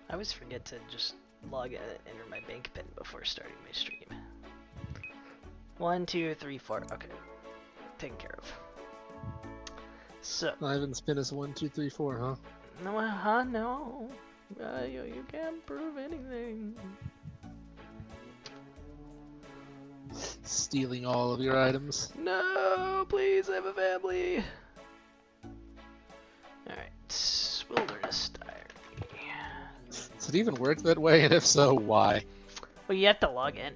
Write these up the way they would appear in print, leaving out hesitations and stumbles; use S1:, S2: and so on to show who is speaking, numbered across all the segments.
S1: I always forget to just log in and enter my bank pin before starting my stream. 1, 2, 3, 4. Okay. Taken care of. So.
S2: Ivan's pin is 1, 2, 3, 4, huh?
S1: No, no. You can't prove anything.
S2: Stealing all of your items.
S1: No, please, I have a family. Alright, Wilderness Diary.
S2: Does it even work that way? And if so, why?
S1: Well, you have to log in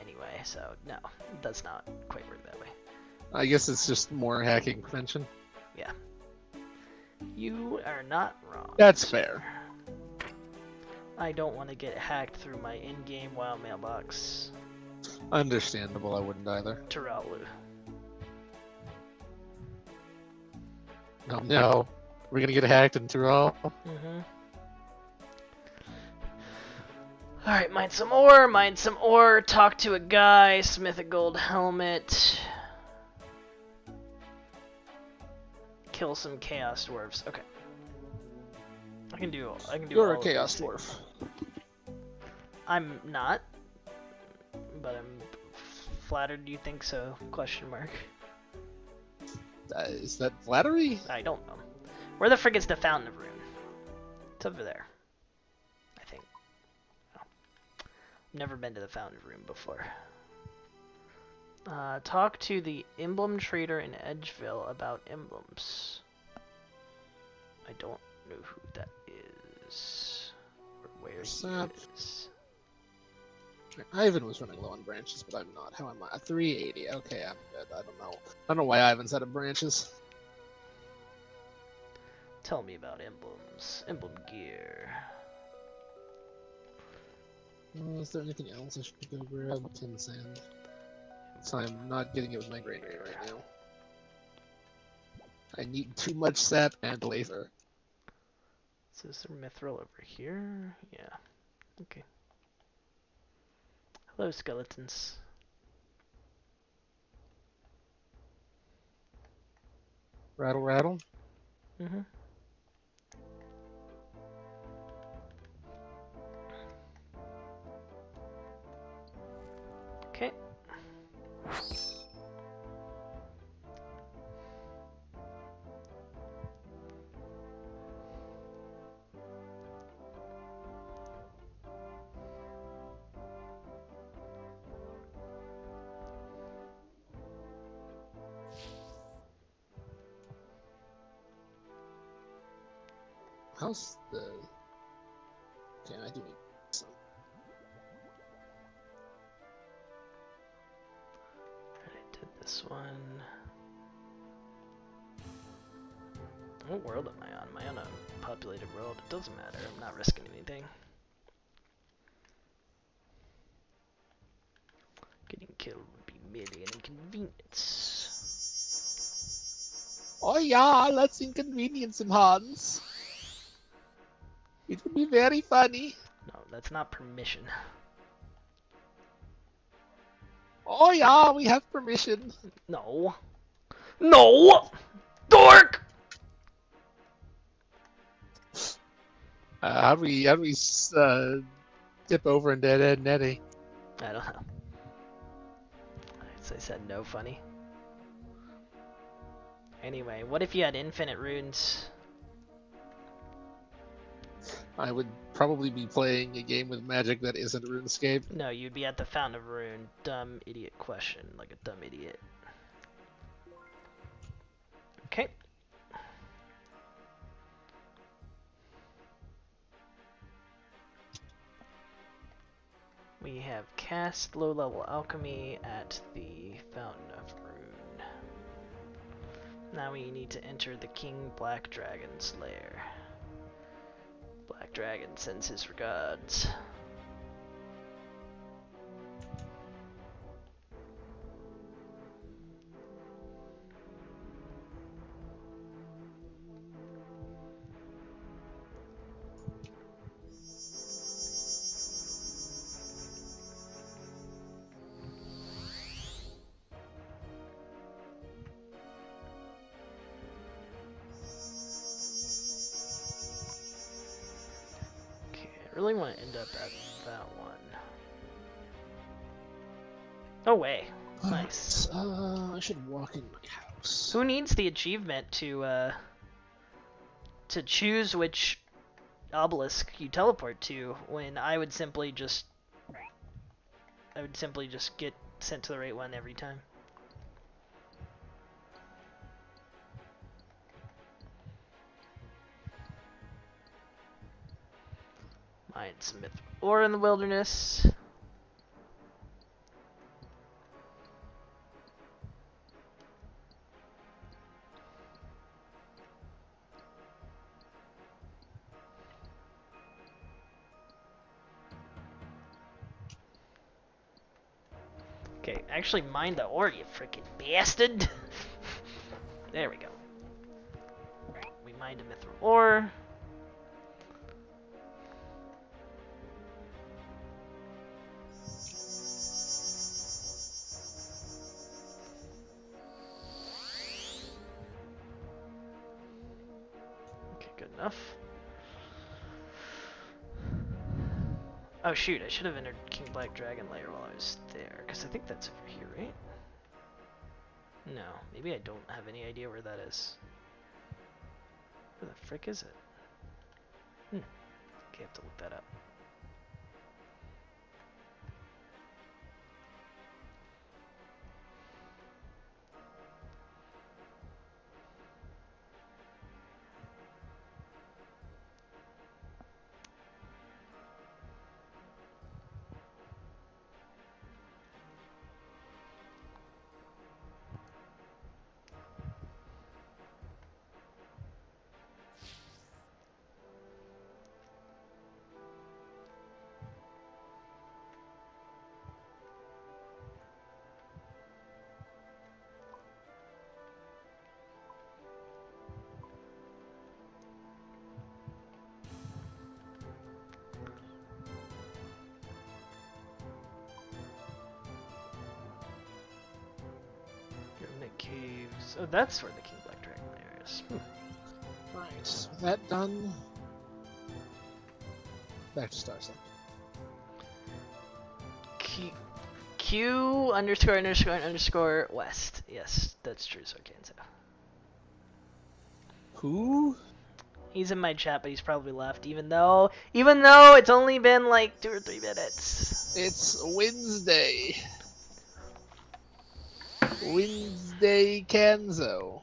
S1: anyway, so no, it does not quite work that way.
S2: I guess it's just more hacking convention.
S1: Yeah. You are not wrong.
S2: That's fair.
S1: I don't want to get hacked through my in-game WoW mailbox.
S2: Understandable, I wouldn't either.
S1: Taralu.
S2: Oh no. We're gonna get hacked in Tyrol?
S1: Mm-hmm. Alright, mine some ore, talk to a guy, smith a gold helmet. Kill some chaos dwarves. Okay. I can do
S2: You're
S1: all
S2: a chaos
S1: of these
S2: dwarf.
S1: things. I'm not, but I'm flattered you think so, question mark.
S2: Is that flattery?
S1: I don't know. Where the frick is the Fountain of Rune? It's over there. I think. Oh. Never been to the Fountain of Rune before. Talk to the emblem trader in Edgeville about emblems. I don't know who that is. Or where he is.
S2: Ivan was running low on branches, but I'm not. How am I? 380. Okay, I'm good. I don't know. I don't know why Ivan's out of branches.
S1: Tell me about emblems. Emblem gear.
S2: Is there anything else I should go grab? Tin sand. So I'm not getting it with my granary right now. I need too much sap and laser.
S1: So is there mithril over here? Yeah. Okay. Hello, skeletons.
S2: Rattle, rattle.
S1: Mm-hmm. Okay.
S2: How's the... Okay, I do need some.
S1: I did this one. What world am I on? Am I on a populated world? It doesn't matter. I'm not risking anything. Getting killed would be merely an inconvenience.
S2: Oh yeah, let's inconvenience him, Hans. It would be very funny.
S1: No, that's not permission.
S2: Oh yeah, we have permission.
S1: No. No! Dork!
S2: How do we dip over into Ed Nettie?
S1: I don't know. I said no funny. Anyway, what if you had infinite runes?
S2: I would probably be playing a game with magic that isn't RuneScape.
S1: No, you'd be at the Fountain of Rune. Dumb idiot question, like a dumb idiot. Okay. We have cast low-level alchemy at the Fountain of Rune. Now we need to enter the King Black Dragon's lair. Black Dragon sends his regards. I really want to end up at that one. No way. Nice.
S2: I should walk in my house.
S1: Who needs the achievement to choose which obelisk you teleport to when I would simply just get sent to the right one every time. Mine some myth ore in the wilderness. Okay, actually mine the ore, you freaking bastard! There we go. We mined a mithril ore. Okay, good enough. Oh shoot, I should have entered King Black Dragon Lair while I was there, because I think that's over here, right? No, maybe I don't have any idea where that is. Where the frick is it? Okay, I have to look that up. Government caves. Oh, that's where the King Black Dragon Lair is.
S2: Right, with that done, back to Star Center.
S1: Q underscore underscore underscore west. Yes, that's true, so I can say.
S2: Who?
S1: He's in my chat, but he's probably left, even though it's only been like 2 or 3 minutes.
S2: It's Wednesday. Wednesday Kanzo.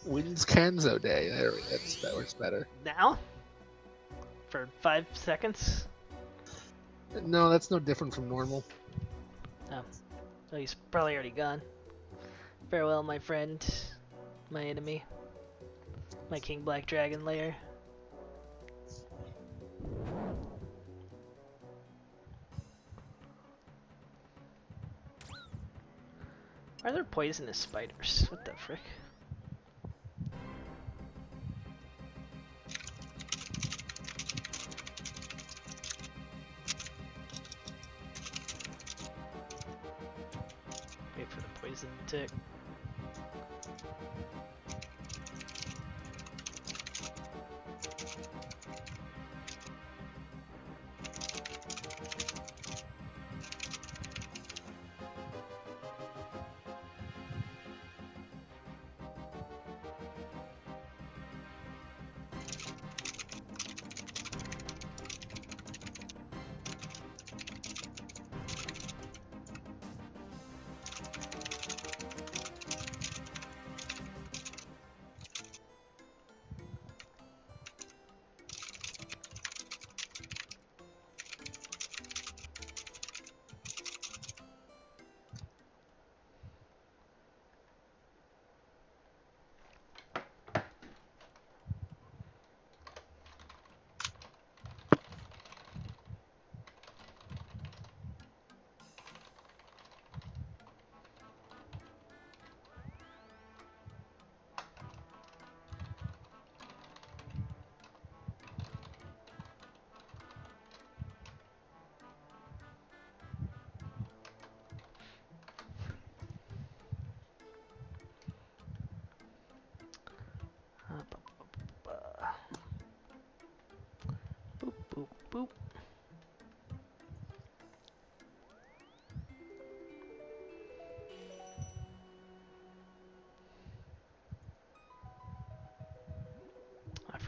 S2: Wins Kanzo Day. That works better.
S1: Now? For 5 seconds?
S2: No, that's no different from normal.
S1: Oh. Oh, he's probably already gone. Farewell, my friend. My enemy. My King Black Dragon Lair. Are there poisonous spiders? What the frick? Wait for the poison tick.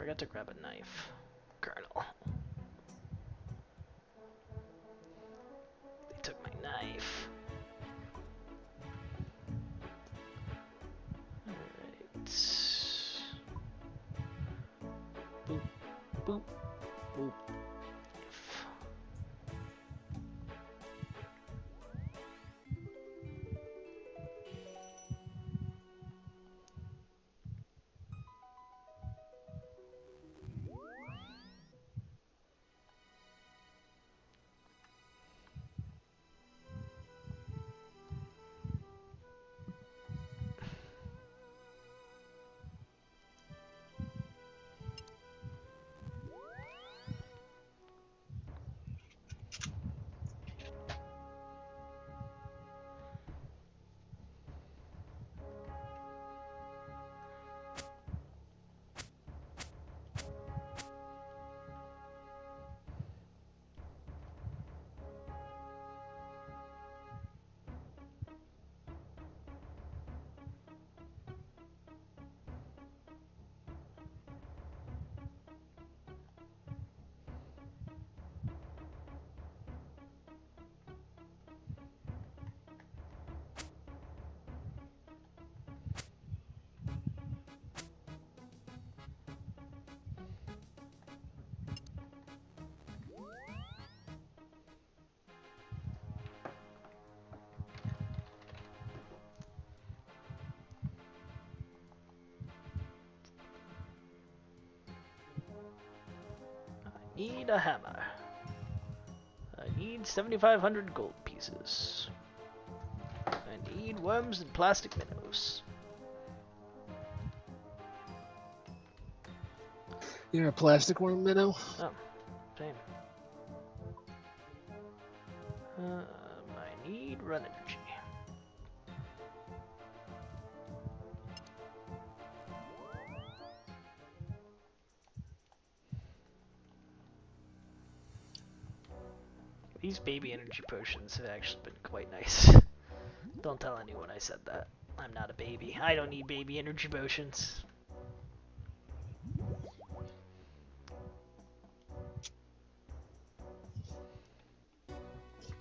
S1: forgot to grab a knife. Colonel. They took my knife. Alright. Boop, boop, boop. Need a hammer. I need 7,500 gold pieces. I need worms and plastic minnows.
S2: You're a plastic worm minnow?
S1: Oh, same. I need run energy. These baby energy potions have actually been quite nice. Don't tell anyone I said that. I'm not a baby. I don't need baby energy potions.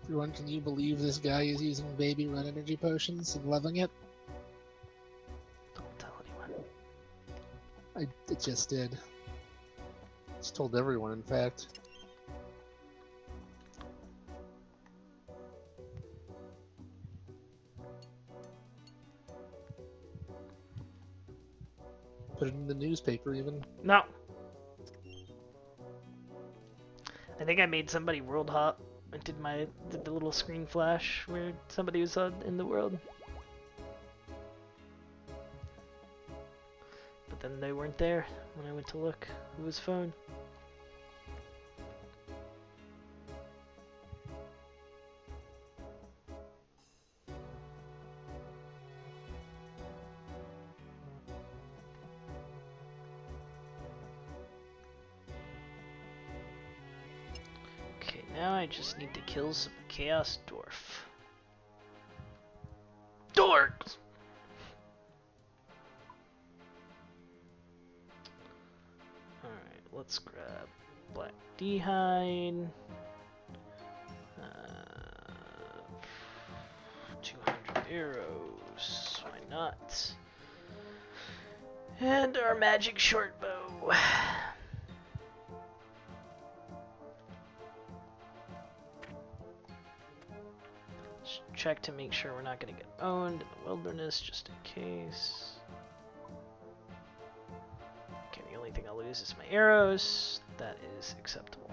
S2: Everyone, can you believe this guy is using baby run energy potions and loving it?
S1: Don't tell anyone.
S2: I just did. Just told everyone, in fact. Put it in the newspaper, even.
S1: No. I think I made somebody world hop. I did the little screen flash where somebody was in the world. But then they weren't there when I went to look who was phone. Okay, now I just need to kill some Chaos Dwarf. Dorks! Alright, let's grab Black D'hide. 200 arrows. Why not? And our magic short bow. Just check to make sure we're not going to get owned in the wilderness, just in case. Okay, the only thing I'll lose is my arrows. That is acceptable.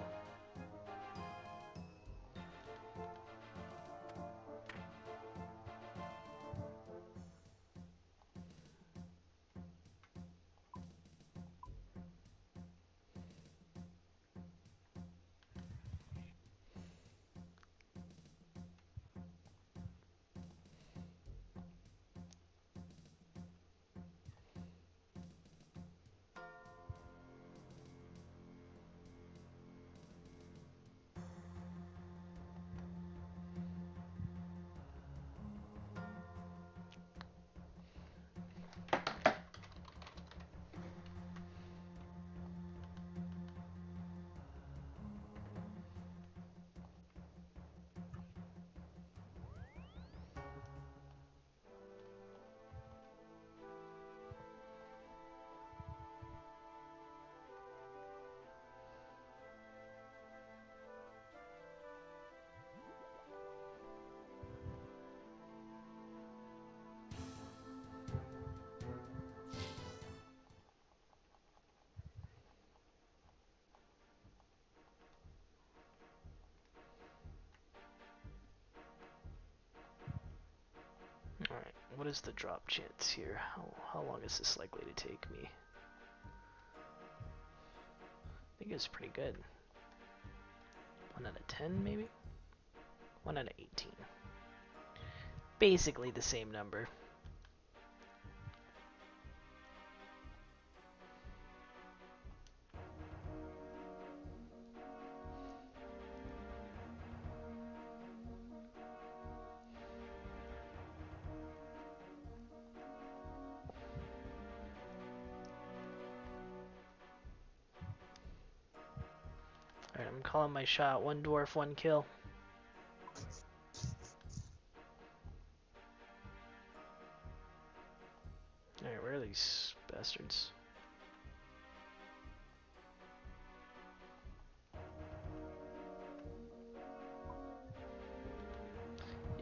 S1: What is the drop chance here? How long is this likely to take me? I think it's pretty good. 1 out of 10, maybe? 1 out of 18. Basically the same number. Alright, I'm calling my shot. 1 dwarf, 1 kill. Alright, where are these bastards?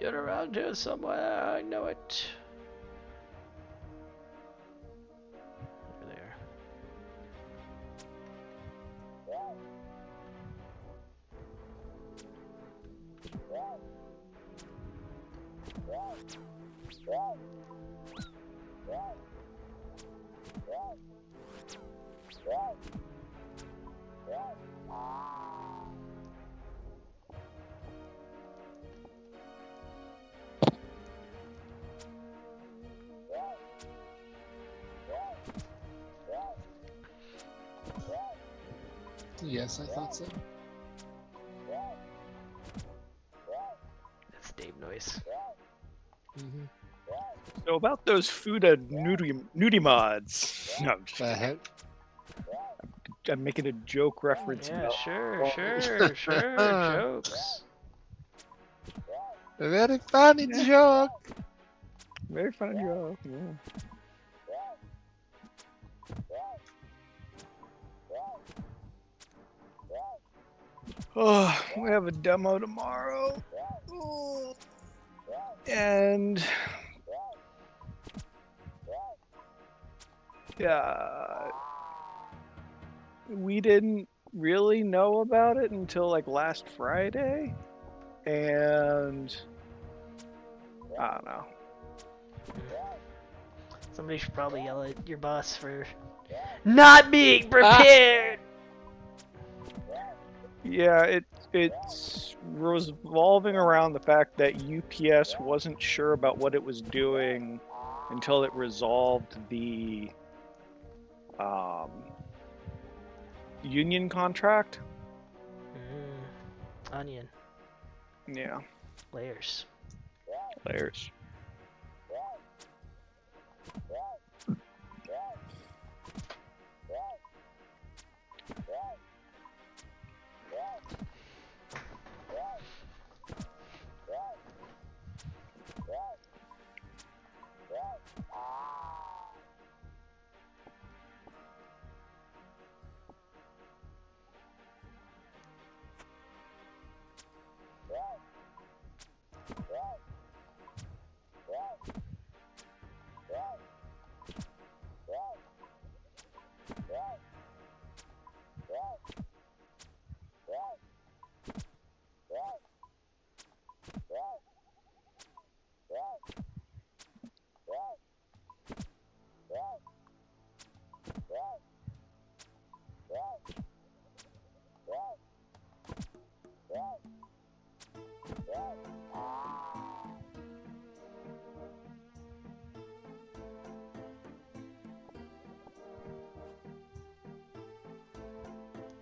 S1: You're around here somewhere, I know it. Over there.
S2: Yes, I thought so.
S1: That's Dave noise.
S2: Mm-hmm.
S3: So about those Fuda nudie mods. No, I'm just kidding. I'm making a joke reference.
S1: Yeah,
S3: about
S1: sure, jokes.
S2: A very funny joke.
S3: Very funny joke. Yeah. Oh, we have a demo tomorrow. Oh. And yeah, we didn't really know about it until like last Friday, and I don't know.
S1: Somebody should probably yell at your boss for not being prepared.
S3: Yeah, it's revolving around the fact that UPS wasn't sure about what it was doing until it resolved the union contract.
S1: Onion.
S3: Yeah,
S1: Layers.
S3: layers.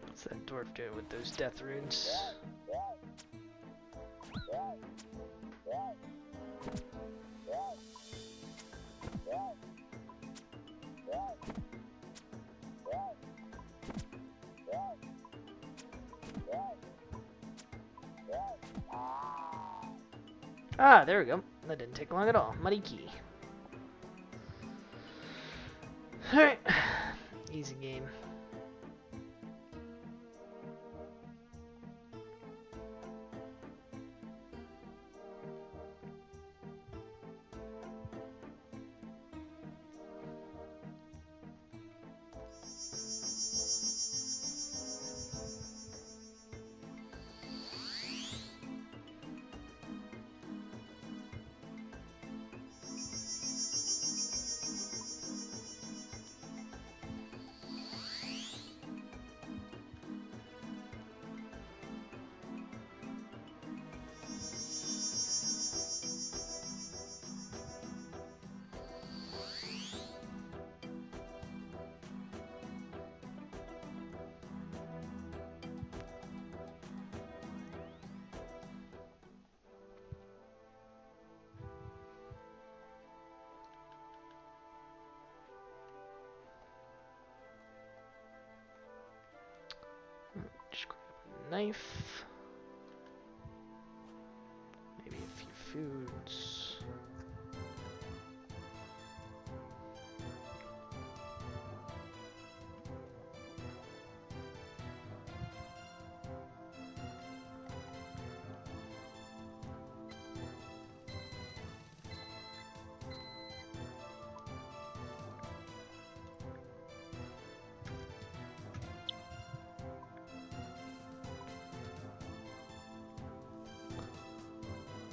S1: What's that dwarf doing with those death runes? Ah, there we go. That didn't take long at all. Muddy key. Alright. Easy game. knife. Maybe a few foods.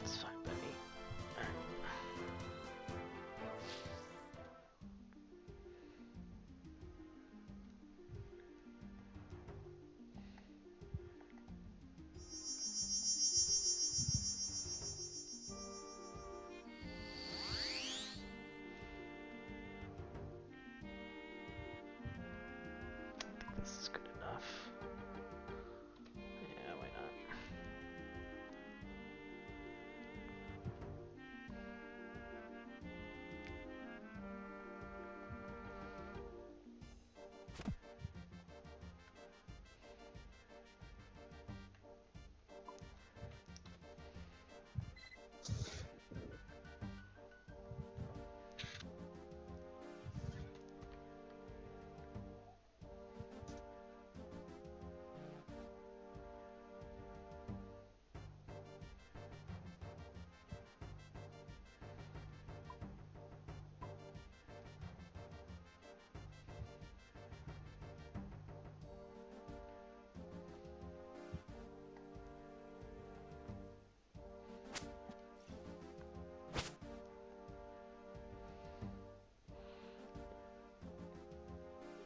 S1: It's fine by me. Alright. I think this is good enough. Yeah, why not?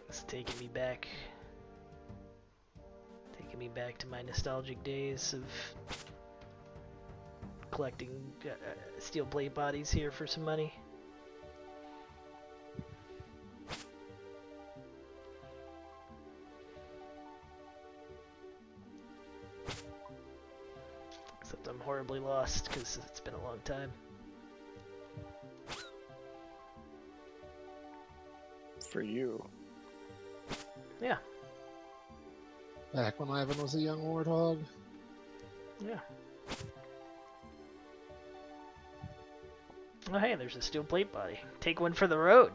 S1: It's taking me back to my nostalgic days of collecting steel plate bodies here for some money. Except I'm horribly lost because it's been a long time.
S3: For you.
S1: Yeah,
S2: Back when Ivan was a young warthog.
S1: yeah. Oh hey, there's a steel plate body. Take one for the road.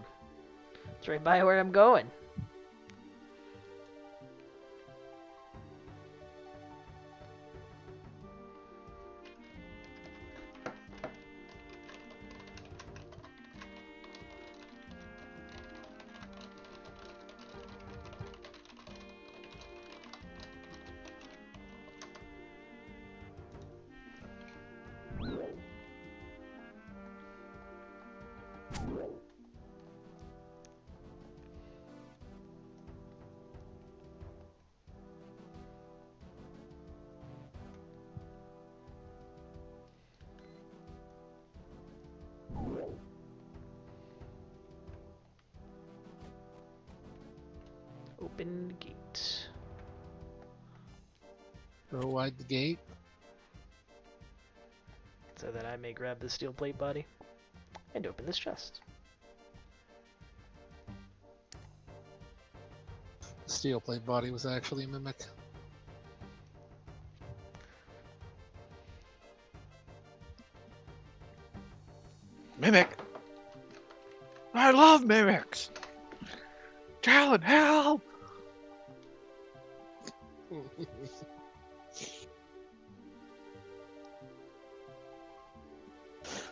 S1: It's right by where I'm going. Open the gate.
S2: Throw wide the gate.
S1: So that I may grab the steel plate body and open this chest.
S2: The steel plate body was actually a mimic.
S3: Mimic. I love mimics. Talon, help!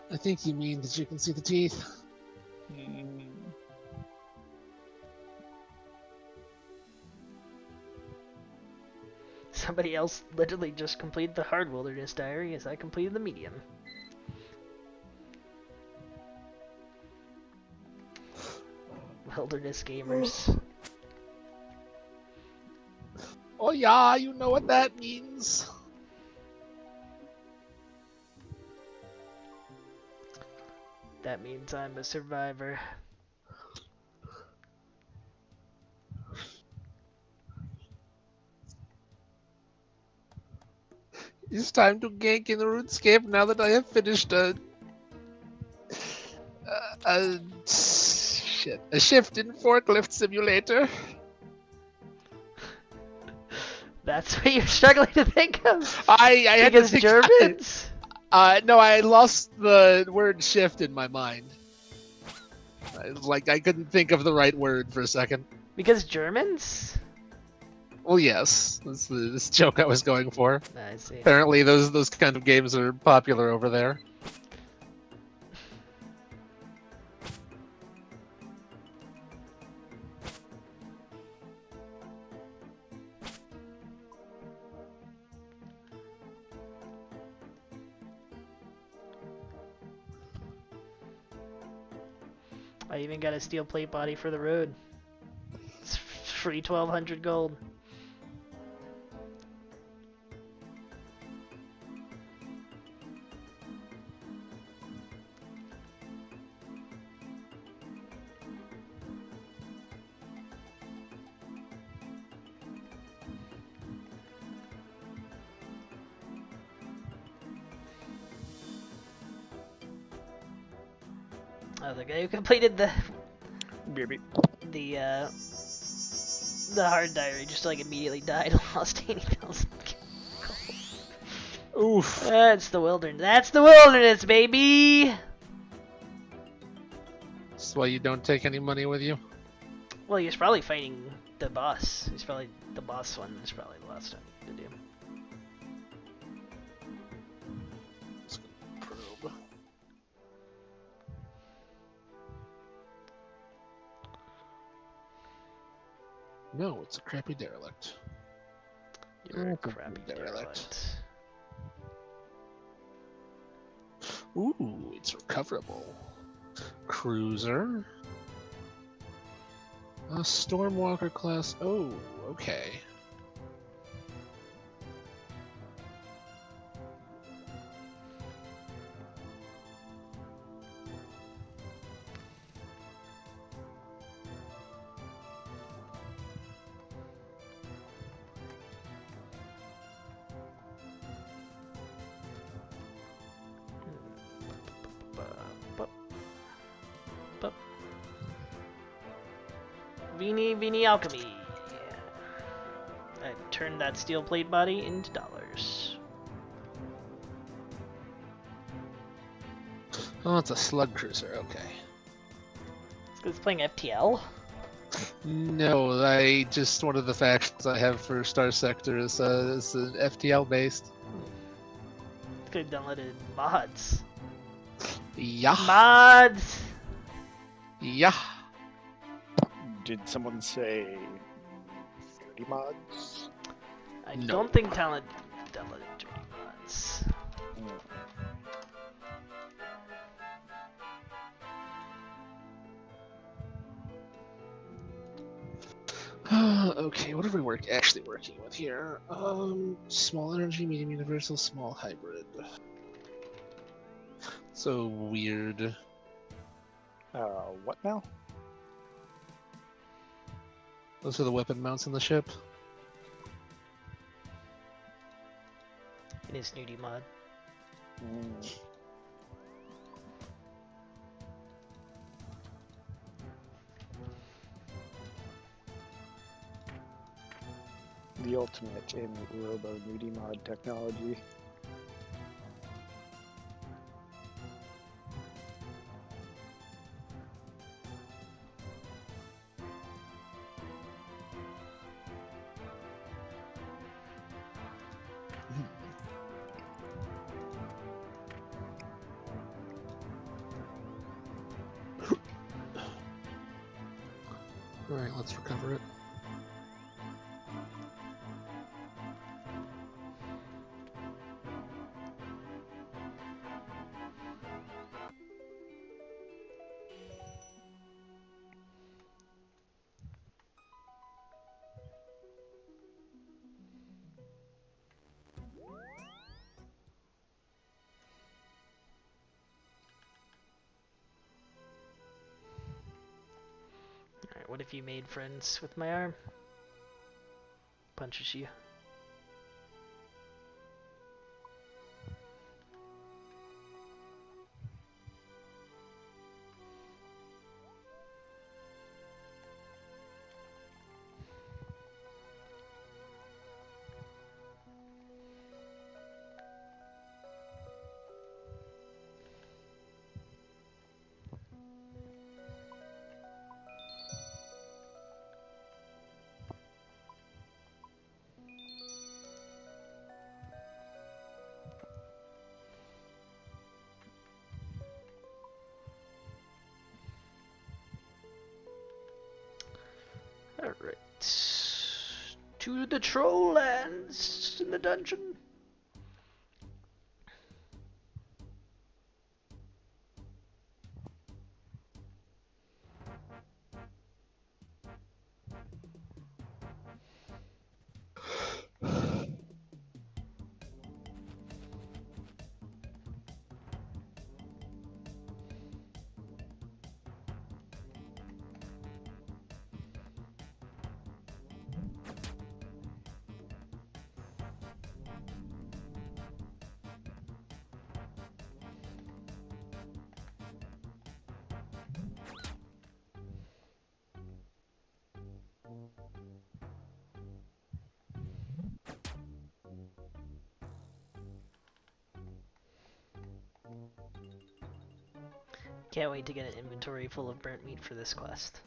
S2: I think you mean that you can see the teeth.
S1: Somebody else literally just completed the hard wilderness diary as I completed the medium. Wilderness gamers.
S2: Oh yeah, you know what that means.
S1: That means I'm a survivor.
S2: It's time to gank in RuneScape now that I have finished a shift in Forklift Simulator.
S1: That's what you're struggling to think of.
S2: I had to
S1: Because
S2: think.
S1: Germans?
S2: No, I lost the word shift in my mind. I couldn't think of the right word for a second.
S1: Because Germans?
S2: Well, yes, that's this joke I was going for.
S1: I see.
S2: Apparently, those kind of games are popular over there.
S1: I even got a steel plate body for the road. It's free 1200 gold. Oh, the guy who completed
S3: Maybe.
S1: the hard diary just like immediately died and lost 80,000.
S2: Oof.
S1: That's the wilderness. That's the wilderness, baby.
S2: That's why you don't take any money with you.
S1: Well, he's probably fighting the boss. He's probably the boss one. Is probably the last time to do.
S2: Let's go probe. No, it's a crappy derelict.
S1: You're a
S2: Oh,
S1: crappy derelict.
S2: Ooh, it's recoverable. Cruiser. A Stormwalker class. Oh, okay.
S1: Vini Alchemy. I turned that steel plate body into dollars.
S2: Oh, it's a slug cruiser. Okay.
S1: It's 'cause it's playing FTL.
S2: No, one of the factions I have for Star Sector is an FTL based.
S1: Could have downloaded mods.
S2: Yeah.
S1: Mods.
S2: Yeah.
S3: Did someone say 30 mods?
S1: I
S2: No.
S1: don't think Talent downloaded dirty mods.
S2: Okay, what are we actually working with here? Small energy, medium universal, small hybrid. So weird.
S3: What now?
S2: Those are the weapon mounts in the ship.
S1: It is snooty mod.
S3: The ultimate in robo nudie mod technology.
S2: Alright, let's recover it.
S1: Alright, what if you made friends with my arm? Punches you. Alright. To the troll lands in the dungeon. Can't wait to get an inventory full of burnt meat for this quest.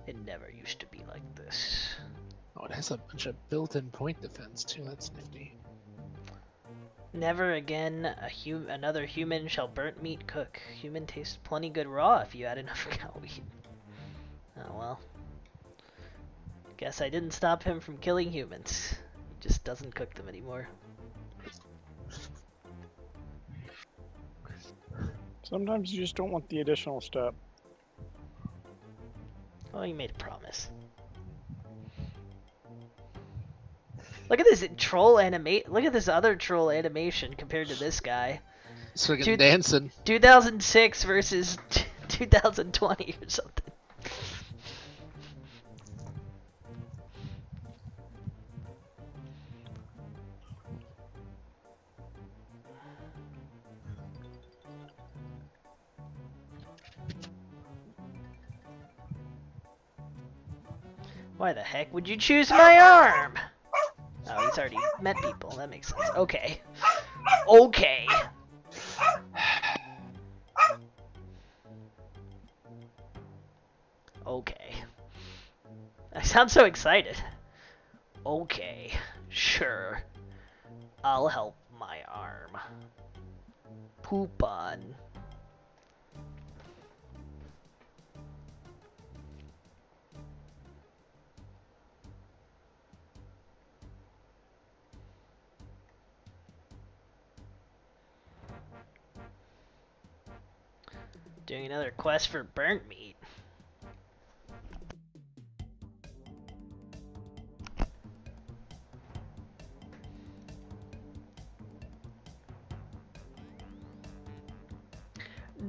S1: It never used to be like this.
S2: Oh, it has a bunch of built-in point defense too. That's nifty.
S1: Never again another human shall burnt meat cook. Human tastes plenty good raw if you add enough cow meat. Oh well. Guess I didn't stop him from killing humans. He just doesn't cook them anymore.
S3: Sometimes you just don't want the additional step.
S1: Oh, you made a promise. Look at this troll animate. Look at this other troll animation compared to this guy.
S2: It's freaking dancing.
S1: 2006 versus 2020 or something. Why the heck would you choose my arm? Oh, he's already met people. That makes sense. Okay. Okay. Okay. I sound so excited. Okay. Sure. I'll help my arm. Poop on. Doing another quest for burnt meat.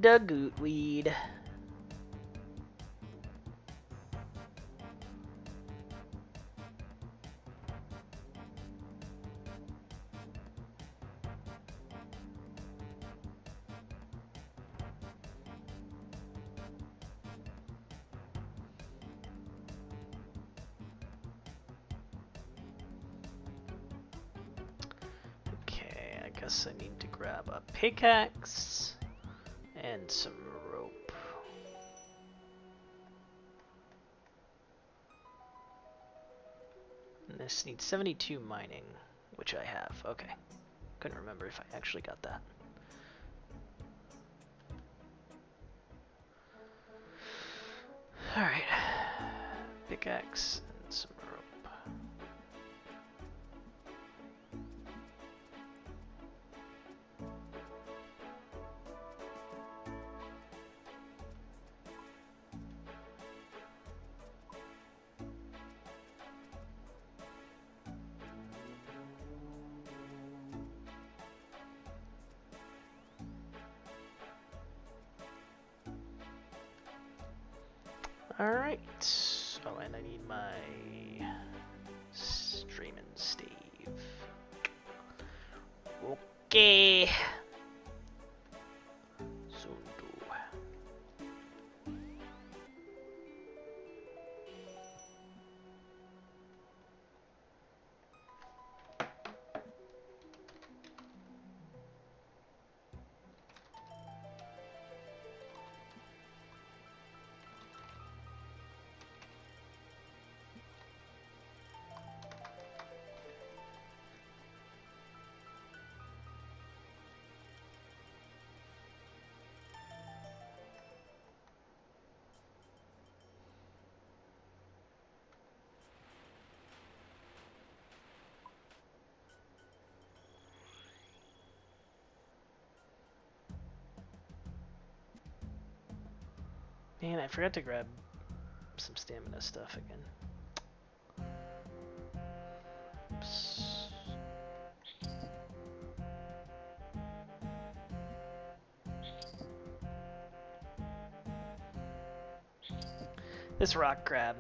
S1: The gootweed. Okay, I guess I need to grab a pickaxe and some rope. And this needs 72 mining, which I have. Okay. Couldn't remember if I actually got that. Alright. Pickaxe and some rope. Alright. Oh, and I need my streaming stave. Okay. So do. Man, I forgot to grab some stamina stuff again. Oops. This rock crab.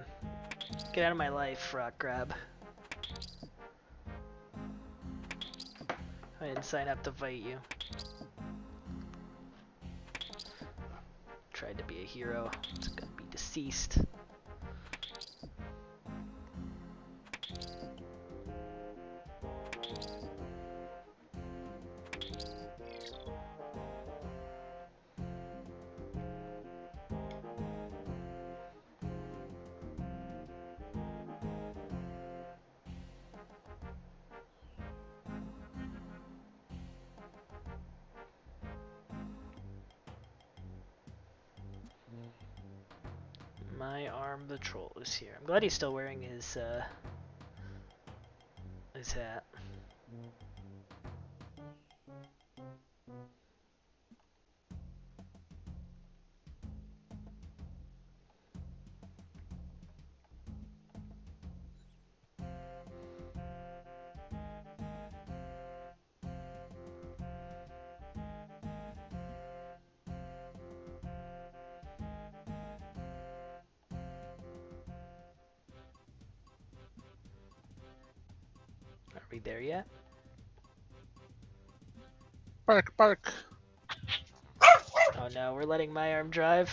S1: Get out of my life, rock crab. I didn't sign up to fight you. Tried to be a hero. It's gonna be deceased. My arm the troll is here. I'm glad he's still wearing his hat. Are we there yet?
S2: Bark, bark.
S1: Oh no, we're letting my arm drive.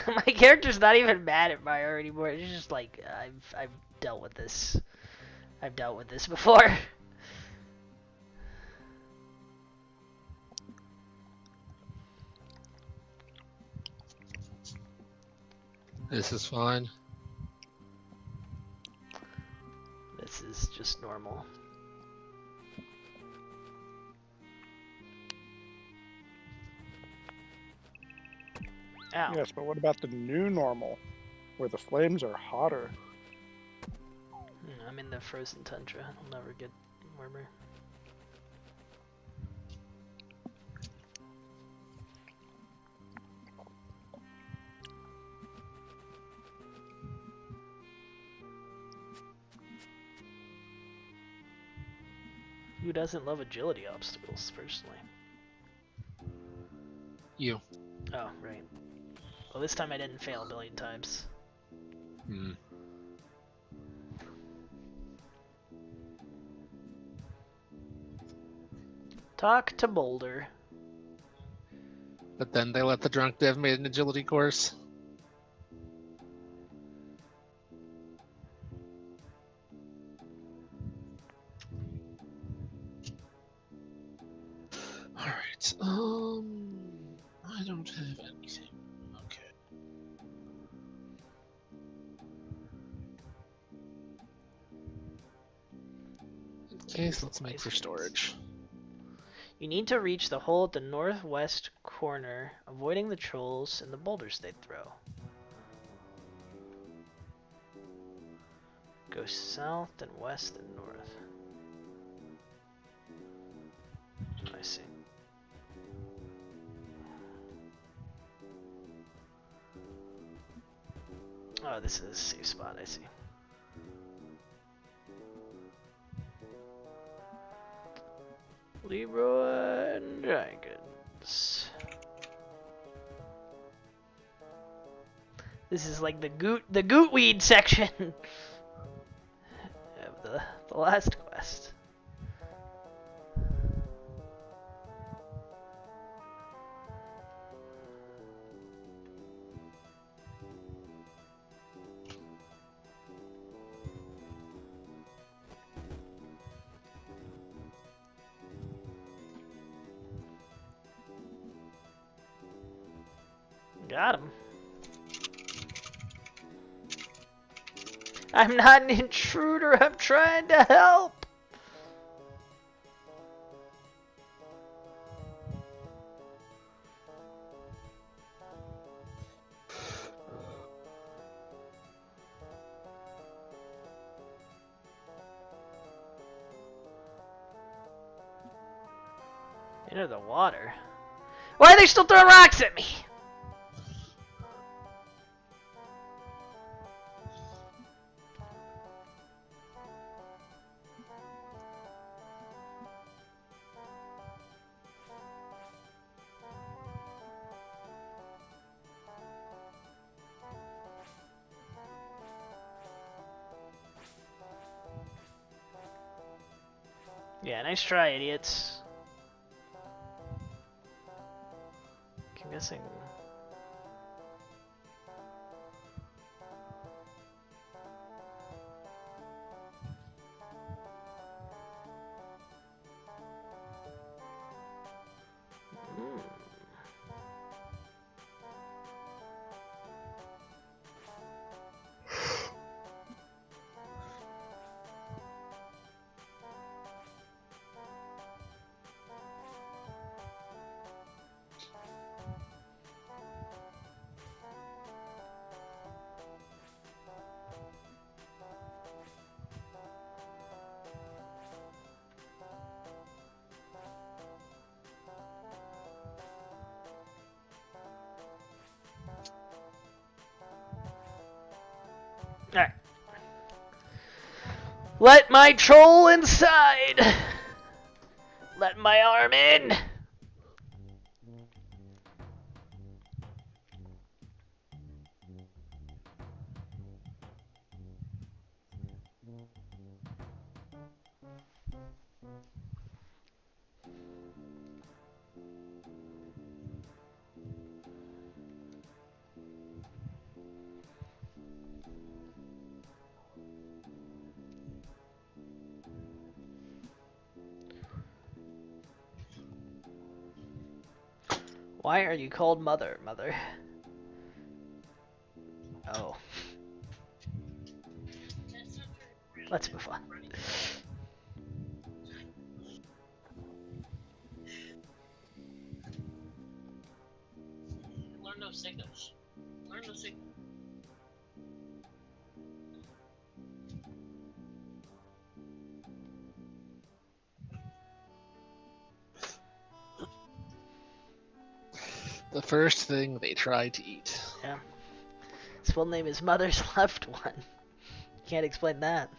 S1: My character's not even mad at Mario anymore. It's just like I've dealt with this. I've dealt with this before.
S2: This is fine.
S1: This is just normal. Ow.
S3: Yes, but what about the new normal, where the flames are hotter?
S1: I'm in the frozen tundra. I'll never get warmer. Who doesn't love agility obstacles, personally?
S2: You.
S1: Oh, right. Well, this time I didn't fail a billion times.
S2: Hmm.
S1: Talk to Boulder.
S2: But then they let the drunk dev made an agility course. Alright, I don't have anything. Okay. In case, let's make for storage.
S1: You need to reach the hole at the northwest corner, avoiding the trolls and the boulders they throw. Go south, then west, then north. I see. Oh, this is a safe spot, I see. Leroy and Dragons. This is like the gootweed section of the last quest. Got him. I'm not an intruder, I'm trying to help. Enter the water? Why are they still throwing rocks at me? Yeah, nice try, idiots. I'm guessing. Hmm. Alright. Let my troll inside! Let my arm in! Why are you called Mother, Mother? Oh. Let's move on.
S4: Learn those signals. Learn those signals.
S2: The first thing they try to eat.
S1: Yeah. His full name is Mother's Left One. Can't explain that.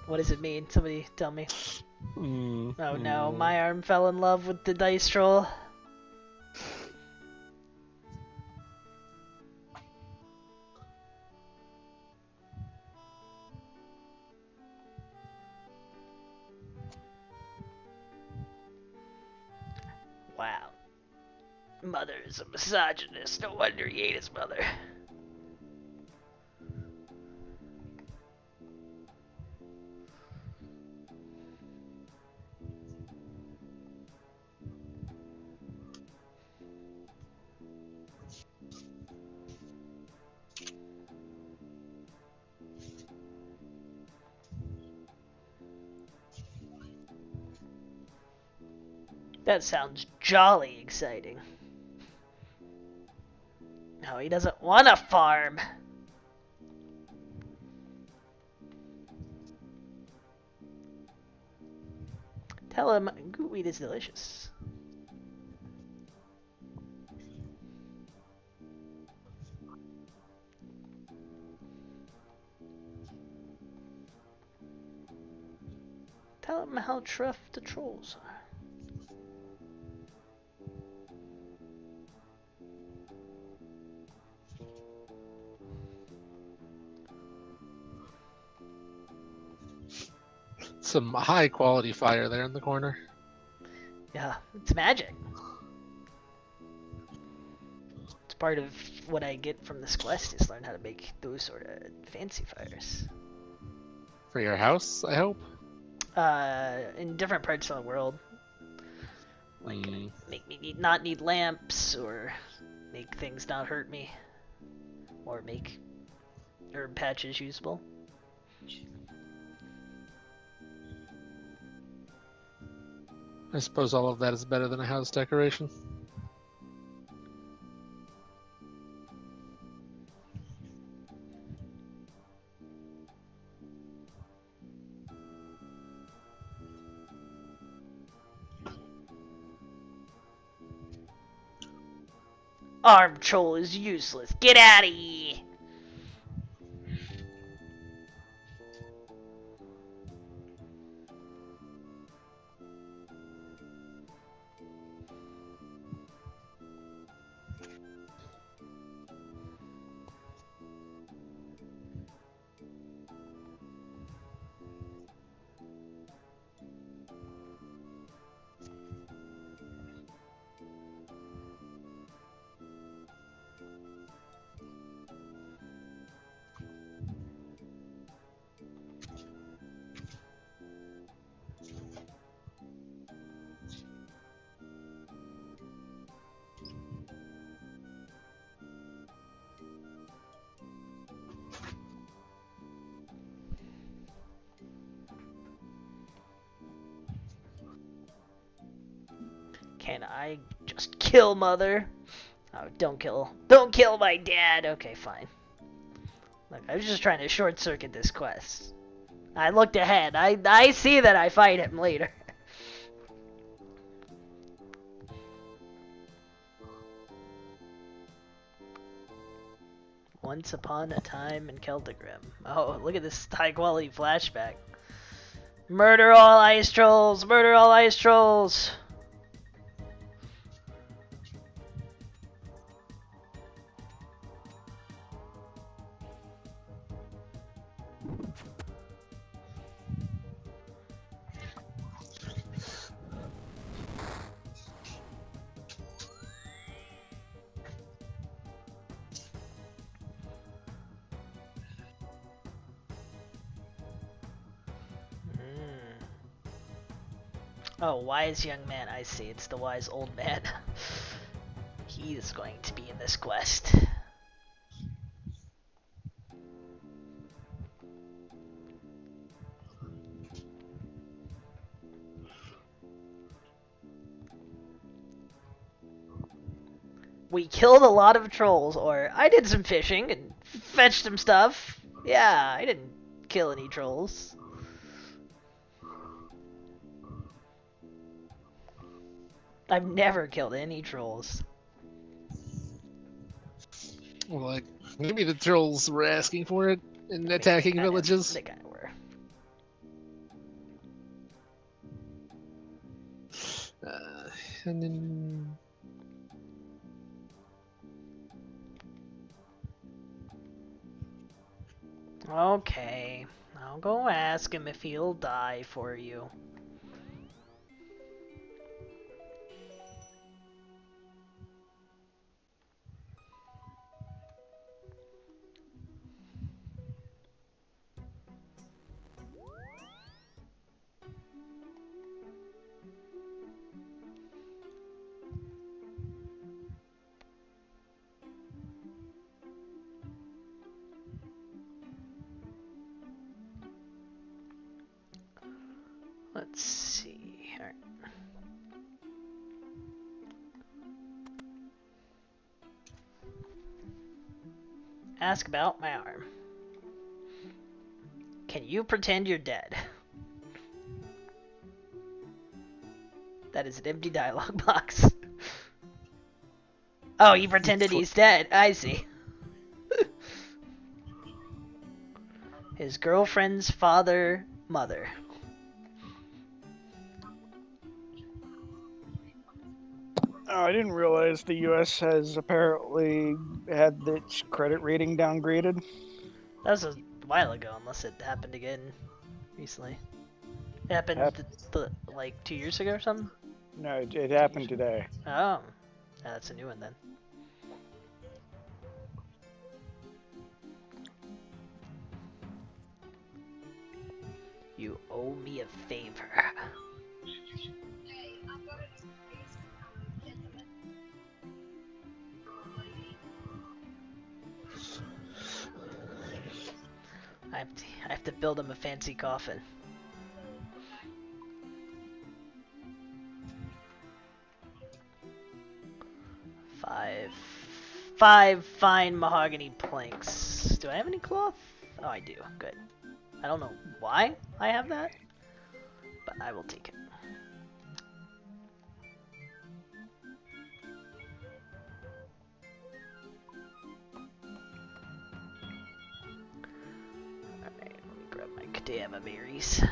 S1: What does it mean? Somebody tell me. Oh no, my arm fell in love with the dice troll. Wow. Mother is a misogynist. No wonder he ate his mother. That sounds jolly exciting. No, he doesn't want a farm. Tell him gooey is delicious. Tell him how tough the trolls are.
S2: Some high quality fire there in the corner.
S1: Yeah, it's magic. It's part of what I get from this quest is learn how to make those sort of fancy fires.
S2: For your house, I hope?
S1: In different parts of the world. Like, make me not need lamps, or make things not hurt me. Or make herb patches usable.
S2: I suppose all of that is better than a house decoration.
S1: Arm troll is useless. Get out of here! Can I just kill Mother? Oh, don't kill my dad! Okay, fine. Look, I was just trying to short circuit this quest. I looked ahead. I see that I fight him later. Once upon a time in Celtigrim. Oh, look at this high quality flashback. Murder all ice trolls! Murder all ice trolls! Oh, wise young man. I see. It's the wise old man. He is going to be in this quest. We killed a lot of trolls, or I did some fishing and fetched some stuff. Yeah, I didn't kill any trolls. I've never killed any trolls.
S2: Well, like, maybe the trolls were asking for it and attacking villages.
S1: They kind of were.
S2: And then...
S1: Okay, I'll go ask him if he'll die for you. Let's see. All right. Ask about my arm. Can you pretend you're dead? That is an empty dialogue box. Oh, he pretended he's dead. I see. His girlfriend's father, mother.
S3: Oh, I didn't realize the U.S. has apparently had its credit rating downgraded.
S1: That was a while ago, unless it happened again recently. It happened like 2 years ago or something?
S3: No, it happened today.
S1: Oh. That's a new one then. You owe me a favor. I have to build him a fancy coffin. Five fine mahogany planks. Do I have any cloth? Oh, I do. Good. I don't know why I have that, but I will take it. macadamia berries.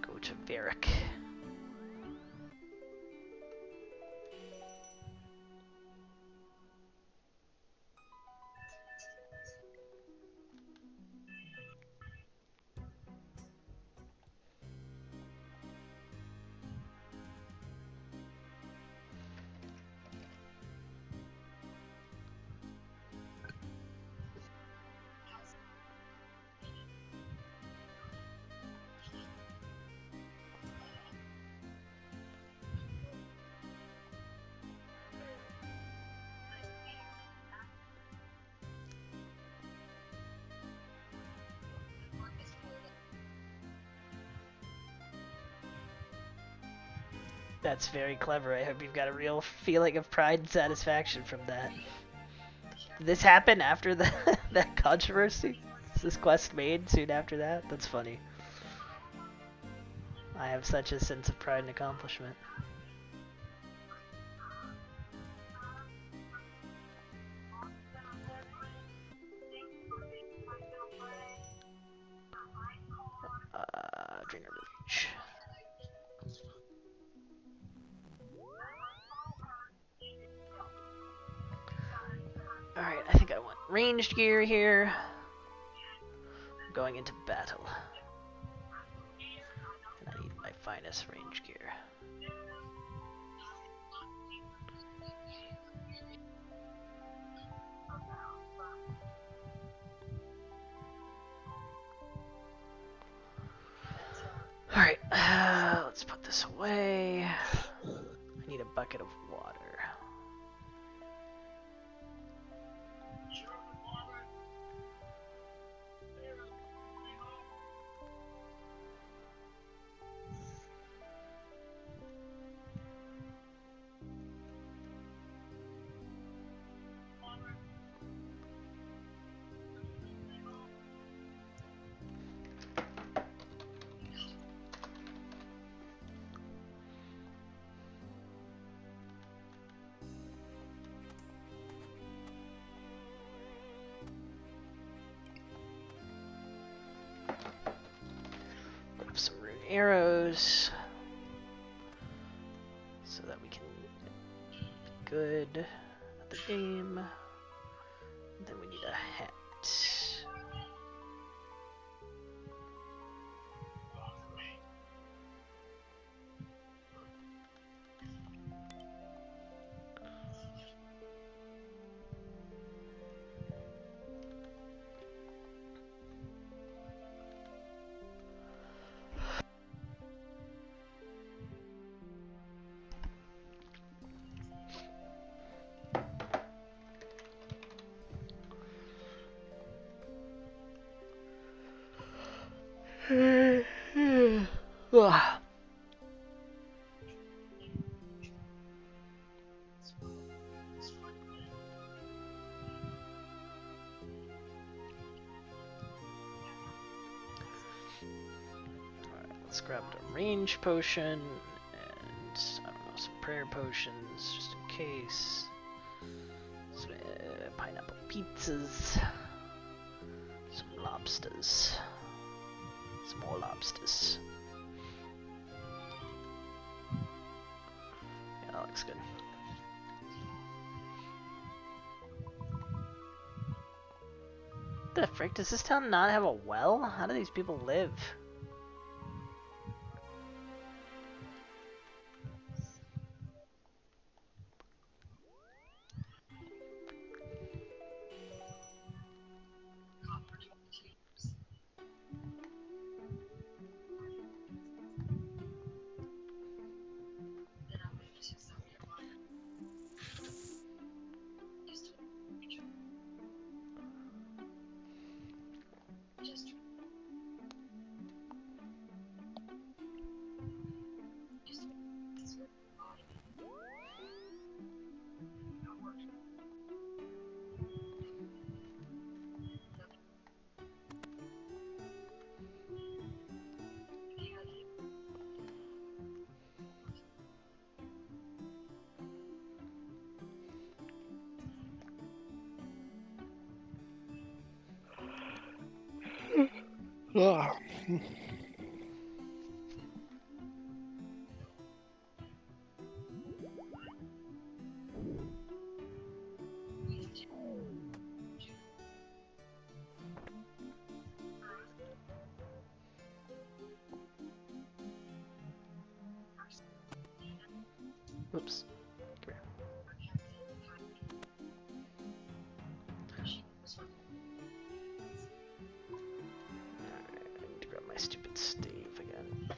S1: Go to Varric. That's very clever. I hope you've got a real feeling of pride and satisfaction from that. Did this happen after the that controversy? Is this quest made soon after that? That's funny. I have such a sense of pride and accomplishment. Drainer Village. Alright, I think I want ranged gear here. I'm going into battle. And I need my finest ranged gear. Alright, let's put this away. I need a bucket of water. Some rune arrows so that we can be good at the game. And then we need a hat. Ugh. Let's grab a range potion and I don't know, some prayer potions just in case. Some pineapple pizzas, some lobsters, some more lobsters. Yeah, that looks good. The frick, does this town not have a well? How do these people live?
S3: Ugh.
S1: Oops. Come here. Alright, I need to grab my stupid stave again.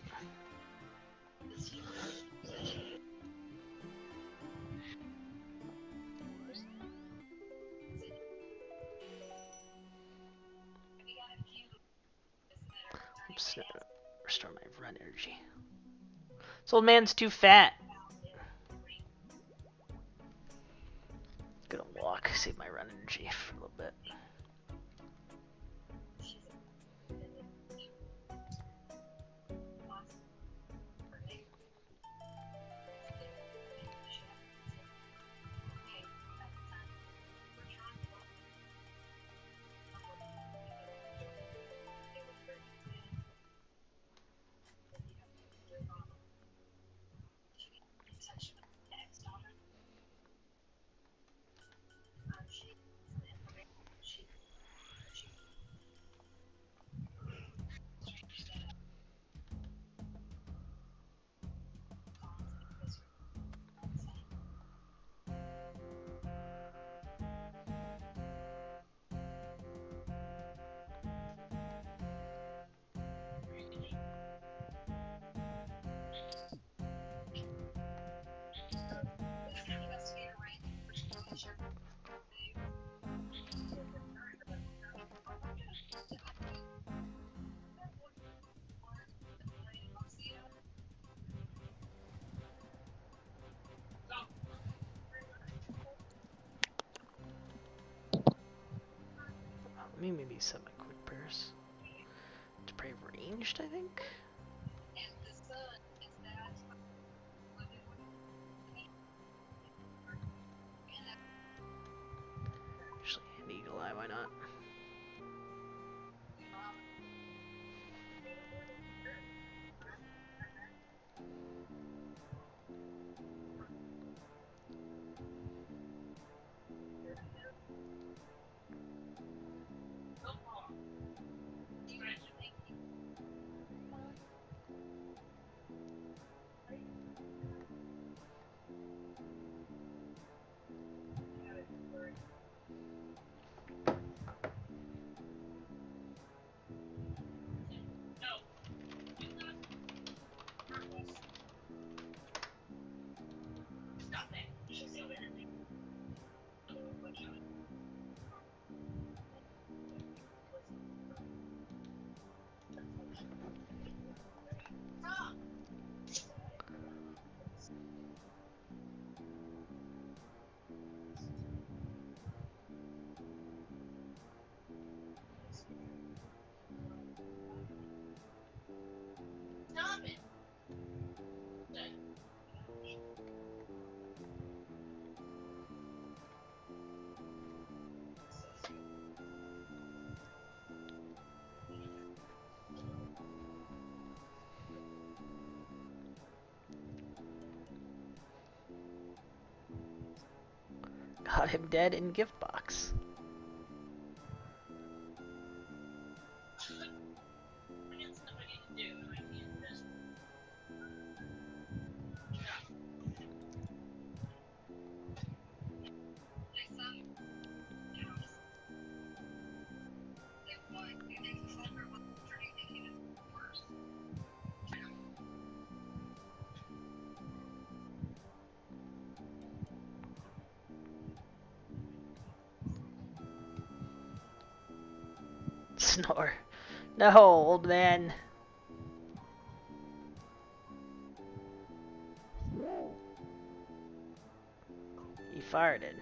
S1: Oops, restore my run energy. This old man's too fat. Gonna walk, save my run energy for a little bit. Let me maybe set my quick prayers to pray ranged, I think. Actually, an eagle eye, why not? Got him dead in gift box. Snore. No, old man. He farted.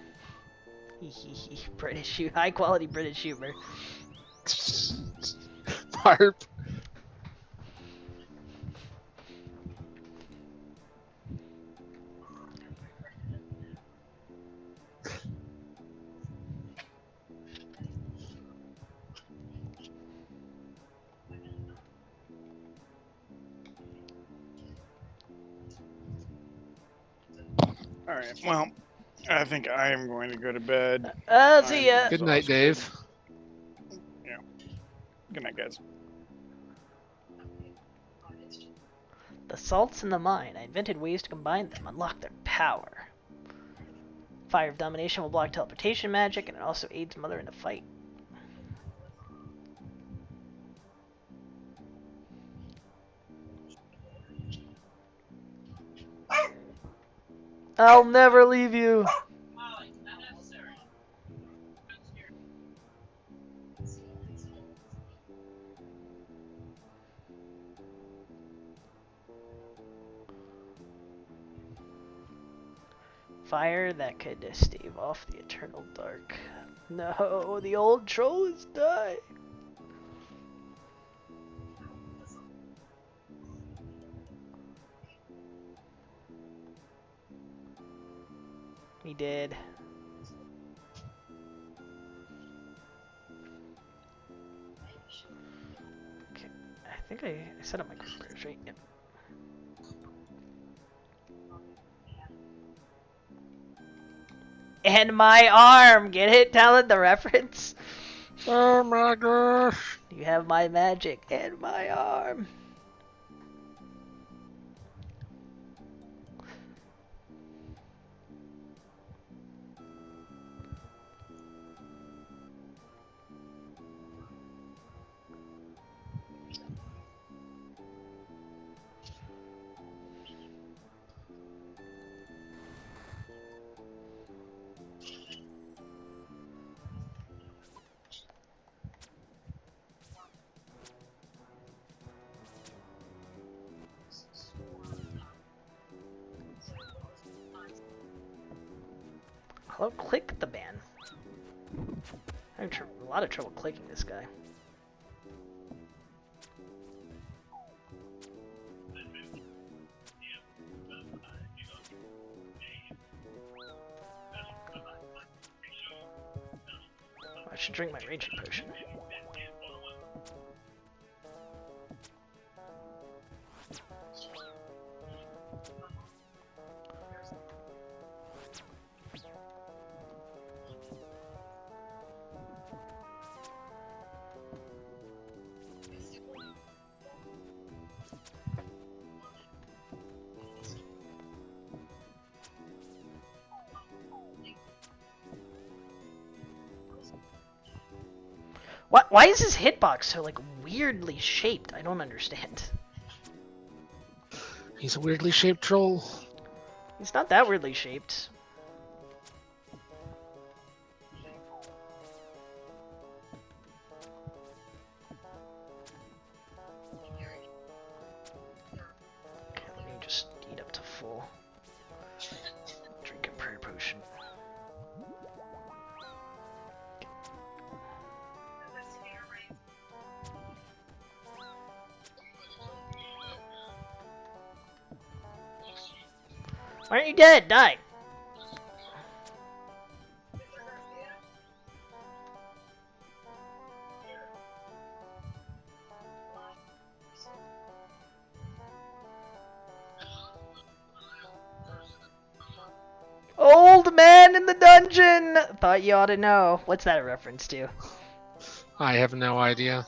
S1: British high quality British humor.
S2: Barb.
S3: Alright, well, I think I am going to go to bed.
S1: See ya.
S2: Good night, Dave.
S3: Good night, guys.
S1: The salts in the mine. I invented ways to combine them, unlock their power. Fire of Domination will block teleportation magic, and it also aids Mother in the fight. I'll never leave you. Fire that could stave off the eternal dark. No, the old troll has died. He did. Okay, I think I set up my quick prayers, right? Yep. And my arm! Get it, Talon? The reference?
S2: Oh my gosh!
S1: You have my magic and my arm. Hello, click the ban. I'm having a lot of trouble clicking this guy. I should drink my raging potion. Why is his hitbox so, like, weirdly shaped? I don't understand.
S2: He's a weirdly shaped troll.
S1: He's not that weirdly shaped. Okay, let me just eat up to full. Drink a prayer potion. Why aren't you dead? Die! Old man in the dungeon! Thought you ought to know. What's that a reference to?
S2: I have no idea.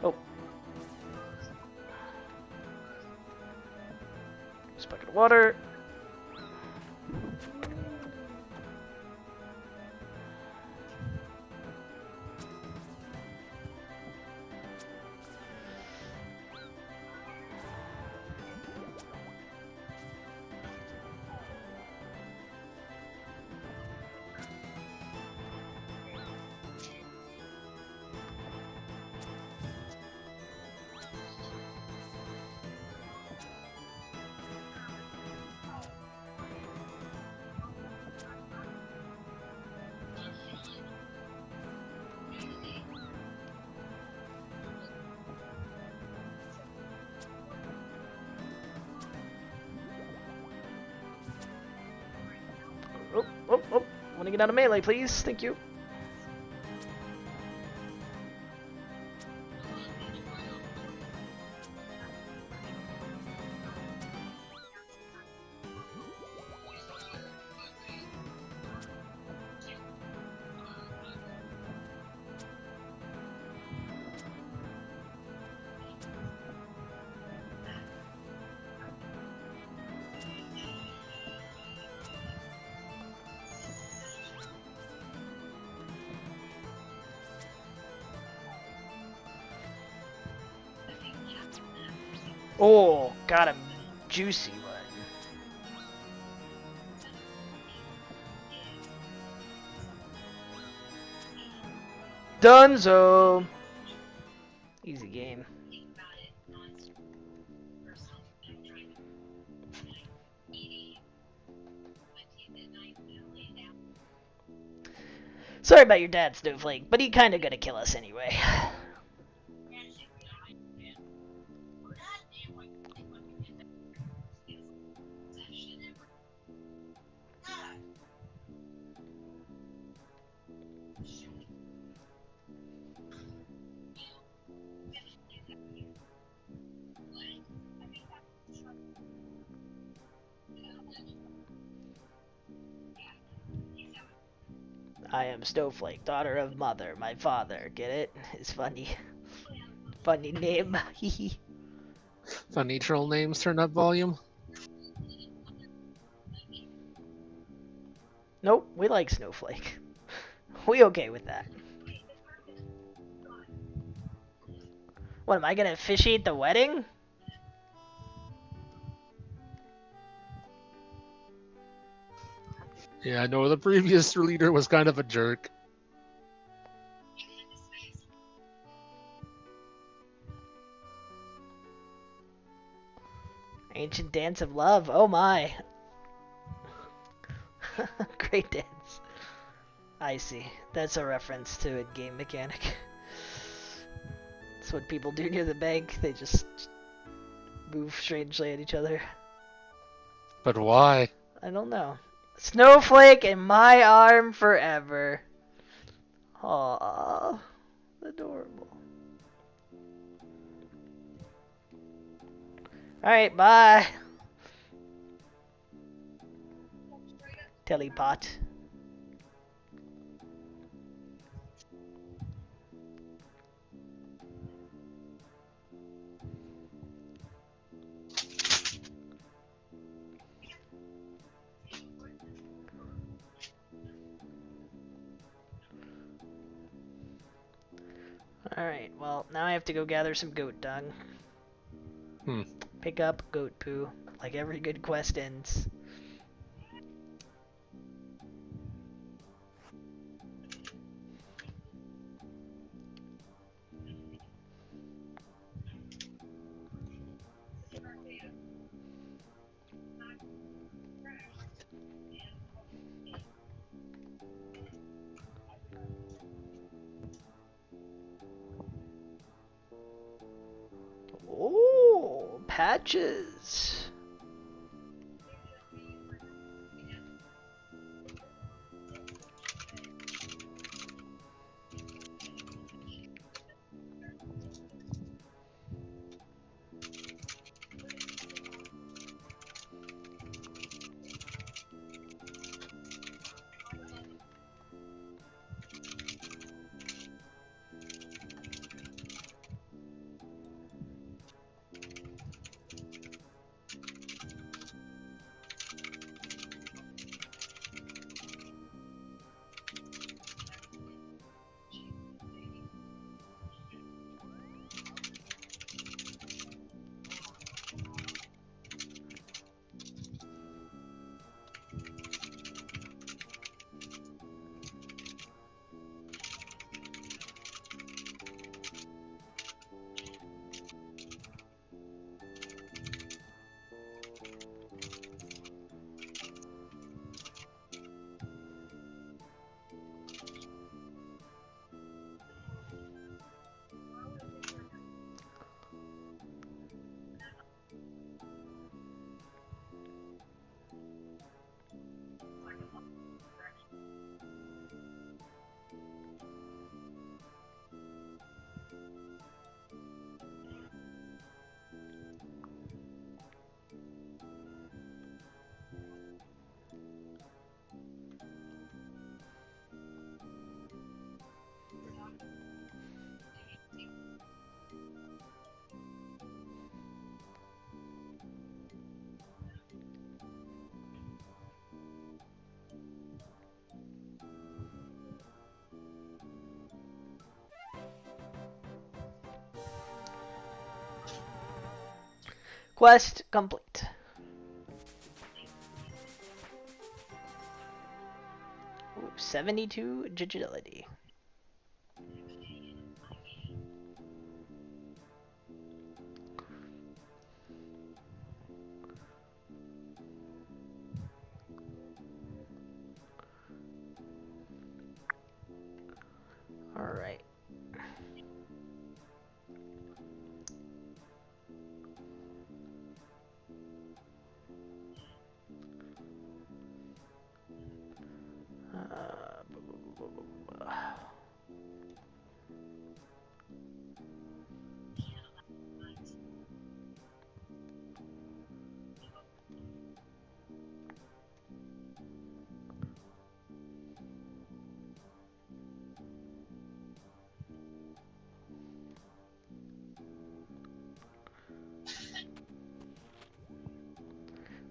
S1: Oh. Just bucket of water. Oh. Want to get out of melee, please? Thank you. Oh, got him. Juicy one. Dunzo! Easy game. Sorry about your dad, Snowflake, but he kinda gonna kill us anyway. I am Snowflake, daughter of mother, my father. Get it? It's funny. Funny name. Hehe.
S2: Funny troll names, turn up volume.
S1: Nope, we like Snowflake. We okay with that. What, am I gonna officiate the wedding?
S2: Yeah, I know the previous leader was kind of a jerk.
S1: Ancient Dance of Love, oh my. Great dance. I see. That's a reference to a game mechanic. That's what people do near the bank. They just move strangely at each other.
S2: But why?
S1: I don't know. Snowflake in my arm forever. Aww. Adorable. Alright, bye. Telepot. Alright, well, now I have to go gather some goat dung. Pick up goat poo, like every good quest ends. Oh, patches. Quest complete. Ooh, 72 agility. Alright.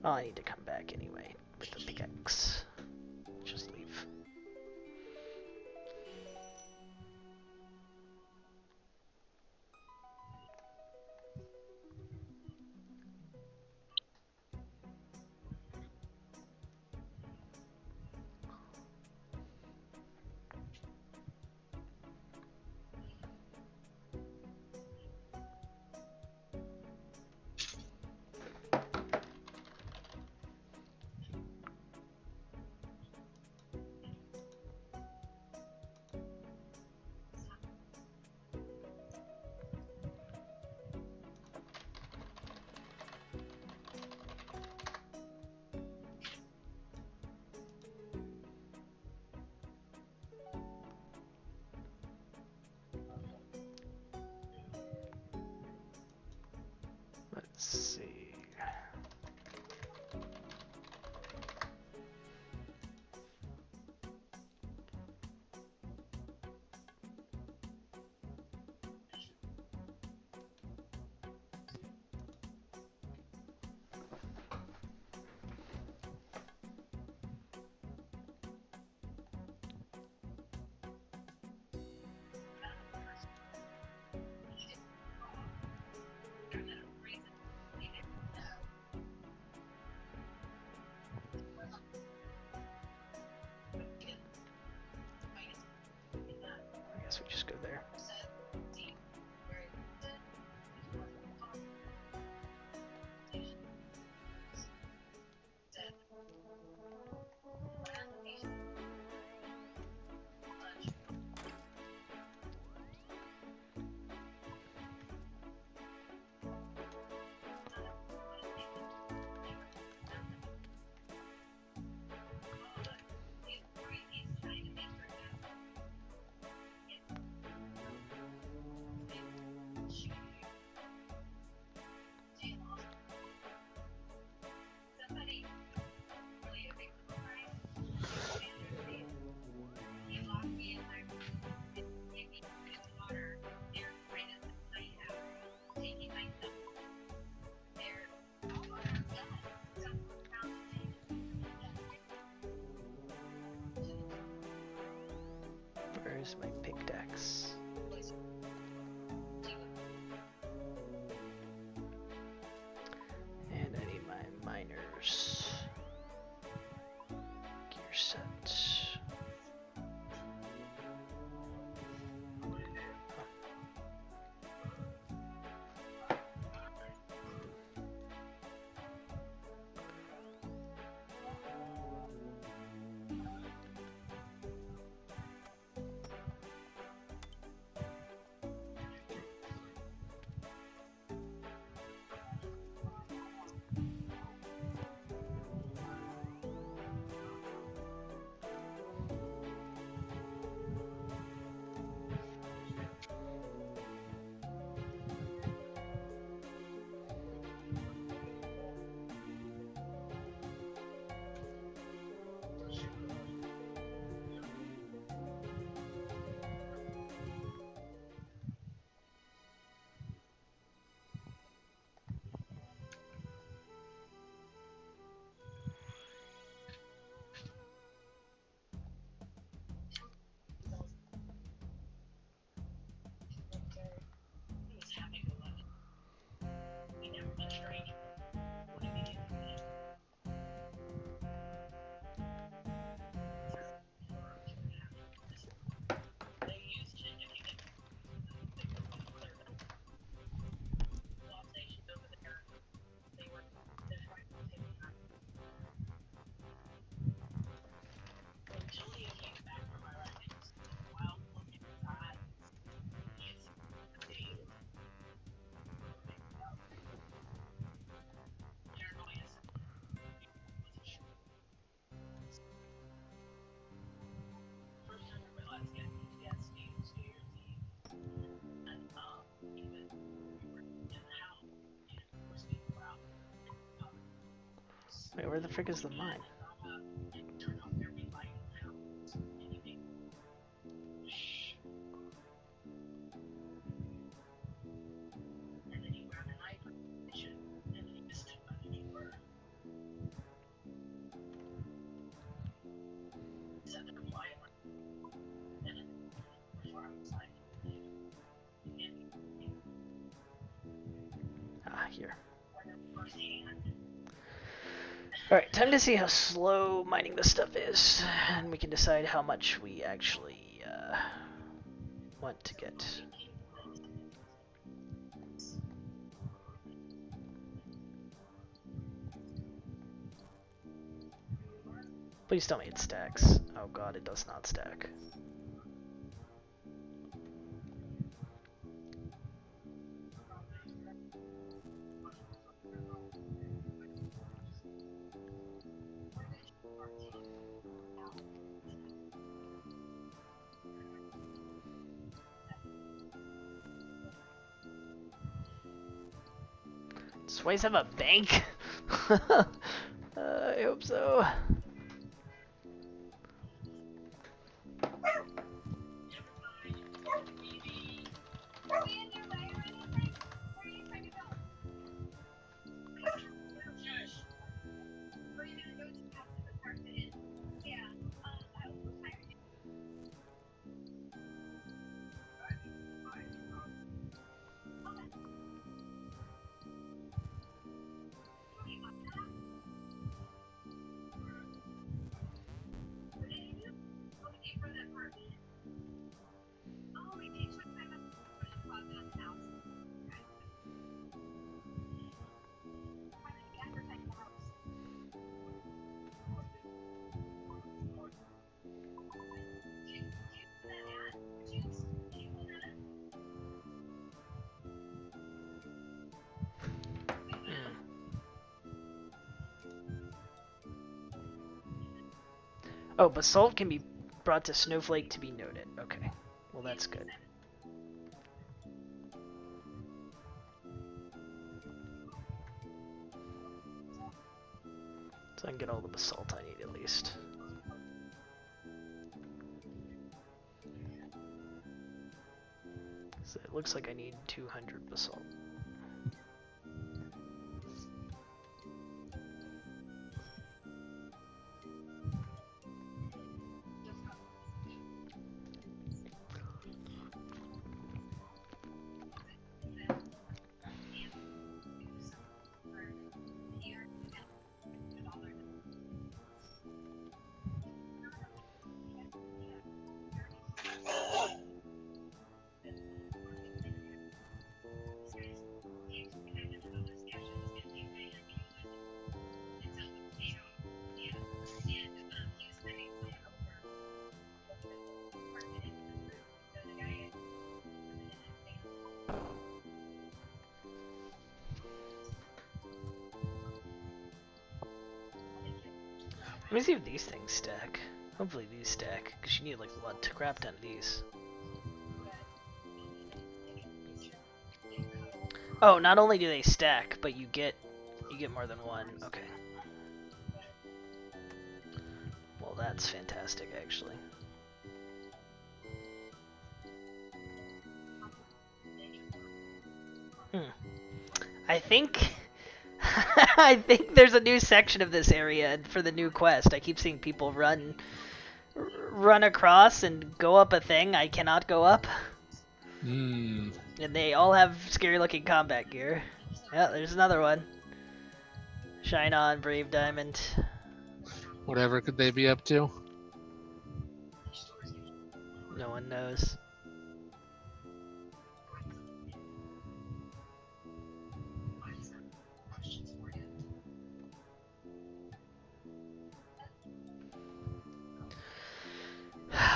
S1: Oh, I need to come back anyway with the pickaxe. Just leave. Let's see. I guess we just go there. Where's my pickaxe? And I need my miners. Gear set. Wait, where the frick is the mine? Ah, here. Alright, time to see how slow mining this stuff is, and we can decide how much we actually want to get. Please tell me it stacks. Oh god, it does not stack. Does Waze have a bank? I hope so. Oh, basalt can be brought to Snowflake to be noted. Okay, well that's good. So I can get all the basalt I need at least. So it looks like I need 200 basalt. Let me see if these things stack. Hopefully these stack, because you need like a lot to crap ton of these. Oh, not only do they stack, but you get more than one. Okay. Well, that's fantastic, actually. I think I think there's a new section of this area for the new quest. I keep seeing people run across and go up a thing I cannot go up. And they all have scary looking combat gear. Yeah, there's another one. Shine on, Brave Diamond.
S2: Whatever could they be up to?
S1: No one knows.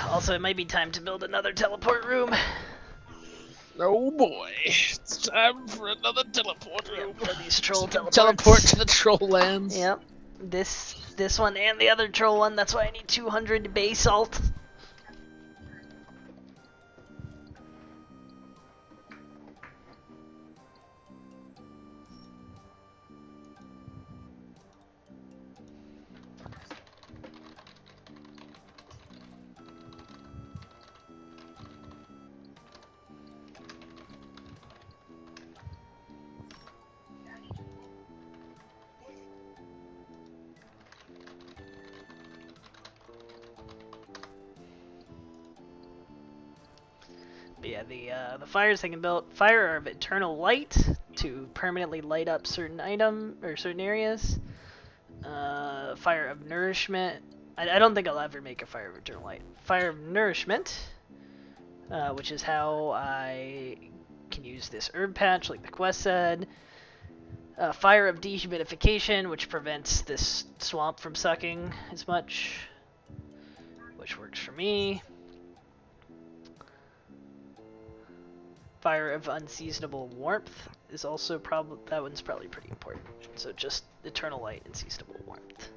S1: Also, it might be time to build another teleport room.
S2: Oh boy, it's time for another teleport room.
S1: Yep, for these troll teleports.
S2: Teleport to the troll lands.
S1: Yep. This one and the other troll one. That's why I need 200 basalt. But yeah, the fires they can build fire of eternal light to permanently light up certain item or certain areas. Fire of nourishment. I don't think I'll ever make a fire of eternal light. Fire of nourishment, which is how I can use this herb patch, like the quest said. Fire of dehumidification, which prevents this swamp from sucking as much, which works for me. Fire of unseasonable warmth is also that one's probably pretty important. So just eternal light and seasonable warmth.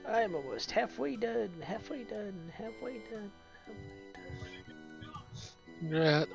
S1: I'm almost halfway done, halfway done, halfway done, halfway done.
S2: Yeah.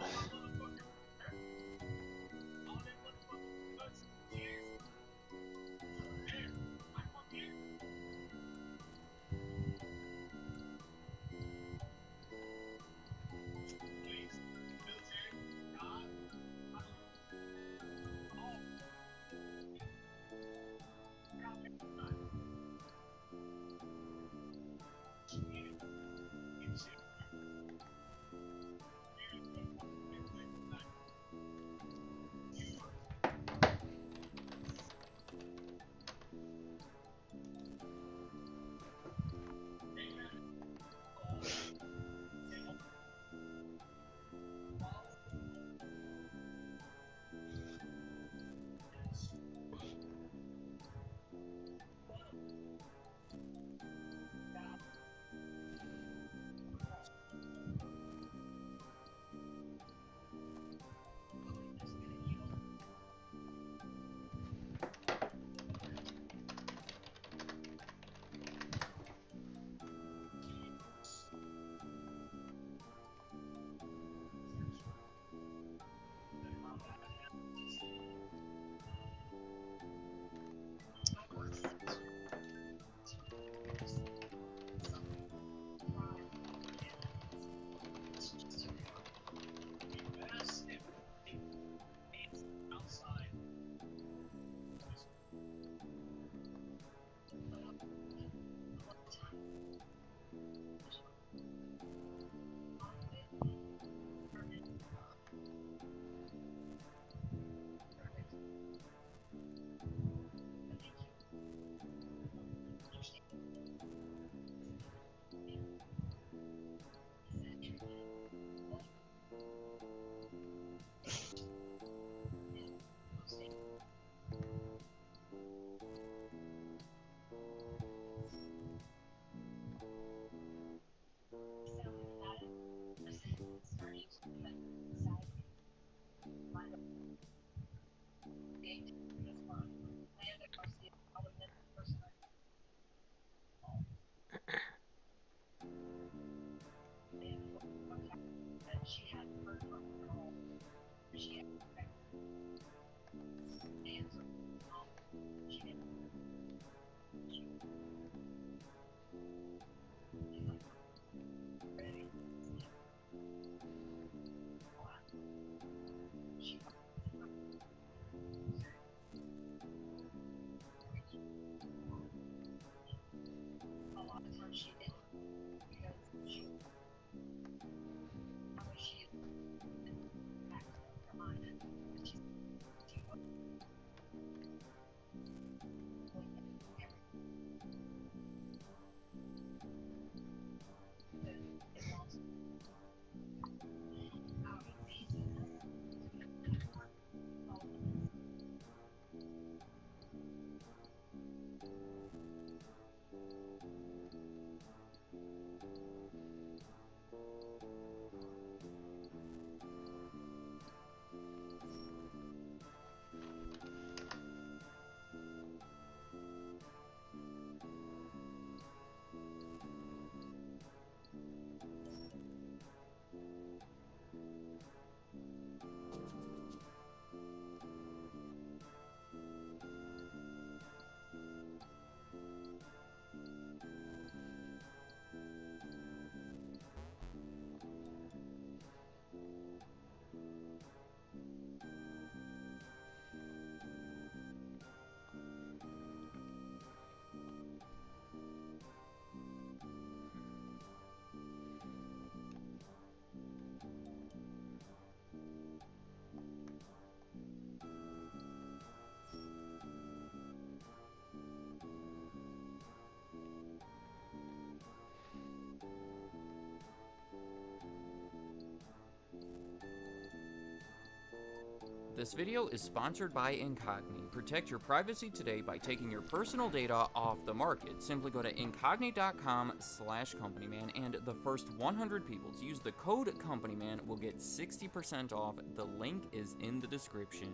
S5: This video is sponsored by Incogni. Protect your privacy today by taking your personal data off the market. Simply go to incogni.com/companyman, and the first 100 people to use the code companyman will get 60% off. The link is in the description.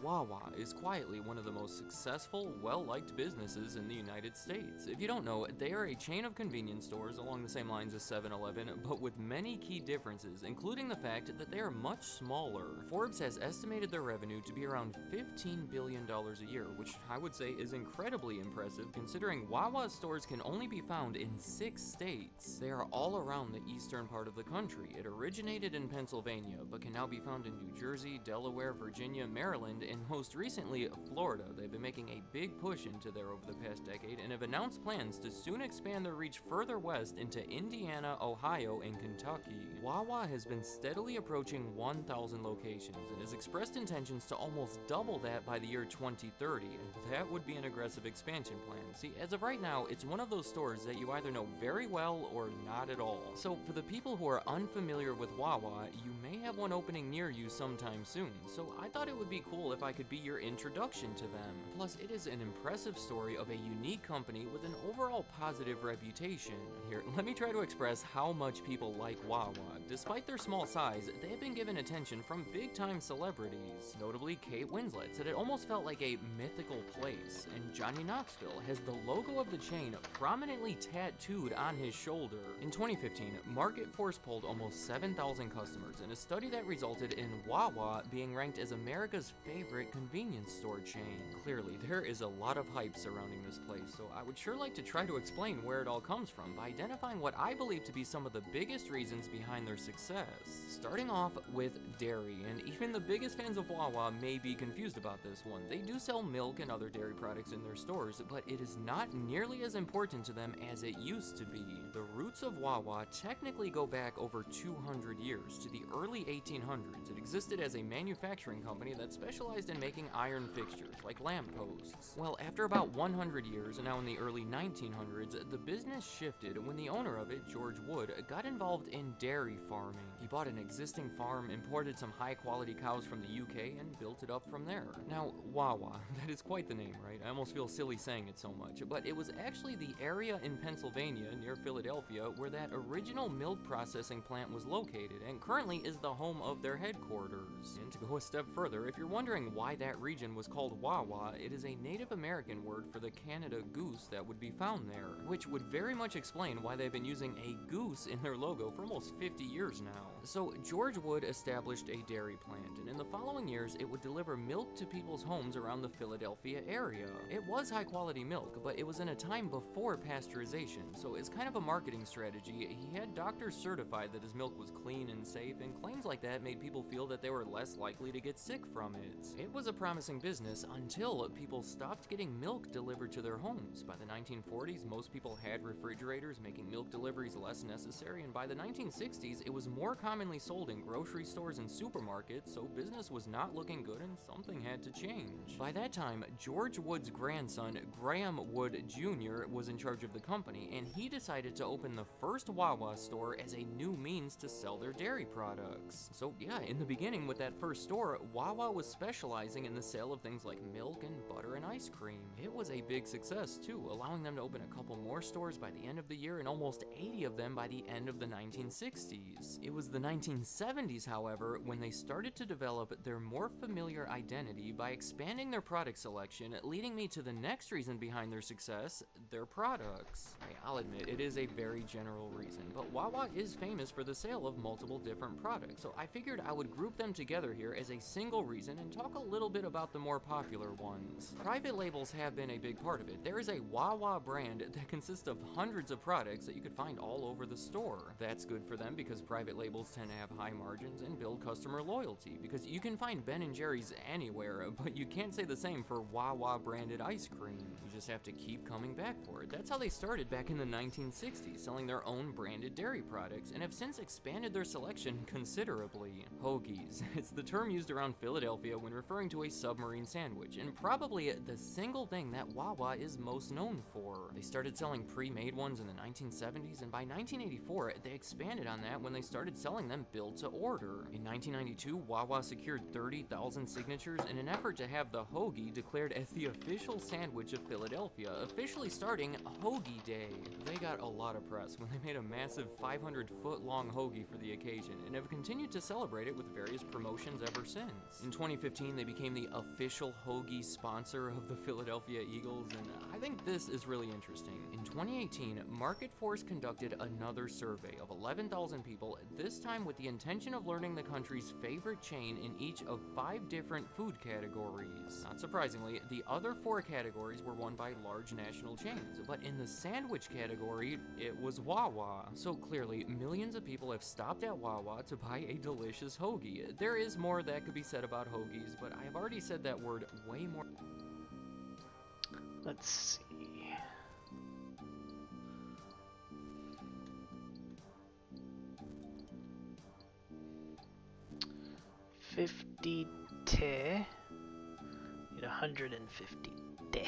S5: Wawa is quietly one of the most successful, well-liked businesses in the United States. If you don't know, they are a chain of convenience stores along the same lines as 7-Eleven, but with many key differences, including the fact that they are much smaller. Forbes has estimated their revenue to be around $15 billion a year, which I would say is incredibly impressive considering Wawa's stores can only be found in 6 states. They are all around the eastern part of the country. It originated in Pennsylvania, but can now be found in New Jersey, Delaware, Virginia, Maryland, and most recently, Florida. They've been making a big push into there over the past decade and have announced plans to soon expand their reach further west into Indiana, Ohio, and Kentucky. Wawa has been steadily approaching 1,000 locations and has expressed intentions to almost double that by the year 2030, and that would be an aggressive expansion plan. See, as of right now, it's one of those stores that you either know very well or not at all. So for the people who are unfamiliar with Wawa, you may have one opening near you sometime soon, so I thought it would be cool if I could be your introduction to them. Plus, it is an impressive story of a unique company with an overall positive reputation. Here, let me try to express how much people like Wawa. Despite their small size, they have been given attention from big-time celebrities. Notably, Kate Winslet said it almost felt like a mythical place, and Johnny Knoxville has the logo of the chain prominently tattooed on his shoulder. In 2015, Market Force polled almost 7,000 customers in a study that resulted in Wawa being ranked as America's favorite convenience store chain. Clearly, there is a lot of hype surrounding this place, so I would sure like to try to explain where it all comes from by identifying what I believe to be some of the biggest reasons behind their success. Starting off with dairy, and even the biggest fans of Wawa may be confused about this one. They do sell milk and other dairy products in their stores, but it is not nearly as important to them as it used to be. The roots of Wawa technically go back over 200 years, to the early 1800s. It existed as a manufacturing company that specialized in making iron fixtures, like lampposts. Well, after about 100 years, and now in the early 1900s, the business shifted when the owner of it, George Wood, got involved in dairy farming. He bought an existing farm, imported some high-quality cows from the UK, and built it up from there. Now, Wawa, that is quite the name, right? I almost feel silly saying it so much, but it was actually the area in Pennsylvania, near Philadelphia, where that original milk processing plant was located, and currently is the home of their headquarters. And to go a step further, if you're wondering why that region was called Wawa, it is a Native American word for the Canada goose that would be found there, which would very much explain why they've been using a goose in their logo for almost 50 years now. So George Wood established a dairy plant, and in the following years it would deliver milk to people's homes around the Philadelphia area. It was high quality milk, but it was in a time before pasteurization, so as kind of a marketing strategy, he had doctors certify that his milk was clean and safe, and claims like that made people feel that they were less likely to get sick from it. It was a promising business until people stopped getting milk delivered to their homes. By the 1940s, most people had refrigerators, making milk deliveries less necessary, and by the 1960s, it was more commonly sold in grocery stores and supermarkets, so business was not looking good and something had to change. By that time, George Wood's grandson, Graham Wood Jr., was in charge of the company, and he decided to open the first Wawa store as a new means to sell their dairy products. So yeah, in the beginning with that first store, Wawa was specializing in the sale of things like milk and butter and ice cream. It was a big success too, allowing them to open a couple more stores by the end of the year and almost 80 of them by the end of the 1960s. It was the 1970s, however, when they started to develop their more familiar identity by expanding their product selection, leading me to the next reason behind their success, their products. I'll admit, it is a very general reason, but Wawa is famous for the sale of multiple different products, so I figured I would group them together here as a single reason and talk a little bit about the more popular ones. Private labels have been a big part of it. There is a Wawa brand that consists of hundreds of products that you could find all over the store. That's good for them because private labels tend to have high margins and build customer loyalty, because you can find Ben & Jerry's anywhere, but you can't say the same for Wawa branded ice cream. You just have to keep coming back for it. That's how they started back in the 1960s, selling their own branded dairy products, and have since expanded their selection considerably. Hoagies. It's the term used around Philadelphia when referring referring to a submarine sandwich, and probably the single thing that Wawa is most known for. They started selling pre-made ones in the 1970s, and by 1984, they expanded on that when they started selling them built to order. In 1992, Wawa secured 30,000 signatures in an effort to have the hoagie declared as the official sandwich of Philadelphia, officially starting Hoagie Day. They got a lot of press when they made a massive 500-foot-long hoagie for the occasion, and have continued to celebrate it with various promotions ever since. In 2015, they became the official hoagie sponsor of the Philadelphia Eagles, and I think this is really interesting. In 2018, Market Force conducted another survey of 11,000 people, this time with the intention of learning the country's favorite chain in each of 5 different food categories. Not surprisingly, the other 4 categories were won by large national chains, but in the sandwich category, it was Wawa. So clearly, millions of people have stopped at Wawa to buy a delicious hoagie. There is more that could be said about hoagies, but I have already said that word way more.
S1: Let's see. $50 te. Need 150 te.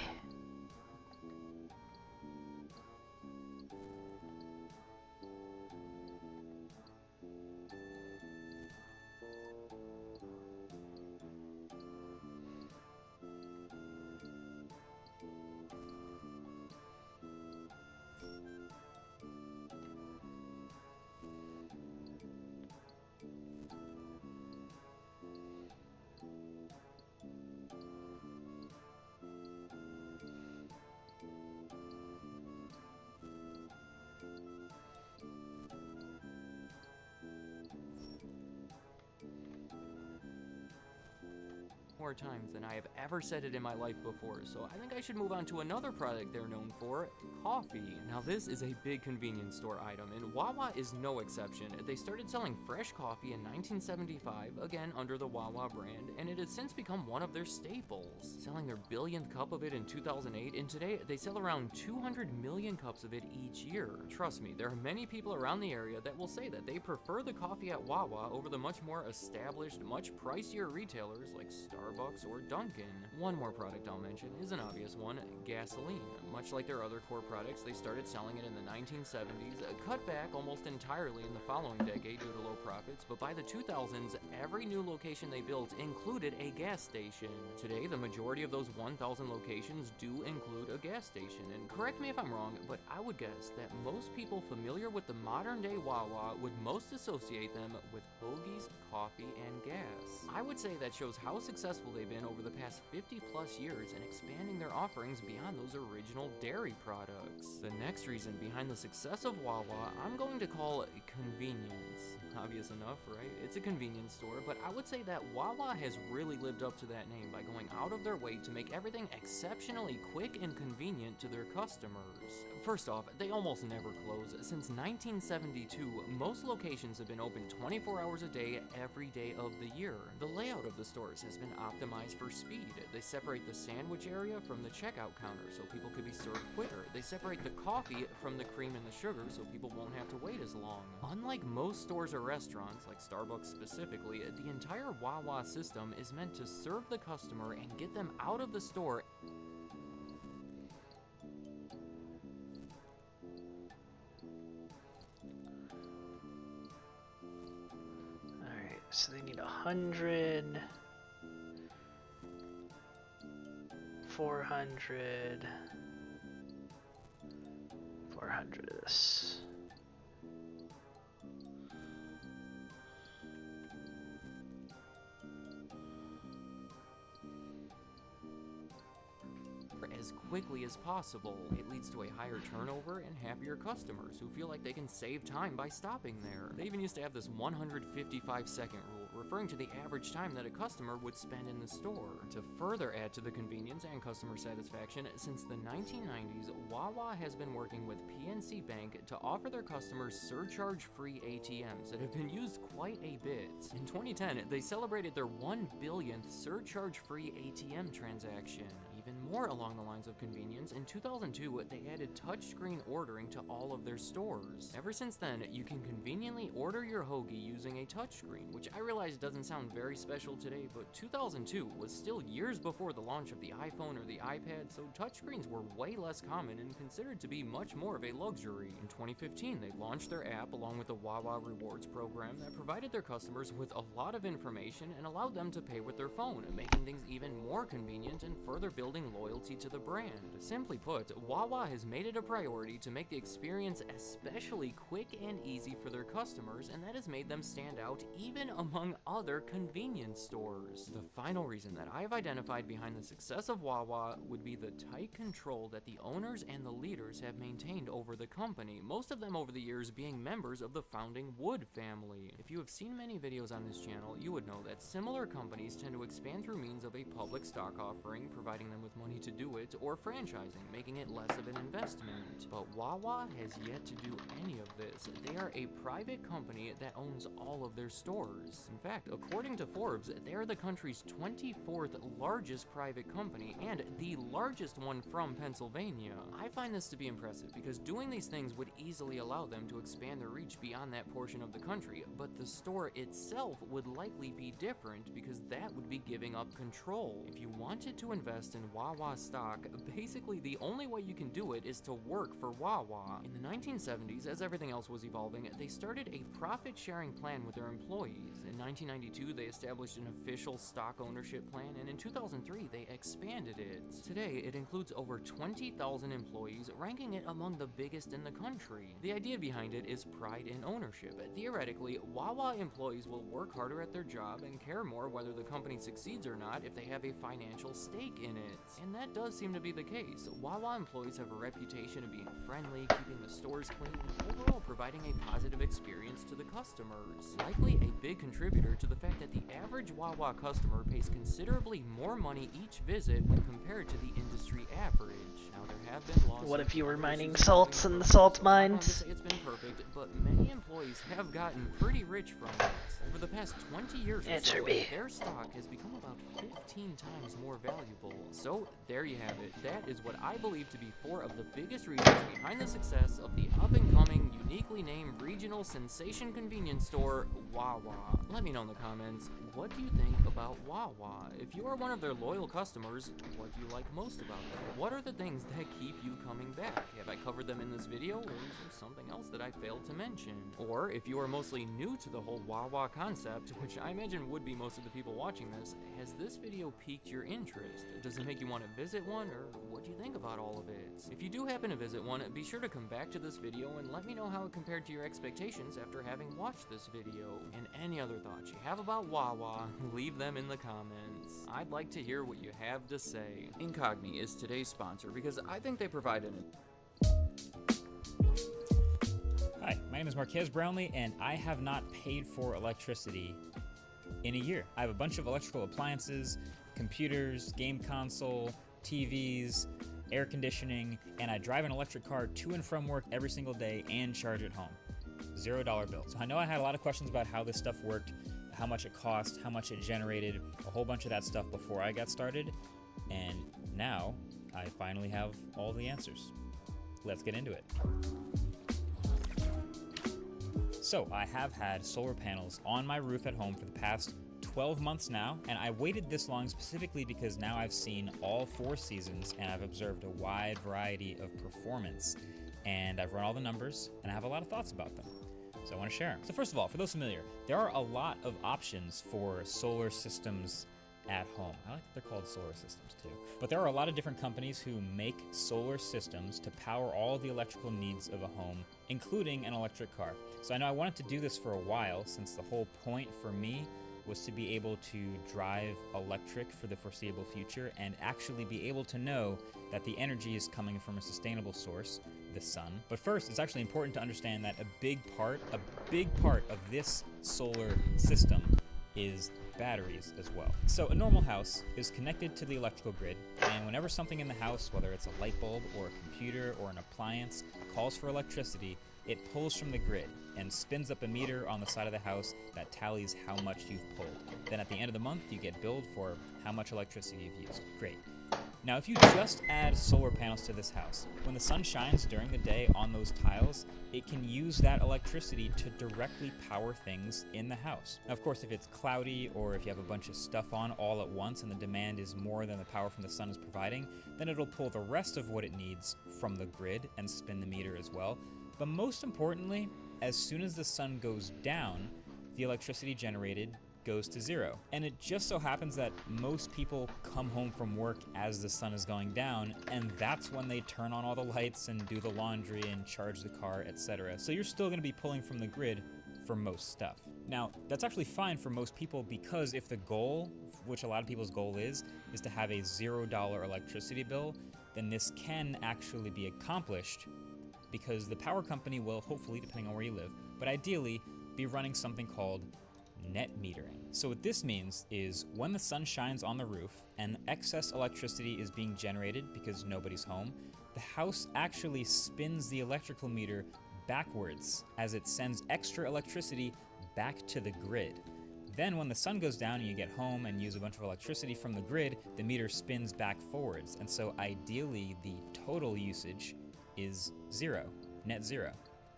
S5: More times than I have ever said it in my life before, so I think I should move on to another product they're known for, coffee. Now this is a big convenience store item, and Wawa is no exception. They started selling fresh coffee in 1975, again under the Wawa brand, and it has since become one of their staples, selling their billionth cup of it in 2008, and today they sell around 200 million cups of it each year. Trust me, there are many people around the area that will say that they prefer the coffee at Wawa over the much more established, much pricier retailers like Starbucks or Dunkin'. One more product I'll mention is an obvious one, gasoline. Much like their other core products, they started selling it in the 1970s, cut back almost entirely in the following decade due to low profits, but by the 2000s, every new location they built included a gas station. Today, the majority of those 1,000 locations do include a gas station, and correct me if I'm wrong, but I would guess that most people familiar with the modern-day Wawa would most associate them with hoagies, coffee, and gas. I would say that shows how successful they've been over the past 50 plus years in expanding their offerings beyond those original dairy products. The next reason behind the success of Wawa, I'm going to call convenience. Obvious enough, right? It's a convenience store, but I would say that Wawa has really lived up to that name by going out of their way to make everything exceptionally quick and convenient to their customers. First off, they almost never close. Since 1972, most locations have been open 24 hours a day, every day of the year. The layout of the stores has been optimized for speed. They separate the sandwich area from the checkout counter so people could be served quicker. They separate the coffee from the cream and the sugar so people won't have to wait as long. Unlike most stores or restaurants, like Starbucks specifically, the entire Wawa system is meant to serve the customer and get them out of the store.
S1: Alright, so they need 100, 400, 400 of this.
S5: As quickly as possible. It leads to a higher turnover and happier customers who feel like they can save time by stopping there. They even used to have this 155-second rule, referring to the average time that a customer would spend in the store. To further add to the convenience and customer satisfaction, since the 1990s, Wawa has been working with PNC Bank to offer their customers surcharge-free ATMs that have been used quite a bit. In 2010, they celebrated their 1 billionth surcharge-free ATM transaction. Even more along the lines of convenience, in 2002 they added touchscreen ordering to all of their stores. Ever since then, you can conveniently order your hoagie using a touchscreen, which I realize doesn't sound very special today, but 2002 was still years before the launch of the iPhone or the iPad, so touchscreens were way less common and considered to be much more of a luxury. In 2015, they launched their app along with the Wawa Rewards program that provided their customers with a lot of information and allowed them to pay with their phone, making things even more convenient and further building loyalty to the brand. Simply put, Wawa has made it a priority to make the experience especially quick and easy for their customers, and that has made them stand out even among other convenience stores. The final reason that I have identified behind the success of Wawa would be the tight control that the owners and the leaders have maintained over the company, most of them over the years being members of the founding Wood family. If you have seen many videos on this channel, you would know that similar companies tend to expand through means of a public stock offering, providing them with money to do it, or franchising, making it less of an investment. But Wawa has yet to do any of this. They are a private company that owns all of their stores. In fact, according to Forbes, they are the country's 24th largest private company and the largest one from Pennsylvania. I find this to be impressive because doing these things would easily allow them to expand their reach beyond that portion of the country, but the store itself would likely be different because that would be giving up control. If you wanted to invest in Wawa stock, basically the only way you can do it is to work for Wawa. In the 1970s, as everything else was evolving, they started a profit-sharing plan with their employees. In 1992, they established an official stock ownership plan, and in 2003, they expanded it. Today, it includes over 20,000 employees, ranking it among the biggest in the country. The idea behind it is pride in ownership. Theoretically, Wawa employees will work harder at their job and care more whether the company succeeds or not if they have a financial stake in it. And that does seem to be the case. Wawa employees have a reputation of being friendly, keeping the stores clean, and overall providing a positive experience to the customers. Likely a big contributor to the fact that the average Wawa customer pays considerably more money each visit when compared to the industry average. Now, there have been lawsuits.
S1: What if you were
S5: and
S1: mining
S5: issues
S1: salts in
S5: involving
S1: the
S5: programs,
S1: salt
S5: so I'm not going to
S1: mines?
S5: say it's been perfect, but many employees have gotten pretty rich from it. Over the past 20 years or so,
S1: Answer me.
S5: their stock has become about 15 times more valuable. So there you have it. That is what I believe to be 4 of the biggest reasons behind the success of the up-and-coming, uniquely named regional sensation convenience store, Wawa. Let me know in the comments, what do you think about Wawa? If you are one of their loyal customers, what do you like most about them? What are the things that keep you coming back? Have I covered them in this video, or is there something else that I failed to mention? Or if you are mostly new to the whole Wawa concept, which I imagine would be most of the people watching this, has this video piqued your interest? Does it make you want to visit one, or what do you think about all of it? If you do happen to visit one, be sure to come back to this video and let me know how it compared to your expectations after having watched this video. And any other thoughts you have about Wawa, leave them in the comments. I'd like to hear what you have to say. Incogni is today's sponsor because I think they provide an
S6: Hi, my name is Marquez Brownlee, and I have not paid for electricity in a year. I have a bunch of electrical appliances, computers, game console, TVs, air conditioning, and I drive an electric car to and from work every single day and charge it home. $0 bill. So I know I had a lot of questions about how this stuff worked, how much it cost, how much it generated, a whole bunch of that stuff before I got started, and now I finally have all the answers. Let's get into it. So I have had solar panels on my roof at home for the past 12 months now, and I waited this long specifically because now I've seen all 4 seasons and I've observed a wide variety of performance, and I've run all the numbers and I have a lot of thoughts about them. So I want to share them. So first of all, for those familiar, there are a lot of options for solar systems at home. I like that they're called solar systems too. But there are a lot of different companies who make solar systems to power all the electrical needs of a home, including an electric car. So I know I wanted to do this for a while, since the whole point for me was to be able to drive electric for the foreseeable future and actually be able to know that the energy is coming from a sustainable source, the sun. But first, it's actually important to understand that a big part of this solar system is batteries as well. So a normal house is connected to the electrical grid, and whenever something in the house, whether it's a light bulb or a computer or an appliance, calls for electricity, it pulls from the grid and spins up a meter on the side of the house that tallies how much you've pulled. Then at the end of the month, you get billed for how much electricity you've used. Great. Now, if you just add solar panels to this house, when the sun shines during the day on those tiles, it can use that electricity to directly power things in the house. Now, of course, if it's cloudy or if you have a bunch of stuff on all at once and the demand is more than the power from the sun is providing, then it'll pull the rest of what it needs from the grid and spin the meter as well. But most importantly, as soon as the sun goes down, the electricity generated goes to zero. And it just so happens that most people come home from work as the sun is going down, and that's when they turn on all the lights and do the laundry and charge the car, etc. So you're still going to be pulling from the grid for most stuff. Now, that's actually fine for most people, because if the goal, which a lot of people's goal is to have a $0 electricity bill, then this can actually be accomplished, because the power company will hopefully, depending on where you live, but ideally be running something called net metering. So what this means is when the sun shines on the roof and excess electricity is being generated because nobody's home, the house actually spins the electrical meter backwards as it sends extra electricity back to the grid. Then when the sun goes down and you get home and use a bunch of electricity from the grid, the meter spins back forwards. And so ideally the total usage is zero, net zero.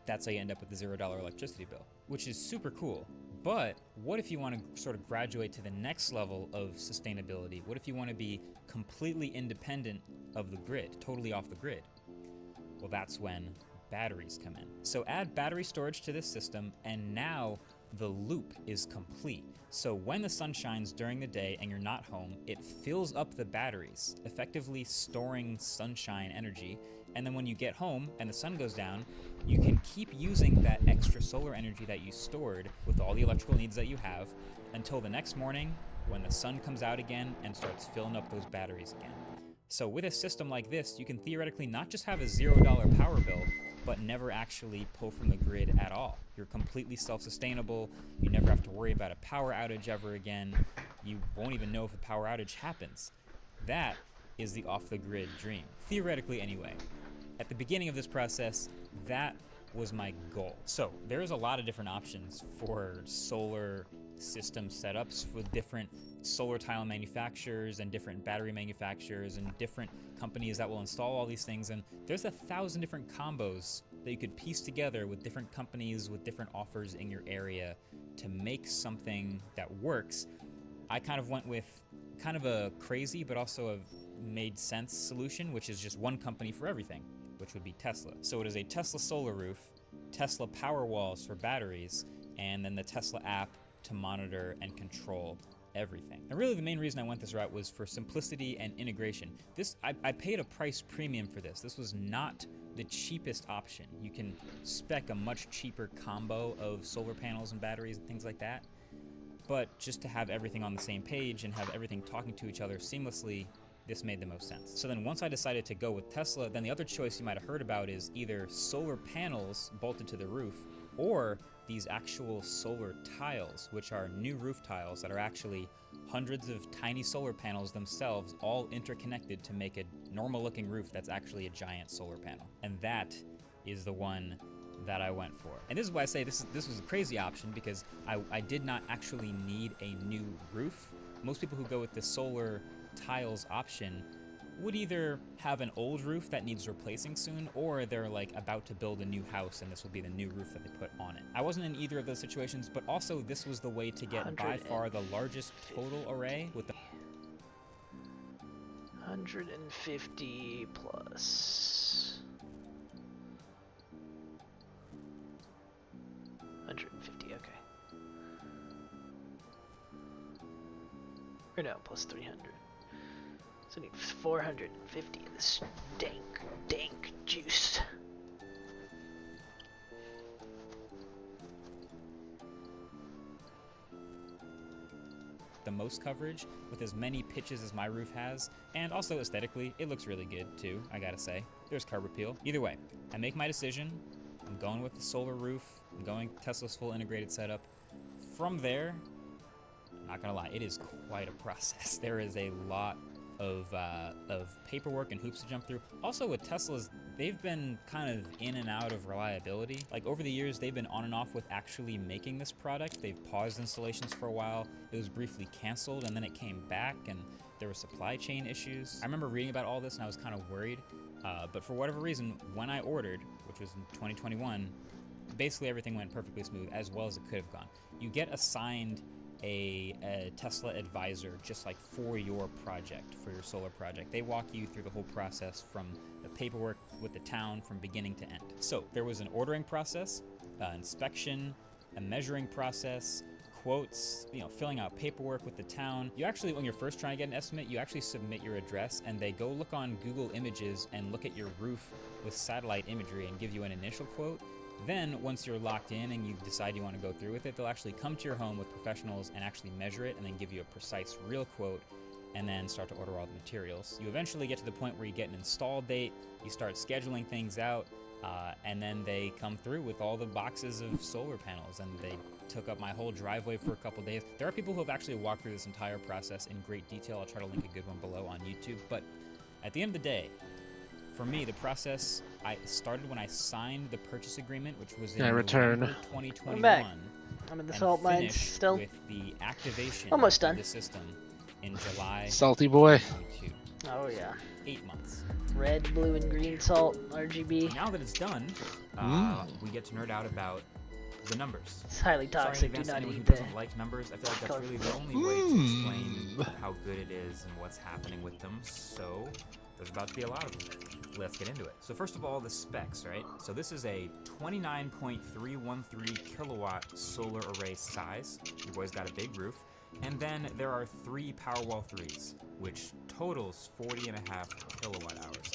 S6: That's how you end up with the $0 electricity bill, which is super cool. But what if you want to sort of graduate to the next level of sustainability? What if you want to be completely independent of the grid, totally off the grid? Well, that's when batteries come in. So add battery storage to this system, and now the loop is complete. So when the sun shines during the day and you're not home, it fills up the batteries, effectively storing sunshine energy. And then when you get home and the sun goes down, you can keep using that extra solar energy that you stored with all the electrical needs that you have until the next morning when the sun comes out again and starts filling up those batteries again. So with a system like this, you can theoretically not just have a $0 power bill, but never actually pull from the grid at all. You're completely self-sustainable. You never have to worry about a power outage ever again. You won't even know if a power outage happens. That is the off-the-grid dream, theoretically anyway. At the beginning of this process, that was my goal. So there's a lot of different options for solar system setups with different solar tile manufacturers and different battery manufacturers and different companies that will install all these things. And there's 1,000 different combos that you could piece together with different companies with different offers in your area to make something that works. I kind of went with kind of a crazy but also a made sense solution, which is just one company for everything, which would be Tesla. So it is a Tesla solar roof, Tesla power walls for batteries, and then the Tesla app to monitor and control everything. And really the main reason I went this route was for simplicity and integration. I paid a price premium for this. This was not the cheapest option. You can spec a much cheaper combo of solar panels and batteries and things like that. But just to have everything on the same page and have everything talking to each other seamlessly, this made the most sense. So then once I decided to go with Tesla, then the other choice you might have heard about is either solar panels bolted to the roof or these actual solar tiles, which are new roof tiles that are actually hundreds of tiny solar panels themselves, all interconnected to make a normal looking roof that's actually a giant solar panel. And that is the one that I went for. And this is why I say this was a crazy option, because I did not actually need a new roof. Most people who go with the solar tiles option would either have an old roof that needs replacing soon, or they're like about to build a new house and this will be the new roof that they put on it. I wasn't in either of those situations, but also this was the way to get by far the largest total array with the
S1: 150 plus 150, okay. Or no, plus 300. So I need 450 of this dank juice.
S6: the most coverage with as many pitches as my roof has, and also aesthetically, it looks really good too, I gotta say. There's curb appeal. Either way, I make my decision. I'm going with the solar roof. I'm going Tesla's full integrated setup. From there, not gonna lie, it is quite a process. There is a lot of paperwork and hoops to jump through. Also with Teslas, they've been kind of in and out of reliability. Like over the years, they've been on and off with actually making this product. They've paused installations for a while. It was briefly canceled and then it came back and there were supply chain issues. I remember reading about all this and I was kind of worried. But for whatever reason, when I ordered, which was in 2021, basically everything went perfectly smooth, as well as it could have gone. You get assigned a Tesla advisor just like for your project, for your solar project. They walk you through the whole process from the paperwork with the town from beginning to end. So there was an ordering process, inspection, a measuring process, quotes, filling out paperwork with the town. You actually, when you're first trying to get an estimate, you actually submit your address and they go look on Google Images and look at your roof with satellite imagery and give you an initial quote. Then, once you're locked in and you decide you want to go through with it, they'll actually come to your home with professionals and actually measure it and then give you a precise, real quote and then start to order all the materials. You eventually get to the point where you get an install date, you start scheduling things out, and then they come through with all the boxes of solar panels, and they took up my whole driveway for a couple days. There are people who have actually walked through this entire process in great detail. I'll try to link a good one below on YouTube. But at the end of the day, for me, the process, I started when I signed the purchase agreement, which was in November 2021.
S1: I'm back. I'm in the
S6: and
S1: salt mines
S6: finished
S1: still.
S6: with the activation
S1: Almost done.
S6: of the system in July
S2: Salty boy.
S6: 2022.
S1: Oh yeah.
S6: 8 months.
S1: Red, blue, and green salt, RGB.
S6: Now that it's done, we get to nerd out about the numbers.
S1: It's highly
S6: Sorry in
S1: toxic. Do
S6: advance to
S1: not
S6: anyone who
S1: eat that.
S6: doesn't like numbers. I feel like that's really the only way to explain how good it is and what's happening with them. So there's about to be a lot of them. Let's get into it. So first of all, the specs, right? So this is a 29.313 kilowatt solar array size. Your boy's got a big roof. And then there are 3 Powerwall 3s, which totals 40.5 kilowatt hours.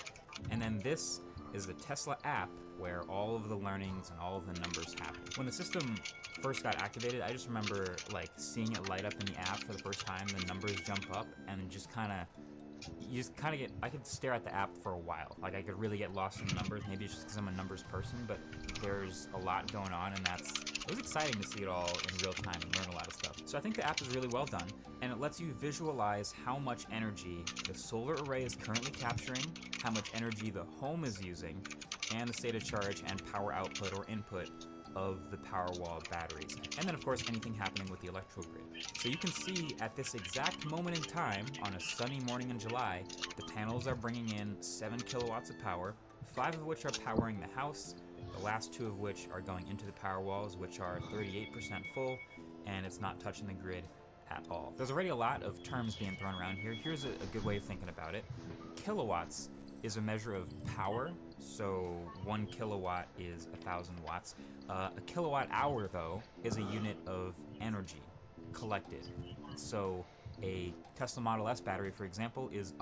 S6: And then this is the Tesla app where all of the learnings and all of the numbers happen. When the system first got activated, I just remember like seeing it light up in the app for the first time, the numbers jump up, and just kind of get, I could stare at the app for a while. Like I could really get lost in the numbers. Maybe it's just because I'm a numbers person, but there's a lot going on, and it was exciting to see it all in real time and learn a lot of stuff. So I think the app is really well done, and it lets you visualize how much energy the solar array is currently capturing, how much energy the home is using, and the state of charge and power output or input of the Powerwall batteries. And then of course anything happening with the electrical grid. So you can see at this exact moment in time, on a sunny morning in July, the panels are bringing in 7 kilowatts of power, 5 of which are powering the house, the last 2 of which are going into the Powerwalls, which are 38% full, and it's not touching the grid at all. There's already a lot of terms being thrown around here. Here's a good way of thinking about it. Kilowatts is a measure of power, so 1 kilowatt is 1,000 watts. A kilowatt hour, though, is a unit of energy collected. So a Tesla Model S battery, for example, is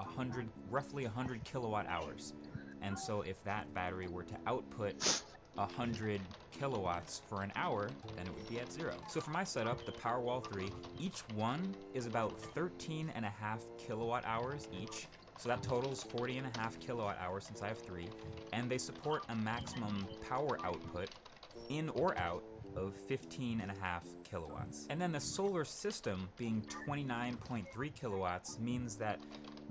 S6: roughly 100 kilowatt hours. And so if that battery were to output 100 kilowatts for an hour, then it would be at 0. So for my setup, the Powerwall 3, each one is about 13.5 kilowatt hours each. So that totals 40.5 kilowatt hours since I have 3, and they support a maximum power output, in or out, of 15.5 kilowatts. And then the solar system being 29.3 kilowatts means that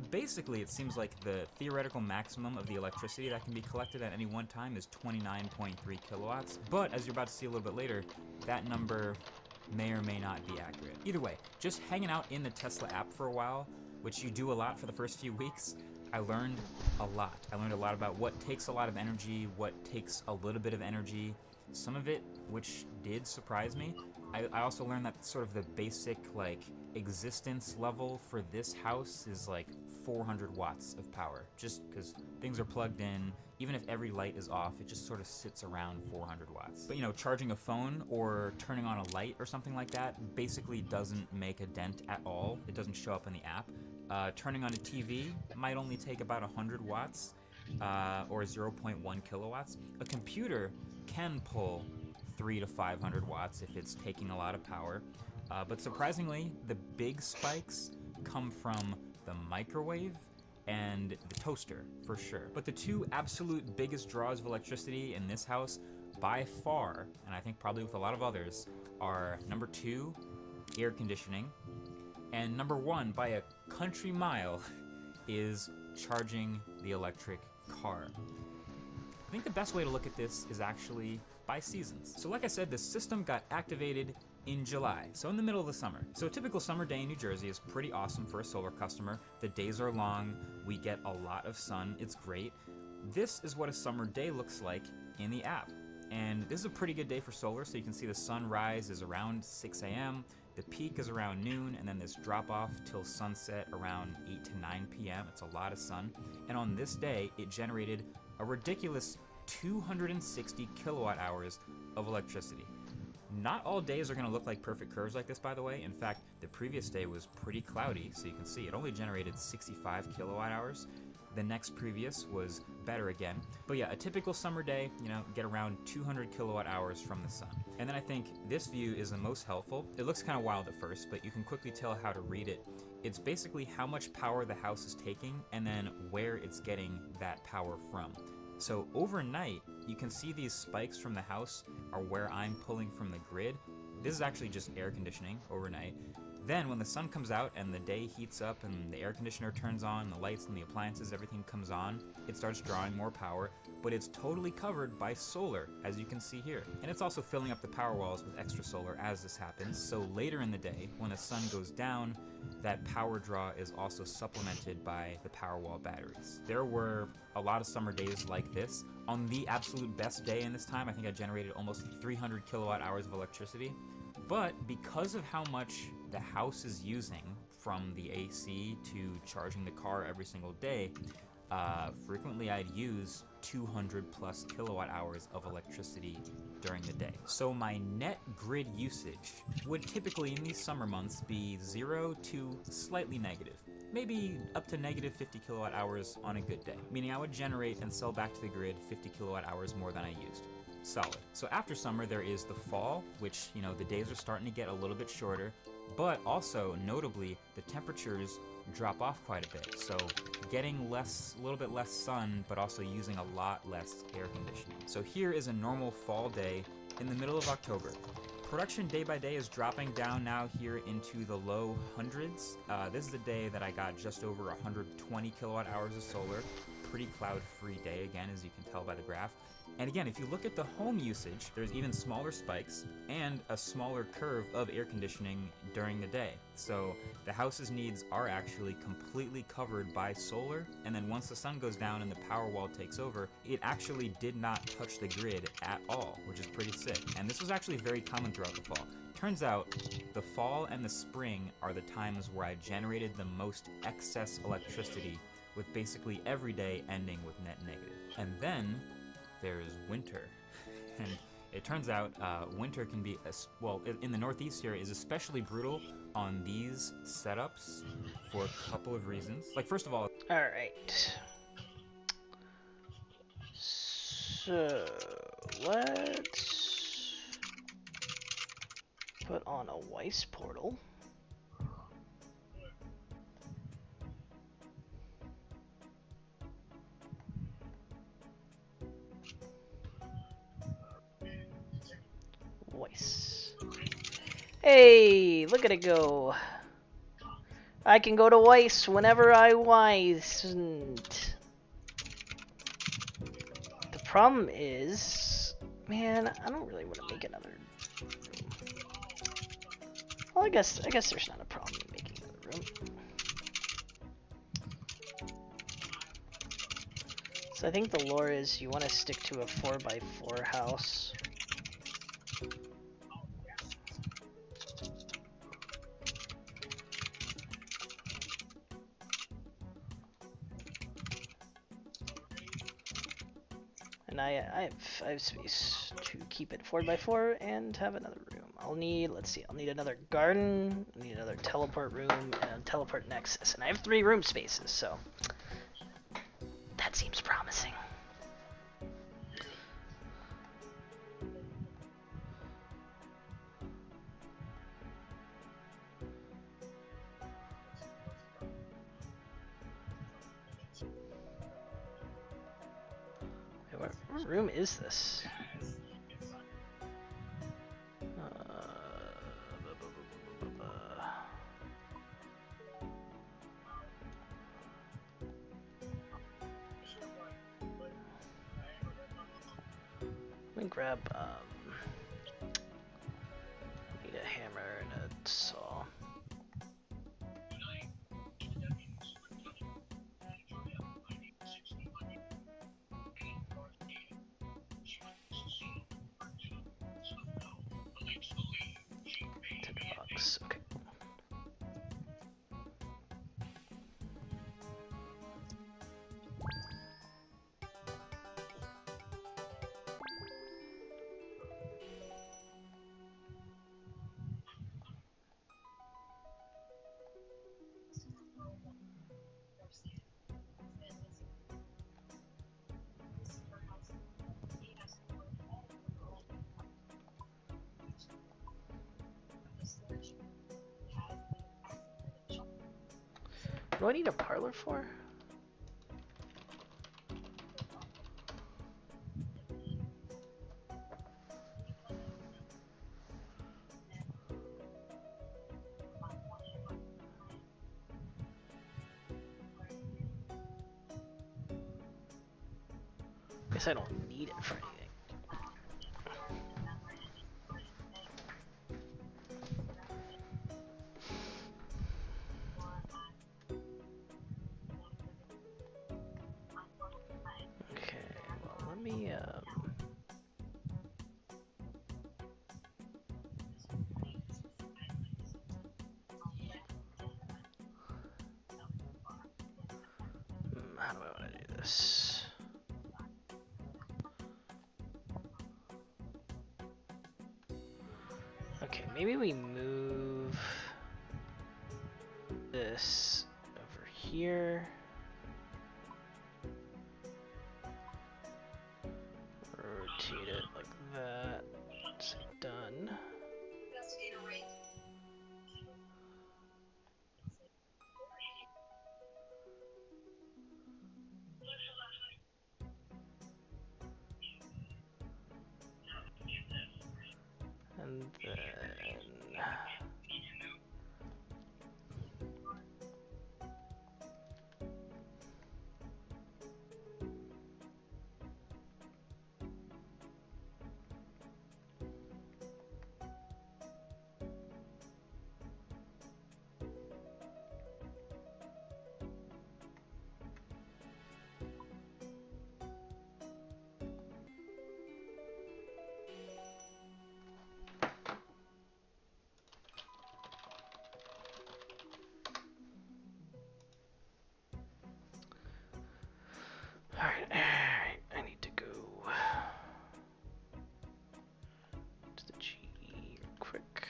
S6: basically it seems like the theoretical maximum of the electricity that can be collected at any one time is 29.3 kilowatts. But as you're about to see a little bit later, that number may or may not be accurate. Either way, just hanging out in the Tesla app for a while, which you do a lot for the first few weeks, I learned a lot. I learned a lot about what takes a lot of energy, what takes a little bit of energy. Some of it, which did surprise me. I also learned that sort of the basic existence level for this house is like 400 watts of power, just because things are plugged in. Even if every light is off, it just sort of sits around 400 watts. But charging a phone or turning on a light or something like that basically doesn't make a dent at all. It doesn't show up in the app. Turning on a TV might only take about 100 watts or 0.1 kilowatts. A computer can pull 300 to 500 watts if it's taking a lot of power. But surprisingly, the big spikes come from the microwave and the toaster, for sure. But the 2 absolute biggest draws of electricity in this house, by far, and I think probably with a lot of others, are number 2, air conditioning, and number 1, by a country mile, is charging the electric car. I think the best way to look at this is actually by seasons. So like I said, the system got activated in July, so in the middle of the summer. So a typical summer day in New Jersey is pretty awesome for a solar customer. The days are long, we get a lot of sun, it's great. This is what a summer day looks like in the app. And this is a pretty good day for solar, so you can see the sunrise is around 6 a.m., the peak is around noon, and then this drop off till sunset around 8 to 9 p.m. It's a lot of sun. And on this day, it generated a ridiculous 260 kilowatt hours of electricity. Not all days are going to look like perfect curves like this, by the way. In fact, the previous day was pretty cloudy, so you can see it only generated 65 kilowatt hours. The next previous was better again. But yeah, a typical summer day, you know, get around 200 kilowatt hours from the sun. And then I think this view is the most helpful. It looks kind of wild at first, but you can quickly tell how to read it. It's basically how much power the house is taking and then where it's getting that power from. So overnight, you can see these spikes from the house are where I'm pulling from the grid. This is actually just air conditioning overnight. Then when the sun comes out and the day heats up and the air conditioner turns on, the lights and the appliances, everything comes on, it starts drawing more power, but it's totally covered by solar, as you can see here. And it's also filling up the power walls with extra solar as this happens. So later in the day, when the sun goes down, that power draw is also supplemented by the Powerwall batteries. There were a lot of summer days like this. On the absolute best day in this time, I think I generated almost 300 kilowatt hours of electricity. But because of how much the house is using, from the AC to charging the car every single day, frequently I'd use 200 plus kilowatt hours of electricity during the day. So my net grid usage would typically in these summer months be 0 to slightly negative. Maybe up to negative 50 kilowatt hours on a good day, meaning I would generate and sell back to the grid 50 kilowatt hours more than I used. Solid. So after summer there is the fall, which, you know, the days are starting to get a little bit shorter, but also notably the temperatures drop off quite a bit. So getting a little bit less sun, but also using a lot less air conditioning. So here is a normal fall day in the middle of October. Production day by day is dropping down now here into the low hundreds. This is a day that I got just over 120 kilowatt hours of solar. Pretty cloud-free day again, as you can tell by the graph. And again, if you look at the home usage, there's even smaller spikes and a smaller curve of air conditioning during the day. So the house's needs are actually completely covered by solar, and then once the sun goes down and the power wall takes over, it actually did not touch the grid at all, which is pretty sick. And this was actually very common throughout the fall. Turns out the fall and the spring are the times where I generated the most excess electricity, with basically every day ending with net negative. And then there's winter. And it turns out winter can be, well, in the Northeast here, is especially brutal on these setups for a couple of reasons. Like, first of all...
S1: Alright. So, let's put on a Weiss portal. Weiss. Hey, look at it go. I can go to Weiss whenever I want. The problem is, man, I don't really want to make another room. Well, I guess there's not a problem in making another room. So I think the lore is you want to stick to a 4x4 house. And I have space to keep it 4x4 and have another room. I'll need, let's see, I'll need another garden, I need another teleport room, and a teleport nexus. And I have 3 room spaces, so that seems promising. What room is this? me grab need a hammer and a saw. Tinderbox, okay. What do I need a parlor for? Guess I don't need it for anything. Okay, well let me how do I want to do this? Okay, maybe we move this over here. Rotate it like that. Say done. And then alright, I need to go to the G real quick.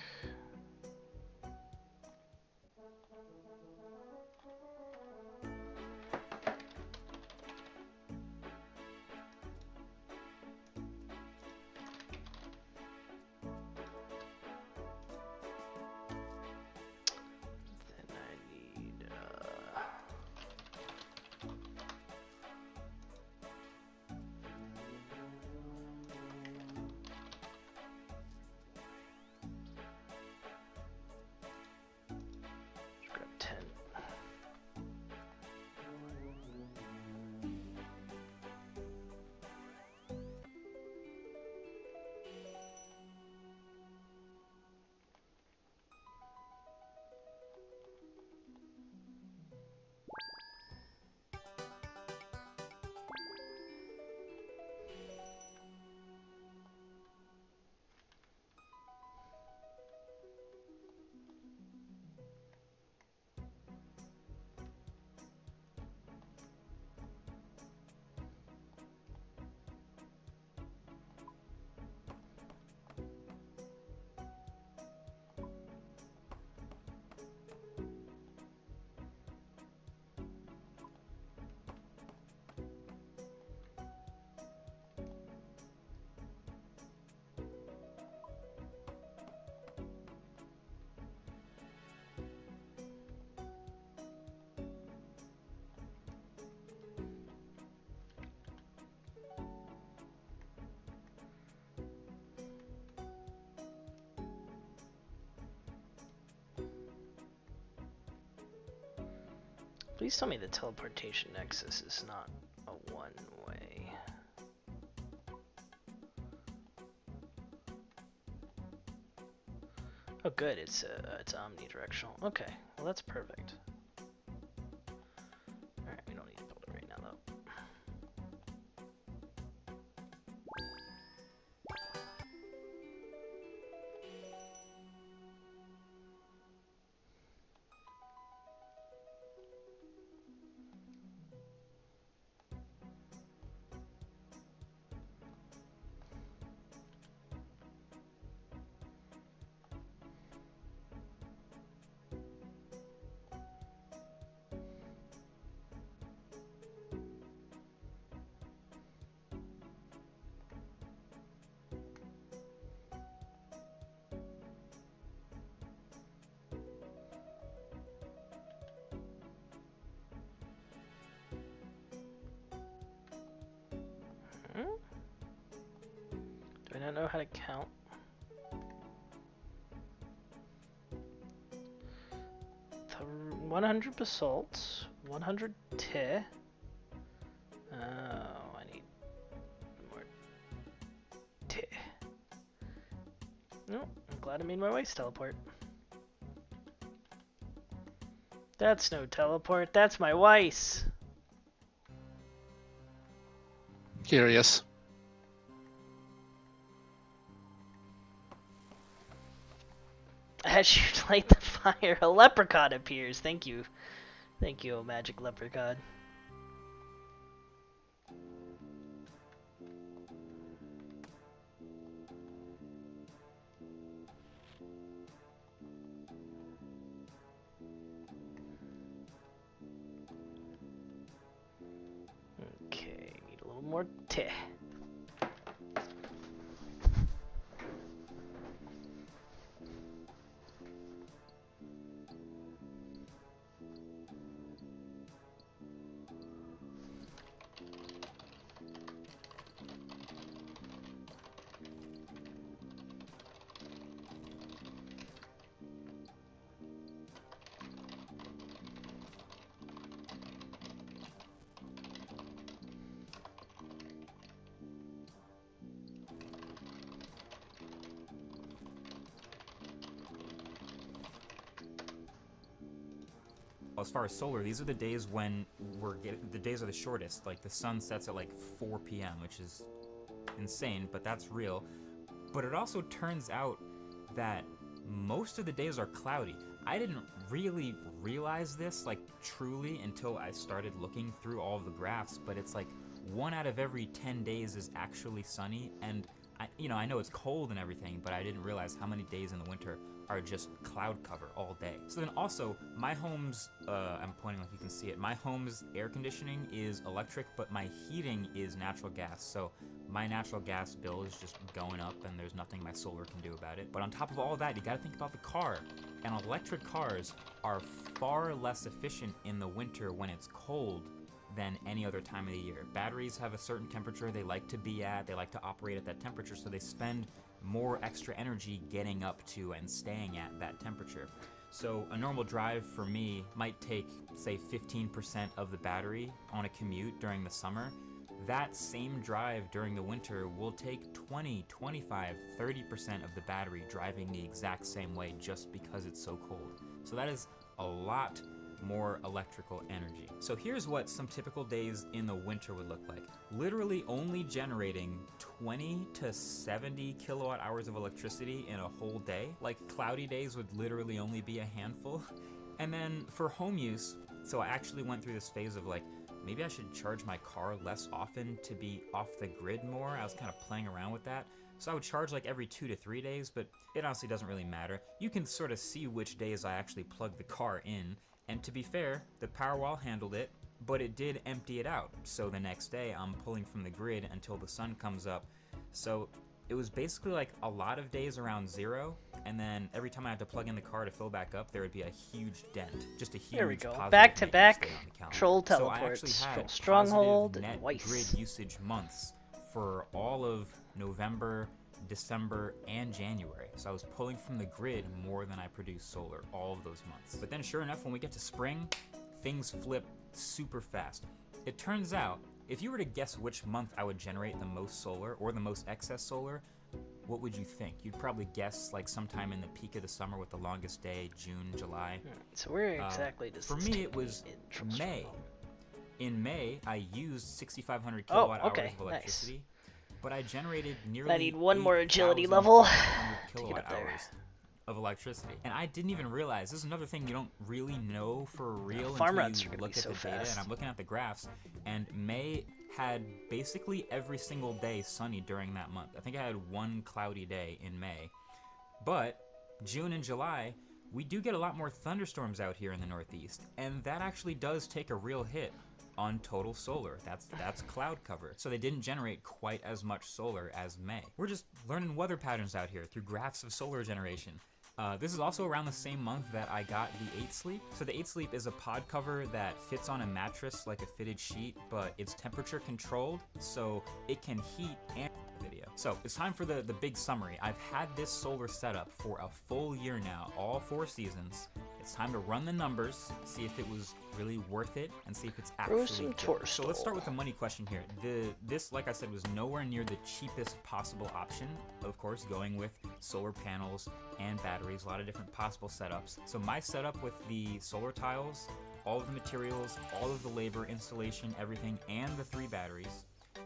S1: Then I need grab 10. Please tell me the teleportation nexus is not a one-way. Oh, good. It's omnidirectional. Okay, well that's perfect. All right, we don't need to build it right now though. Do I not know how to count? 100 basalt, 100 te. Oh, I need more te. No, I'm glad I made my waste teleport. That's no teleport, that's my Weiss.
S2: Curious.
S1: As you light the fire, a leprechaun appears. Thank you. Thank you, oh magic leprechaun. Okay, need a little more tea.
S6: As far as solar, these are the days when the days are the shortest. Like the sun sets at like 4 p.m., which is insane, but that's real. But it also turns out that most of the days are cloudy. I didn't really realize this like truly until I started looking through all of the graphs, but it's like 1 out of every 10 days is actually sunny, and I know it's cold and everything, but I didn't realize how many days in the winter are just cloud cover all day. So then also, my home's, I'm pointing like you can see it, my home's air conditioning is electric, but my heating is natural gas. So my natural gas bill is just going up and there's nothing my solar can do about it. But on top of all of that, you gotta think about the car. And electric cars are far less efficient in the winter when it's cold than any other time of the year. Batteries have a certain temperature they like to be at, they like to operate at that temperature, so they spend more extra energy getting up to and staying at that temperature. So a normal drive for me might take, say, 15% of the battery on a commute during the summer. That same drive during the winter will take 20, 25, 30% of the battery driving the exact same way just because it's so cold. So that is a lot more electrical energy. So here's what some typical days in the winter would look like. Literally only generating 20 to 70 kilowatt hours of electricity in a whole day. Like cloudy days would literally only be a handful. And then for home use, so I actually went through this phase of like, maybe I should charge my car less often to be off the grid more. I was kind of playing around with that. So I would charge like every 2 to 3 days, but it honestly doesn't really matter. You can sort of see which days I actually plug the car in. And to be fair, the Powerwall handled it, but it did empty it out. So the next day, I'm pulling from the grid until the sun comes up. So it was basically like a lot of days around 0, and then every time I had to plug in the car to fill back up, there would be a huge dent. Just a huge
S1: There we go.
S6: positive
S1: Back-to-back
S6: negative stay on the
S1: troll
S6: calendar. So I actually
S1: teleports.
S6: had
S1: Stronghold
S6: positive
S1: and
S6: net
S1: Weiss.
S6: grid usage months for all of November, December, and January. So I was pulling from the grid more than I produced solar all of those months. But then sure enough, when we get to spring, things flip super fast. It turns out, if you were to guess which month I would generate the most solar or the most excess solar, what would you think? You'd probably guess like sometime in the peak of the summer with the longest day, June, July.
S1: So where exactly does
S6: For
S1: this
S6: me,
S1: take
S6: it was
S1: in
S6: May. In May, I used 6,500
S1: Oh,
S6: kilowatt
S1: okay,
S6: hours of
S1: nice.
S6: electricity, but I generated nearly
S1: I need one more agility level
S6: 8,500
S1: to get
S6: kilowatt
S1: up there.
S6: hours of electricity. And I didn't even realize, this is another thing you don't really know for real
S1: farm
S6: until
S1: runs are
S6: you
S1: gonna
S6: look
S1: be
S6: at
S1: so
S6: the data,
S1: fast.
S6: and I'm looking at the graphs, and May had basically every single day sunny during that month. I think I had one cloudy day in May. But June and July, we do get a lot more thunderstorms out here in the Northeast, and that actually does take a real hit on total solar. That's cloud cover. So they didn't generate quite as much solar as May. We're just learning weather patterns out here through graphs of solar generation. This is also around the same month that I got the 8 Sleep. So the 8 Sleep is a pod cover that fits on a mattress like a fitted sheet, but it's temperature controlled, so it can heat and video. So it's time for the big summary. I've had this solar setup for a full year now, all 4 seasons. It's time to run the numbers, see if it was really worth it, and see if it's
S1: Throw
S6: actually
S1: some
S6: good.
S1: torch
S6: So let's start
S1: stole.
S6: with the money question here. This, like I said, was nowhere near the cheapest possible option. Of course, going with solar panels and batteries, a lot of different possible setups. So my setup with the solar tiles, all of the materials, all of the labor, installation, everything, and the 3 batteries,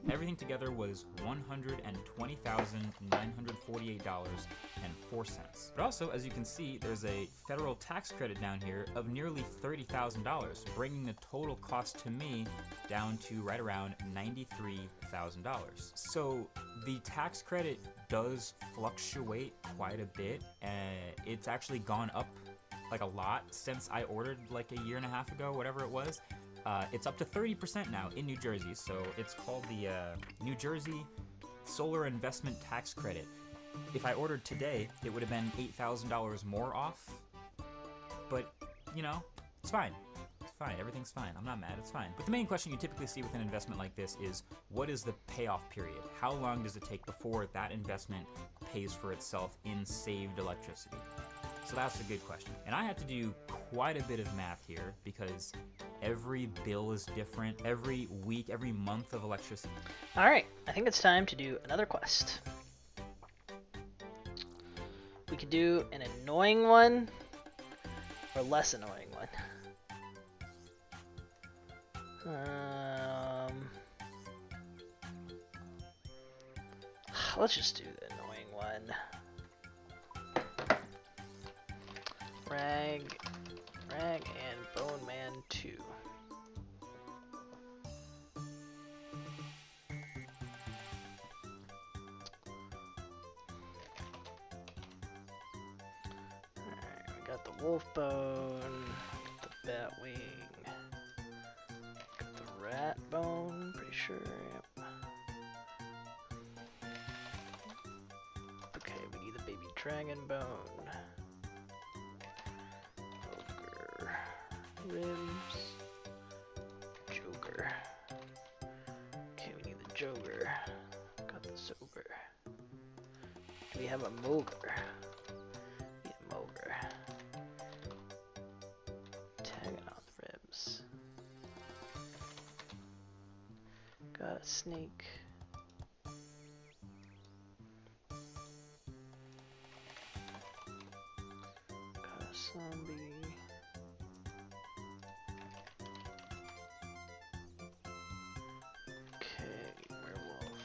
S6: everything together was $120,948.04. But also, as you can see, there's a federal tax credit down here of nearly $30,000, bringing the total cost to me down to right around $93,000. So the tax credit does fluctuate quite a bit, and it's actually gone up like a lot since I ordered like a year and a half ago, whatever it was. It's up to 30% now in New Jersey, so it's called the New Jersey Solar Investment Tax Credit. If I ordered today, it would have been $8,000 more off, but, you know, it's fine. It's fine. Everything's fine. I'm not mad. It's fine. But the main question you typically see with an investment like this is, what is the payoff period? How long does it take before that investment pays for itself in saved electricity? So that's a good question. And I had to do quite a bit of math here because every bill is different. Every week, every month of electricity.
S1: Alright, I think it's time to do another quest. We could do an annoying one or less annoying one. Let's just do the annoying one. Rag and Bone Man 2. Alright, we got the wolf bone, got the bat wing, got the rat bone, pretty sure, yep. Okay, we need the baby dragon bone. Ogre. Ribs. Joker. Okay, we need the Joker. Got the Sober. Do we have a Mogre? Need a Mogre. Taganoth ribs. Got a snake. Got a zombie. Okay, werewolf.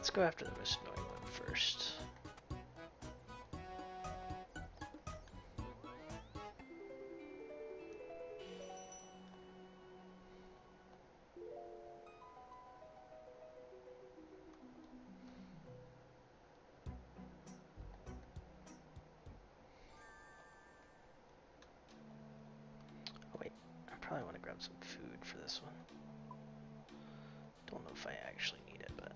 S1: let's go after the most annoying one first. Oh wait, I probably want to grab some food for this one. Don't know if I actually need it, but...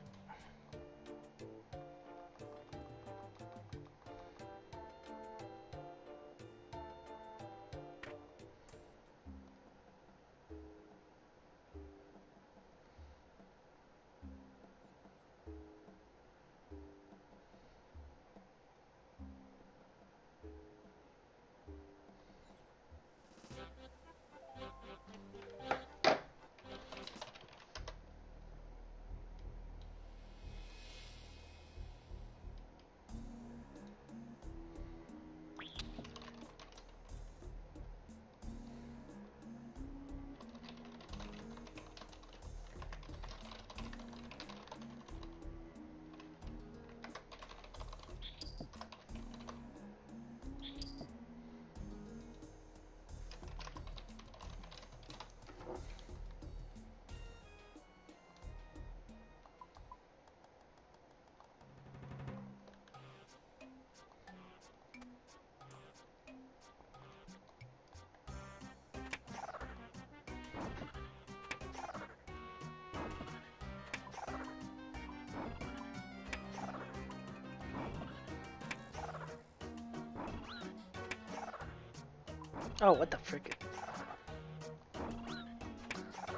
S1: Oh, what the frickin'?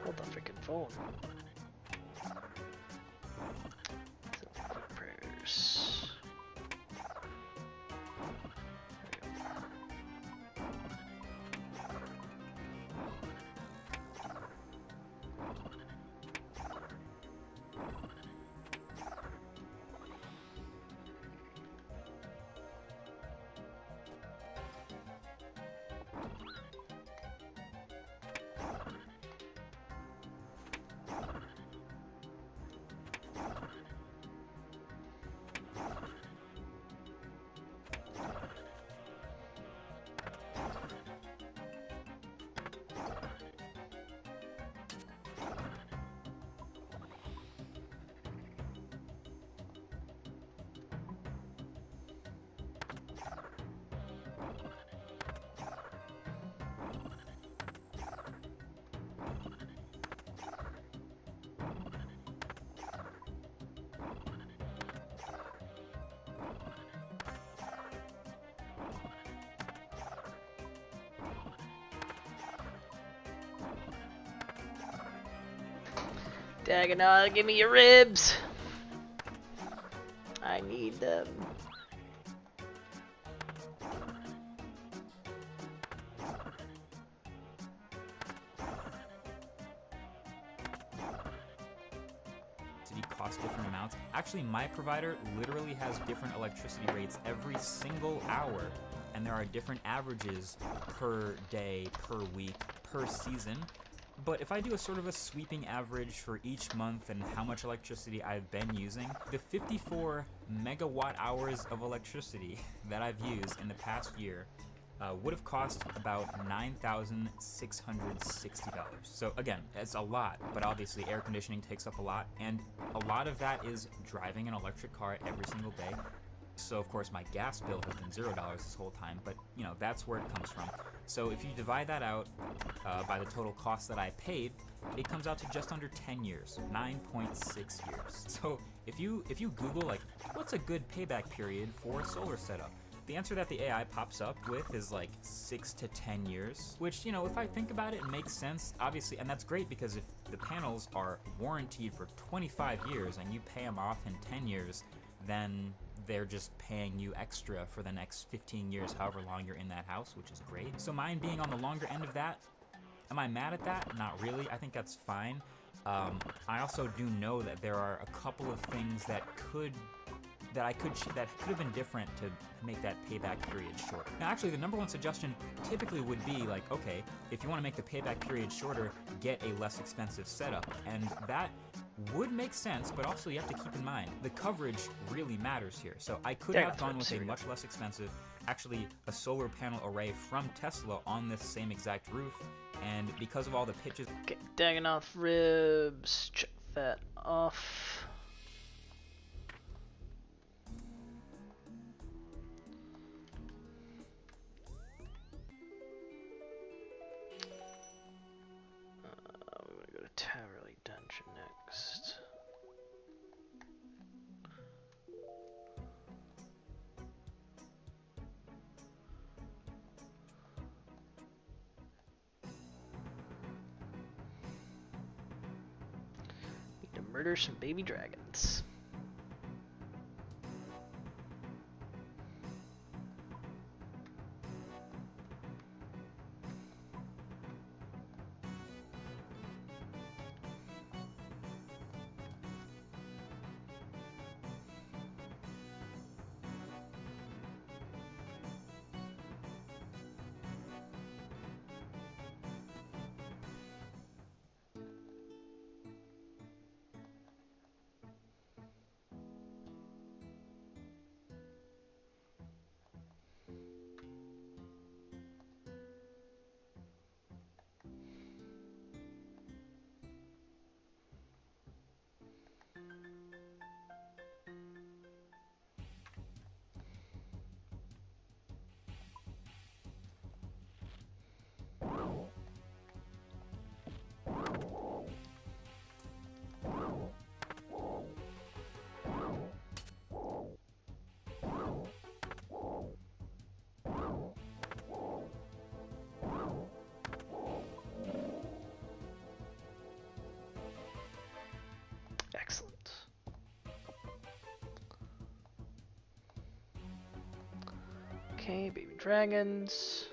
S1: Hold the frickin' phone. Prayers. Dagonal, give me your ribs! I need them.
S6: Cost different amounts. Actually, my provider literally has different electricity rates every single hour, and there are different averages per day, per week, per season. But if I do a sort of a sweeping average for each month and how much electricity I've been using, the 54 megawatt hours of electricity that I've used in the past year would have cost about $9,660. So again, it's a lot, but obviously air conditioning takes up a lot, and a lot of that is driving an electric car every single day. So of course my gas bill has been $0 this whole time, but you know, that's where it comes from. So if you divide that out by the total cost that I paid, it comes out to just under 10 years, 9.6 years. So if you Google like, what's a good payback period for a solar setup? The answer that the AI pops up with is like 6 to 10 years, which, you know, if I think about it, makes sense, obviously, and that's great because if the panels are warranted for 25 years and you pay them off in 10 years, then they're just paying you extra for the next 15 years, however long you're in that house, which is great. So mine being on the longer end of that, am I mad at that? Not really, I think that's fine. I also do know that there are a couple of things that could have been different to make that payback period shorter. Now actually the number one suggestion typically would be like, okay, if you want to make the payback period shorter, get a less expensive setup. And that would make sense, but also you have to keep in mind, the coverage really matters here. So I could
S1: Yeah,
S6: have gone with a
S1: here we go.
S6: much less expensive, actually a solar panel array from Tesla on this same exact roof, and because of all the pitches.
S1: Okay, Dagonoth ribs. Check that off. We're gonna go to Towerley Dungeon next. Need to murder some baby dragons. Excellent. Okay, baby dragons.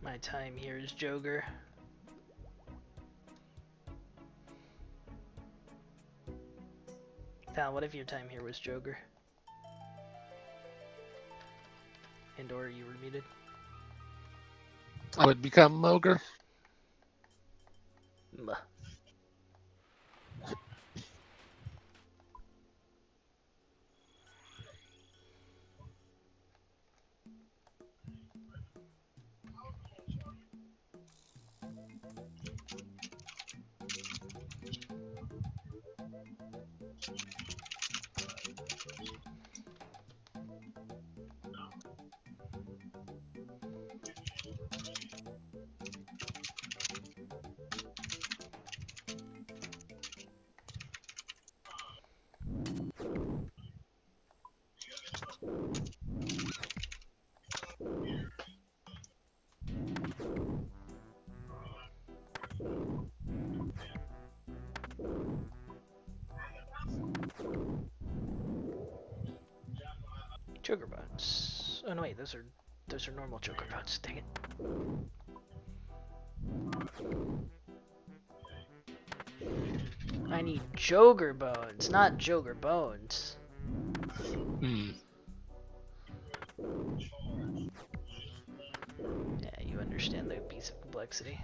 S1: My time here is Joger. Tal, what if your time here was Joger? And or you were muted?
S2: I would become ogre.
S1: Muh. Choker bones. Oh no, wait, those are normal choker bones. Dang it. I need Joger bones, not Joger bones.
S2: Hmm.
S1: Yeah, you understand the piece of complexity.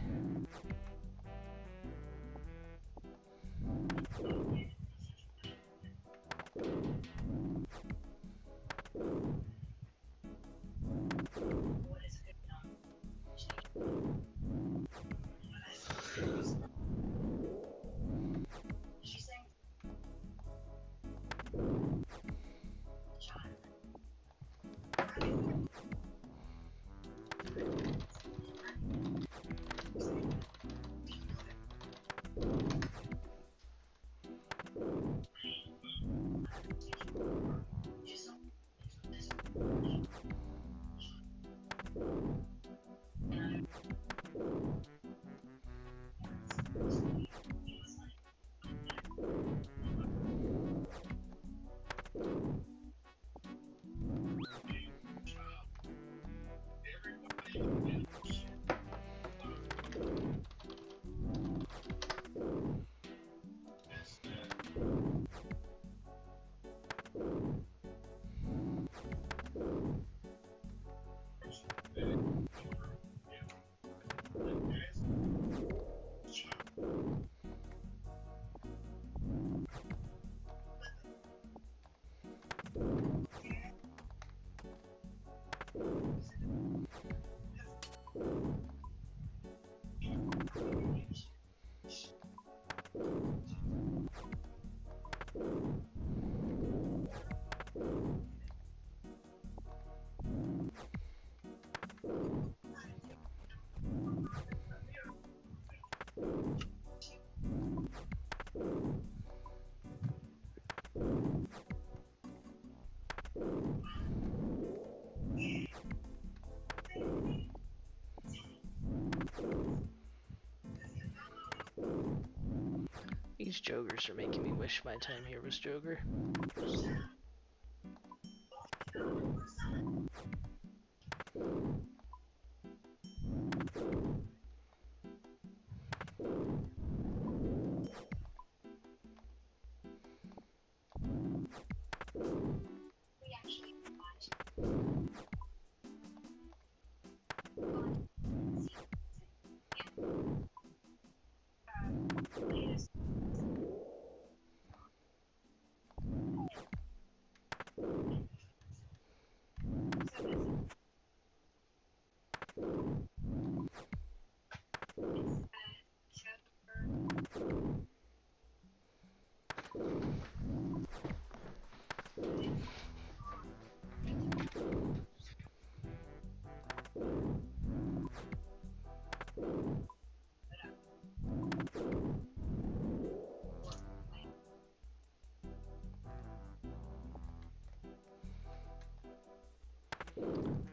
S1: These jogers are making me wish my time here was joger.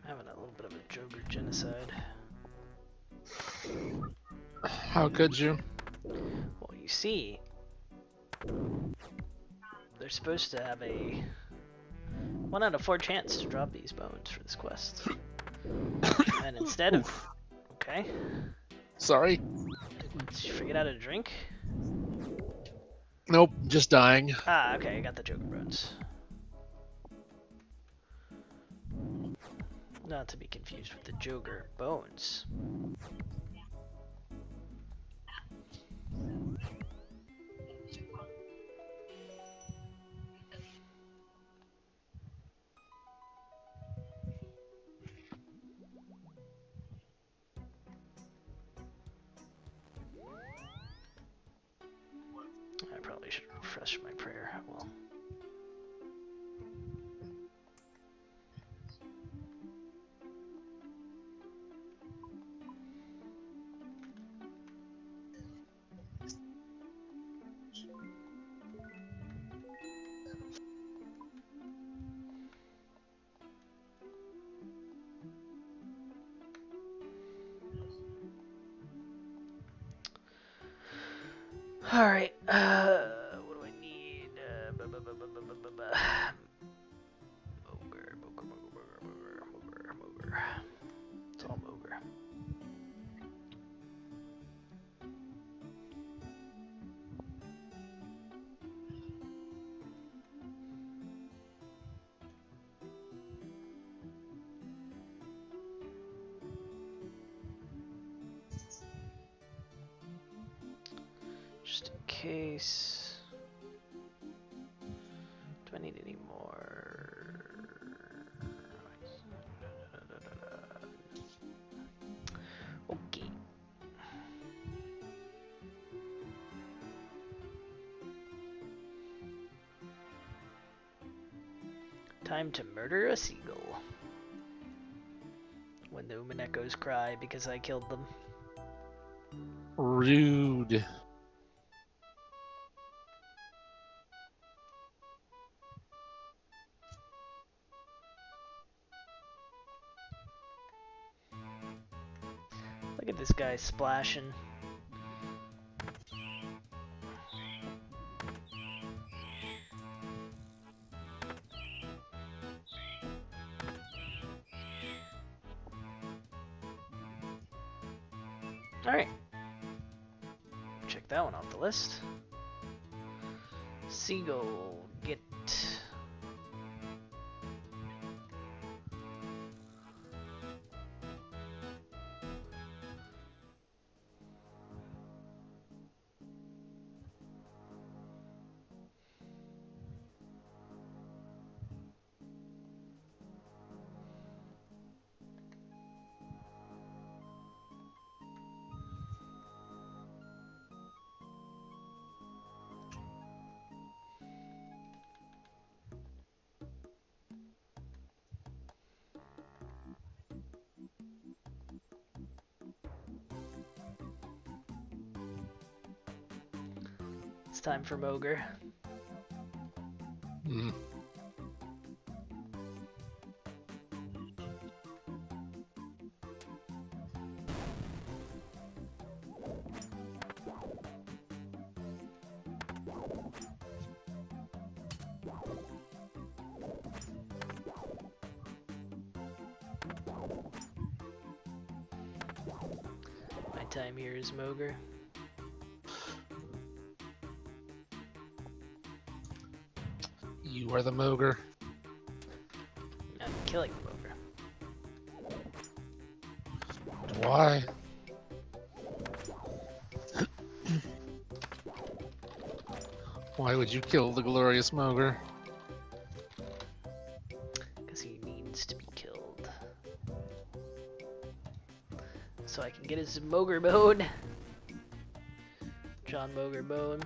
S1: Having a little bit of a joger genocide.
S2: How could you?
S1: Well, you see, they're supposed to have a 1 out of 4 chance to drop these bones for this quest. And instead of... Okay.
S2: Sorry.
S1: Did you forget how to drink?
S2: Nope, just dying.
S1: Ah, okay, I got the joker bones. Not to be confused with the joker bones. I probably should refresh my prayer. Well. Alright, what do I need? Moger. It's all moger. Just in case. Do I need any more? Okay. Time to murder a seagull. When the Umanekos cry because I killed them.
S2: Rude.
S1: Look at this guy splashing. Alright. Check that one off the list. Seagull, get. It's time for Moger.
S2: Hmm.
S1: My time here is Moger.
S2: You are the Moger.
S1: I'm killing the Moger.
S2: Why? Why would you kill the glorious Moger?
S1: Because he needs to be killed. So I can get his Moger bone. John Moger bone.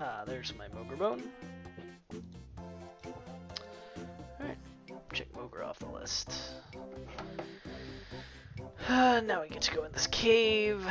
S1: Ah, there's my Moger bone. Alright, check Moger off the list. Now we get to go in this cave.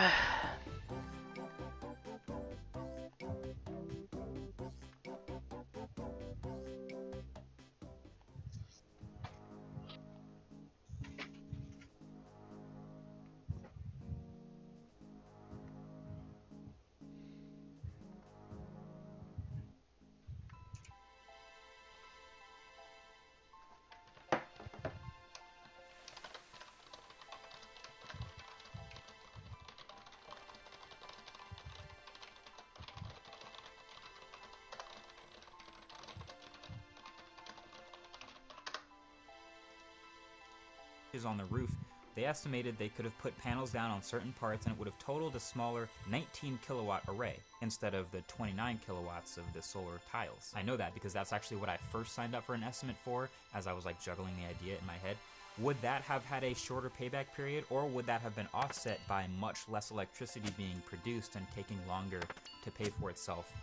S6: On the roof, they estimated they could have put panels down on certain parts and it would have totaled a smaller 19 kilowatt array instead of the 29 kilowatts of the solar tiles. I know that because that's actually what I first signed up for an estimate for as I was like juggling the idea in my head. Would that have had a shorter payback period, or would that have been offset by much less electricity being produced and taking longer to pay for itself?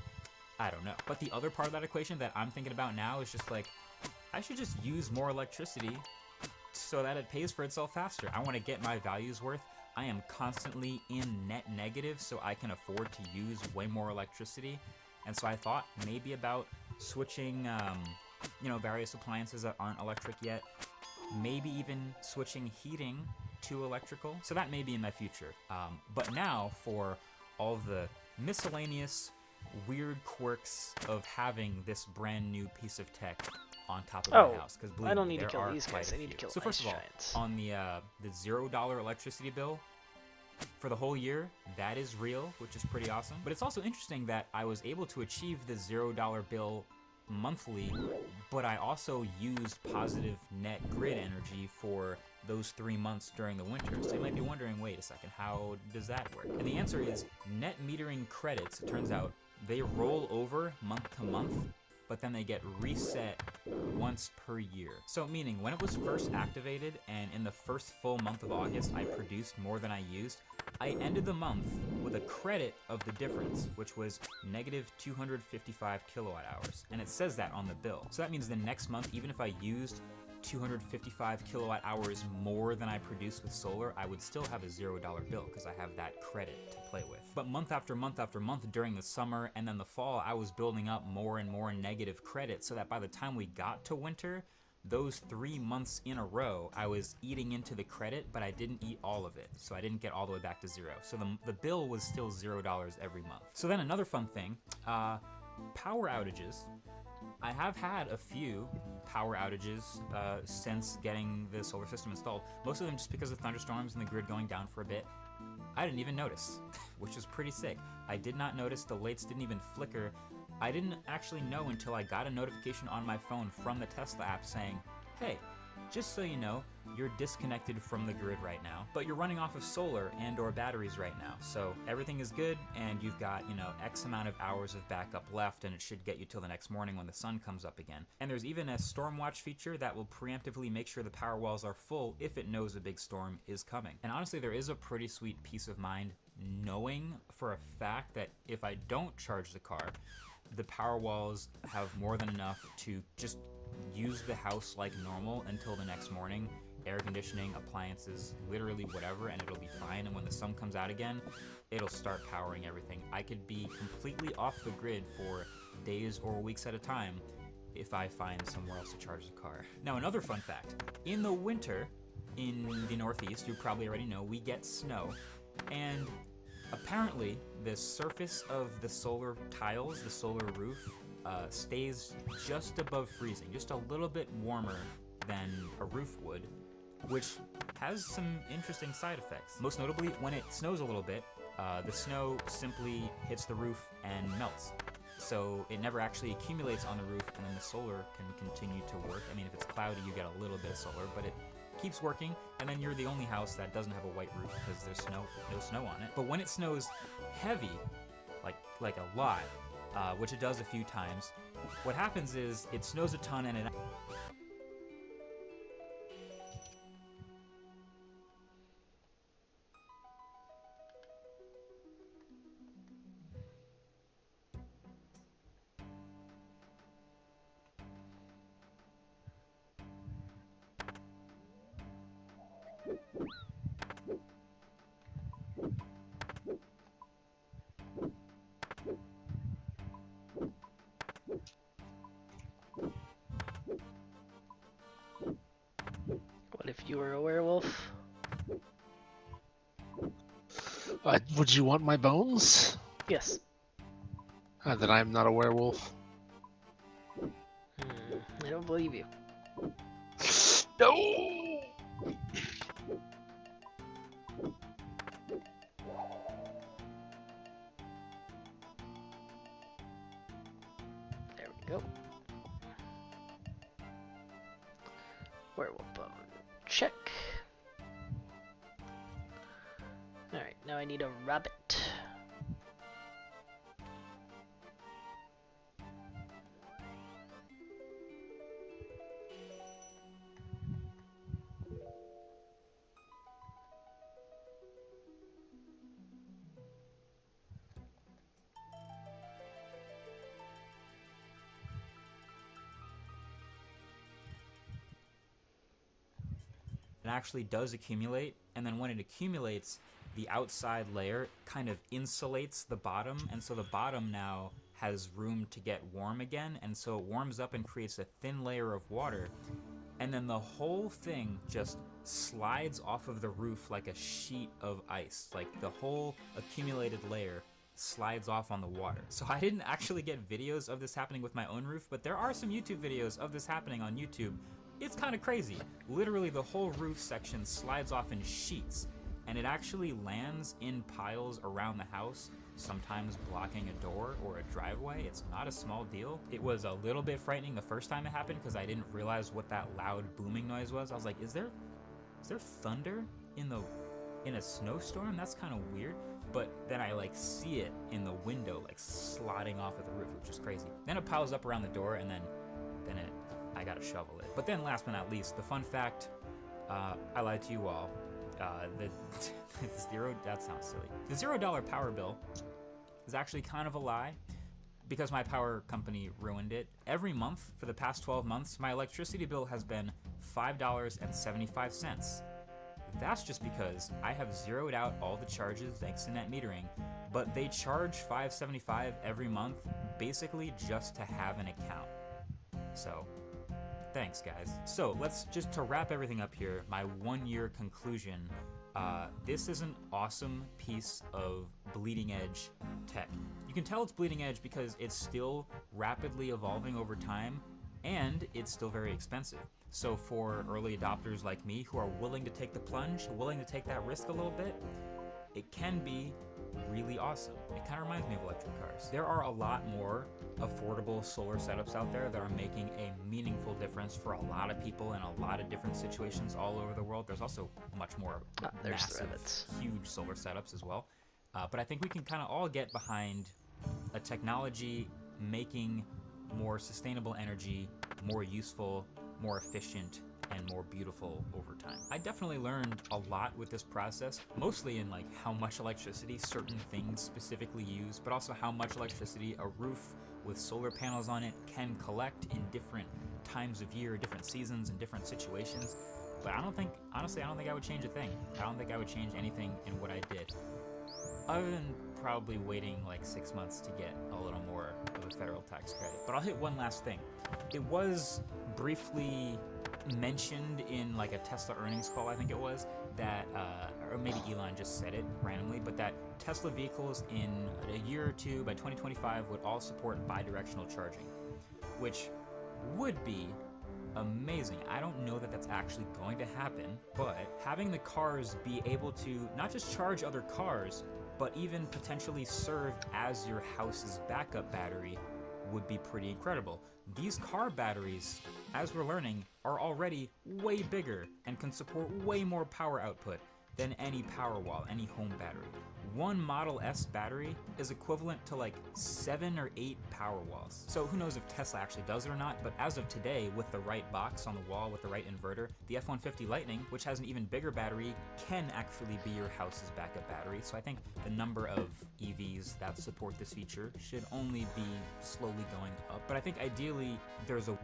S6: I don't know. But the other part of that equation that I'm thinking about now is just like, I should just use more electricity so that it pays for itself faster. I want to get my values worth. I am constantly in net negative, so I can afford to use way more electricity. And so I thought maybe about switching, various appliances that aren't electric yet. Maybe even switching heating to electrical. So that may be in my future. But now for all the miscellaneous weird quirks of having this brand new piece of tech on top of my house, because
S1: I don't need to kill these guys. I need to kill
S6: So first of all,
S1: giants.
S6: on the $0 electricity bill for the whole year, that is real, which is pretty awesome. But it's also interesting that I was able to achieve the $0 bill monthly, but I also used positive net grid energy for those 3 months during the winter. So you might be wondering, wait a second, how does that work? And the answer is net metering credits, it turns out, they roll over month to month, but then they get reset once per year. So meaning when it was first activated and in the first full month of August I produced more than I used, I ended the month with a credit of the difference, which was negative 255 kilowatt hours. And it says that on the bill. So that means the next month, even if I used 255 kilowatt hours more than I produced with solar, I would still have a $0 bill because I have that credit to play with. But month after month after month during the summer and then the fall, I was building up more and more negative credit so that by the time we got to winter, those 3 months in a row, I was eating into the credit, but I didn't eat all of it. So I didn't get all the way back to zero. So the bill was still $0 every month. So then another fun thing, power outages. I have had a few power outages since getting the solar system installed. Most of them just because of thunderstorms and the grid going down for a bit. I didn't even notice, which was pretty sick. I did not notice, the lights didn't even flicker. I didn't actually know until I got a notification on my phone from the Tesla app saying, hey, just so you know, you're disconnected from the grid right now, but you're running off of solar and or batteries right now. So everything is good, and you've got, X amount of hours of backup left, and it should get you till the next morning when the sun comes up again. And there's even a storm watch feature that will preemptively make sure the power walls are full if it knows a big storm is coming. And honestly, there is a pretty sweet peace of mind knowing for a fact that if I don't charge the car, the power walls have more than enough to just use the house like normal until the next morning. Air conditioning, appliances, literally whatever, and it'll be fine. And when the sun comes out again, it'll start powering everything. I could be completely off the grid for days or weeks at a time if I find somewhere else to charge the car. Now, another fun fact. In the winter, in the Northeast, you probably already know, we get snow. And apparently, the surface of the solar tiles, the solar roof, stays just above freezing, just a little bit warmer than a roof would, which has some interesting side effects. Most notably, when it snows a little bit, the snow simply hits the roof and melts. So it never actually accumulates on the roof, and then the solar can continue to work. I mean, if it's cloudy, you get a little bit of solar, but it keeps working, and then you're the only house that doesn't have a white roof because there's no snow on it. But when it snows heavy, like a lot, which it does a few times, what happens is it snows a ton and it
S1: What if you were a werewolf?
S2: Would you want my bones?
S1: Yes.
S2: That I'm not a werewolf.
S1: I don't believe you.
S2: No!
S1: There we go. Werewolf bone. Check. Alright, now I need a rabbit.
S6: It actually does accumulate, and then when it accumulates, the outside layer kind of insulates the bottom, and so the bottom now has room to get warm again, and so it warms up and creates a thin layer of water, and then the whole thing just slides off of the roof like a sheet of ice. Like the whole accumulated layer slides off on the water. So I didn't actually get videos of this happening with my own roof, but there are some YouTube videos of this happening on YouTube. It's kind of crazy. Literally the whole roof section slides off in sheets, and it actually lands in piles around the house, sometimes blocking a door or a driveway. It's not a small deal. It was a little bit frightening the first time it happened because I didn't realize what that loud booming noise was. I was like, is there thunder in a snowstorm? That's kind of weird. But then I see it in the window, sliding off of the roof, which is crazy. Then it piles up around the door, and then I gotta shovel it. But then last but not least, the fun fact, I lied to you all. That sounds silly. The $0 power bill is actually kind of a lie because my power company ruined it. Every month for the past 12 months, my electricity bill has been $5.75. That's just because I have zeroed out all the charges thanks to net metering, but they charge $5.75 every month basically just to have an account. So, thanks guys. So to wrap everything up here, my 1-year conclusion, this is an awesome piece of bleeding edge tech. You can tell it's bleeding edge because it's still rapidly evolving over time, and it's still very expensive. So for early adopters like me who are willing to take the plunge, willing to take that risk a little bit, it can be really awesome. It kind of reminds me of electric cars. There are a lot more affordable solar setups out there that are making a meaningful difference for a lot of people in a lot of different situations all over the world. There's also much more
S1: there's the
S6: massive,
S1: rabbits.
S6: huge solar setups as well. But I think we can kind of all get behind a technology making more sustainable energy more useful, more efficient, and more beautiful over time. I definitely learned a lot with this process, mostly in like how much electricity certain things specifically use, but also how much electricity a roof with solar panels on it can collect in different times of year, different seasons, and different situations. But honestly, I don't think I would change a thing. I don't think I would change anything in what I did, other than probably waiting like 6 months to get a little more of a federal tax credit. But I'll hit one last thing. It was briefly mentioned in like a Tesla earnings call, I think it was, that, or maybe Elon just said it randomly, but that Tesla vehicles in a year or two, by 2025, would all support bi-directional charging, which would be amazing. I don't know that that's actually going to happen, but having the cars be able to not just charge other cars, but even potentially serve as your house's backup battery would be pretty incredible. These car batteries, as we're learning, are already way bigger and can support way more power output than any Powerwall, any home battery. One Model S battery is equivalent to like 7 or 8 Powerwalls. So who knows if Tesla actually does it or not, but as of today, with the right box on the wall, with the right inverter, the F-150 Lightning, which has an even bigger battery, can actually be your house's backup battery. So I think the number of EVs that support this feature should only be slowly going up. But I think ideally, there's a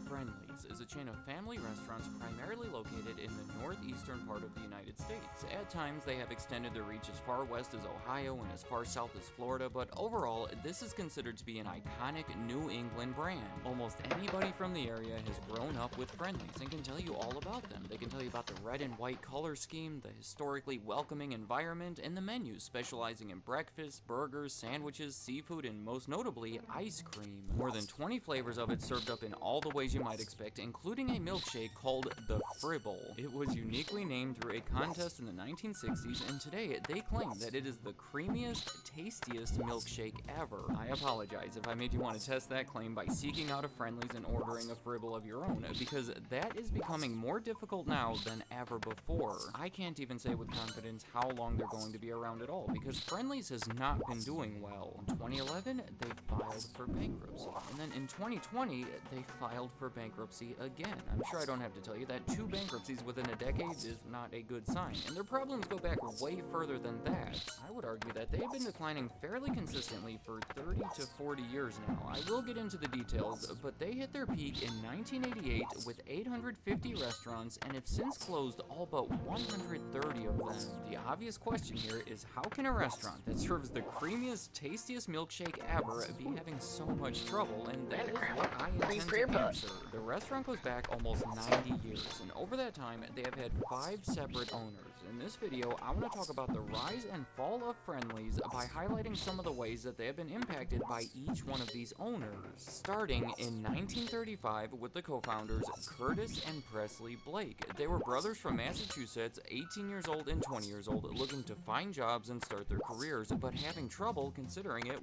S5: Friendly's is a chain of family restaurants primarily located in the northeastern part of the United States. At times, they have extended their reach as far west as Ohio and as far south as Florida, but overall, this is considered to be an iconic New England brand. Almost anybody from the area has grown up with Friendly's and can tell you all about them. They can tell you about the red and white color scheme, the historically welcoming environment, and the menus specializing in breakfast, burgers, sandwiches, seafood, and most notably, ice cream. More than 20 flavors of it served up in all the ways you might expect, including a milkshake called the Fribble. It was uniquely named through a contest in the 1960s, and today they claim that it is the creamiest, tastiest milkshake ever. I apologize if I made you want to test that claim by seeking out a Friendly's and ordering a Fribble of your own, because that is becoming more difficult now than ever before. I can't even say with confidence how long they're going to be around at all, because Friendly's has not been doing well. In 2011, they filed for bankruptcy, and then in 2020, they filed for bankruptcy again. I'm sure I don't have to tell you that 2 bankruptcies within a decade is not a good sign, and their problems go back way further than that. I would argue that they have been declining fairly consistently for 30 to 40 years now. I will get into the details, but they hit their peak in 1988 with 850 restaurants and have since closed all but 130 of them. The obvious question here is, how can a restaurant that serves the creamiest, tastiest milkshake ever be having so much trouble? And that is what I intend to answer. The restaurant goes back almost 90 years, and over that time, they have had 5 separate owners. In this video, I want to talk about the rise and fall of Friendly's by highlighting some of the ways that they have been impacted by each one of these owners. Starting in 1935 with the co-founders Curtis and Presley Blake. They were brothers from Massachusetts, 18 years old and 20 years old, looking to find jobs and start their careers, but having trouble considering it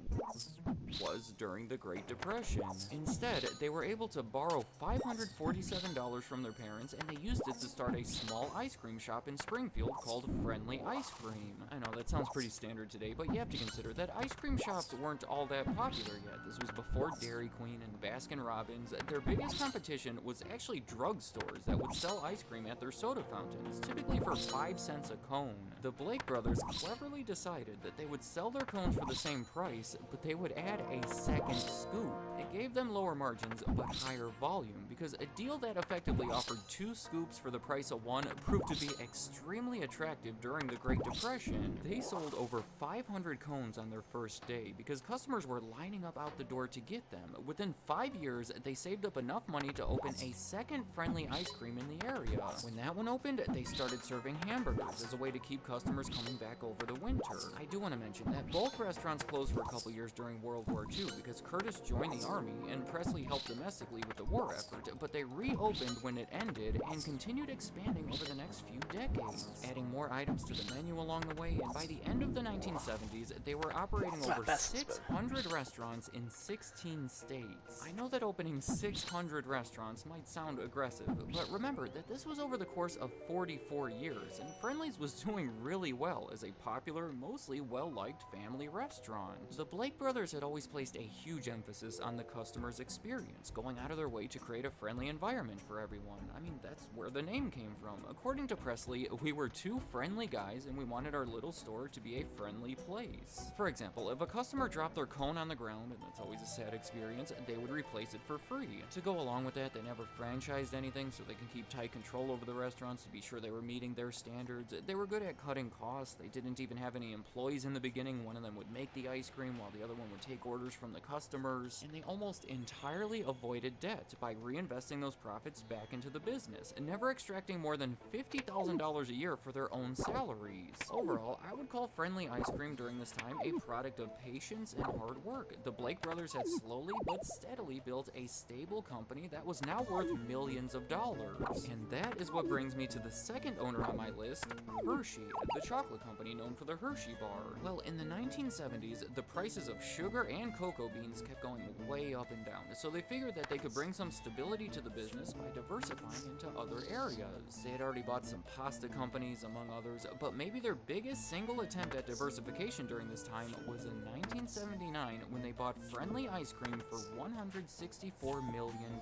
S5: was during the Great Depression. Instead, they were able to borrow $547 from their parents, and they used it to start a small ice cream shop in Springfield called Friendly Ice Cream. I know that sounds pretty standard today, but you have to consider that ice cream shops weren't all that popular yet. This was before Dairy Queen and Baskin-Robbins. Their biggest competition was actually drugstores that would sell ice cream at their soda fountains, typically for 5 cents a cone. The Blake brothers cleverly decided that they would sell their cones for the same price, but they would add a second scoop. It gave them lower margins, but higher volume, because a deal that effectively offered 2 scoops for the price of 1 proved to be extremely extremely attractive during the Great Depression, they sold over 500 cones on their first day because customers were lining up out the door to get them. Within 5 years, they saved up enough money to open a second Friendly Ice Cream in the area. When that one opened, they started serving hamburgers as a way to keep customers coming back over the winter. I do want to mention that both restaurants closed for a couple years during World War II because Curtis joined the army and Presley helped domestically with the war effort, but they reopened when it ended and continued expanding over the next few decades, adding more items to the menu along the way, and by the end of the 1970s, they were operating over 600 restaurants in 16 states. I know that opening 600 restaurants might sound aggressive, but remember that this was over the course of 44 years, and Friendly's was doing really well as a popular, mostly well-liked family restaurant. The Blake brothers had always placed a huge emphasis on the customer's experience, going out of their way to create a friendly environment for everyone. I mean, that's where the name came from. According to Presley, we were two friendly guys and we wanted our little store to be a friendly place. For example, if a customer dropped their cone on the ground, and that's always a sad experience, they would replace it for free. To go along with that, they never franchised anything so they can keep tight control over the restaurants to be sure they were meeting their standards. They were good at cutting costs. They didn't even have any employees in the beginning. One of them would make the ice cream while the other one would take orders from the customers. And they almost entirely avoided debt by reinvesting those profits back into the business and never extracting more than $50,000 a year for their own salaries. Overall, I would call Friendly Ice Cream during this time a product of patience and hard work. The Blake brothers had slowly but steadily built a stable company that was now worth millions of dollars. And that is what brings me to the second owner on my list, Hershey, the chocolate company known for the Hershey bar. Well, in the 1970s, the prices of sugar and cocoa beans kept going way up and down, so they figured that they could bring some stability to the business by diversifying into other areas. They had already bought some pasta companies, among others, but maybe their biggest single attempt at diversification during this time was in 1979 when they bought Friendly Ice Cream for $164 million.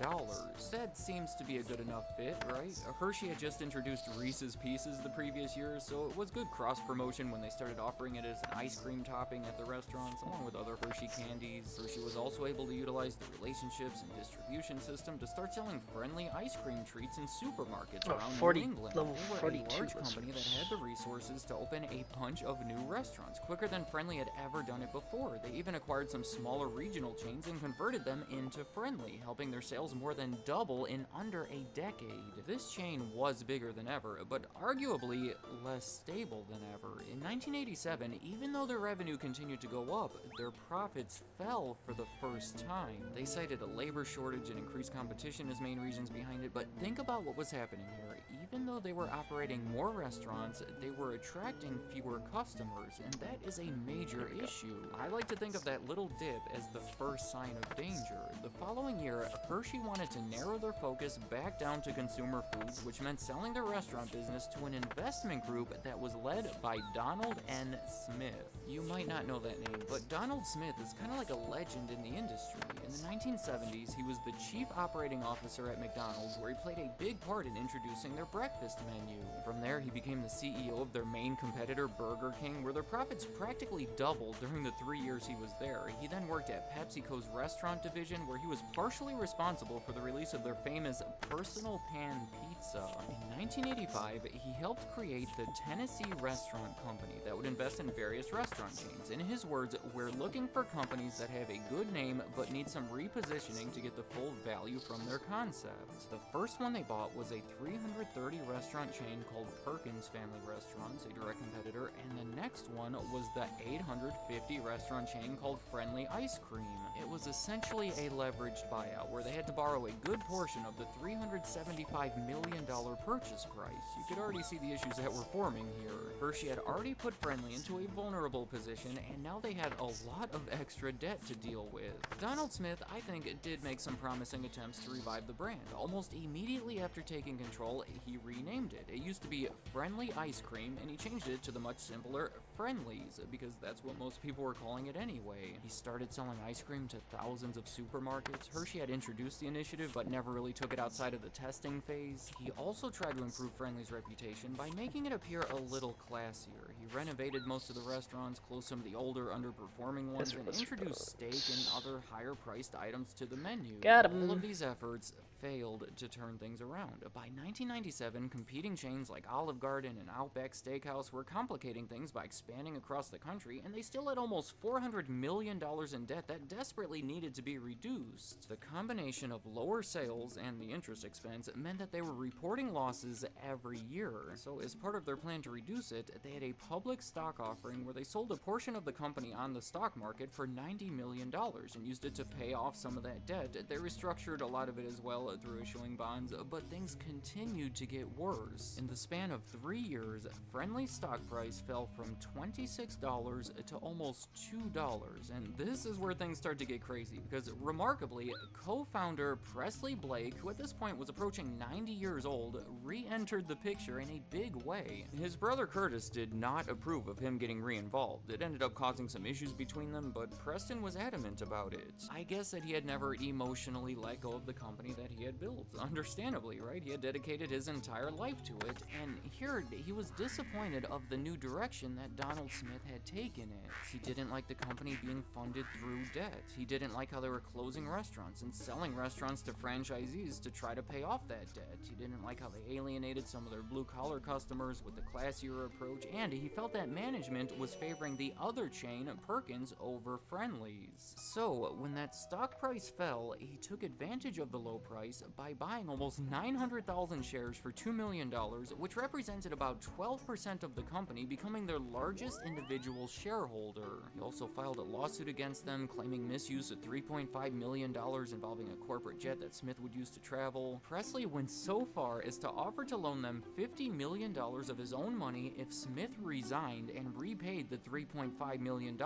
S5: That seems to be a good enough fit, right? Hershey had just introduced Reese's Pieces the previous year, so it was good cross-promotion when they started offering it as an ice cream topping at the restaurants, along with other Hershey candies. Hershey was also able to utilize the relationships and distribution system to start selling friendly ice cream treats in supermarkets around New England.
S1: Level
S5: They were a
S1: 42
S5: large company that had the resources to open a bunch of new restaurants, quicker than Friendly had ever done it before. They even acquired some smaller regional chains and converted them into Friendly, helping their sales more than double in under a decade. This chain was bigger than ever, but arguably less stable than ever. In 1987, even though their revenue continued to go up, their profits fell for the first time. They cited a labor shortage and increased competition as main reasons behind it, but think about what was happening here. Even though they were operating more restaurants, they were attracting fewer customers, and that is a major issue. I like to think of that little dip as the first sign of danger. The following year, Hershey wanted to narrow their focus back down to consumer foods, which meant selling their restaurant business to an investment group that was led by Donald N. Smith. You might not know that name, but Donald Smith is kind of like a legend in the industry. In the 1970s, he was the chief operating officer at McDonald's, where he played a big part in introducing their breakfast menu. From there, he became the CEO of their main competitor, Burger King, where their profits practically doubled during the 3 years he was there. He then worked at PepsiCo's restaurant division, where he was partially responsible for the release of their famous Personal Pan Pizza. In 1985, he helped create the Tennessee Restaurant Company that would invest in various restaurant chains. In his words, "We're looking for companies that have a good name but need some repositioning to get the full value from their concept." The first one they bought was a 330 restaurant chain called Perkins Family Restaurants, a direct competitor, and the next one was the 850 restaurant chain called Friendly Ice Cream. It was essentially a leveraged buyout where they had to borrow a good portion of the $375 million purchase price. You could already see the issues that were forming here. Hershey had already put Friendly into a vulnerable position, and now they had a lot of extra debt to deal with. Donald Smith, I think, did make some promising attempts to revive the brand. Almost immediately after taking control, he renamed it. It used to be Friendly Ice Cream, and he changed it to the much simpler Friendlies, because that's what most people were calling it anyway. He started selling ice cream to thousands of supermarkets. Hershey had introduced the initiative, but never really took it outside of the testing phase. He also tried to improve Friendly's reputation by making it appear a little classier. He He renovated most of the restaurants, closed some of the older, underperforming ones,
S1: This
S5: and
S1: was
S5: introduced steak and other higher-priced items to the menu.
S1: Got
S5: All of
S1: him.
S5: these efforts failed to turn things around. By 1997, competing chains like Olive Garden and Outback Steakhouse were complicating things by expanding across the country, and they still had almost $400 million in debt that desperately needed to be reduced. The combination of lower sales and the interest expense meant that they were reporting losses every year. So as part of their plan to reduce it, they had a public stock offering where they sold a portion of the company on the stock market for $90 million and used it to pay off some of that debt. They restructured a lot of it as well through issuing bonds, but things continued to get worse. In the span of 3 years, Friendly's stock price fell from $26 to almost $2, and this is where things start to get crazy, because remarkably, co-founder Presley Blake, who at this point was approaching 90 years old, re-entered the picture in a big way. His brother Curtis did not approve of him getting re-involved. It ended up causing some issues between them, but Preston was adamant about it. I guess that he had never emotionally let go of the company that he had built. Understandably, right? He had dedicated his entire life to it, and here he was disappointed of the new direction that Donald Smith had taken it. He didn't like the company being funded through debt. He didn't like how they were closing restaurants and selling restaurants to franchisees to try to pay off that debt. He didn't like how they alienated some of their blue-collar customers with the classier approach, and he felt that management was favoring the other chain, Perkins, over Friendly's. So, when that stock price fell, he took advantage of the low price by buying almost 900,000 shares for $2 million, which represented about 12% of the company, becoming their largest individual shareholder. He also filed a lawsuit against them, claiming misuse of $3.5 million involving a corporate jet that Smith would use to travel. Presley went so far as to offer to loan them $50 million of his own money if Smith resigned and repaid the $3.5 million.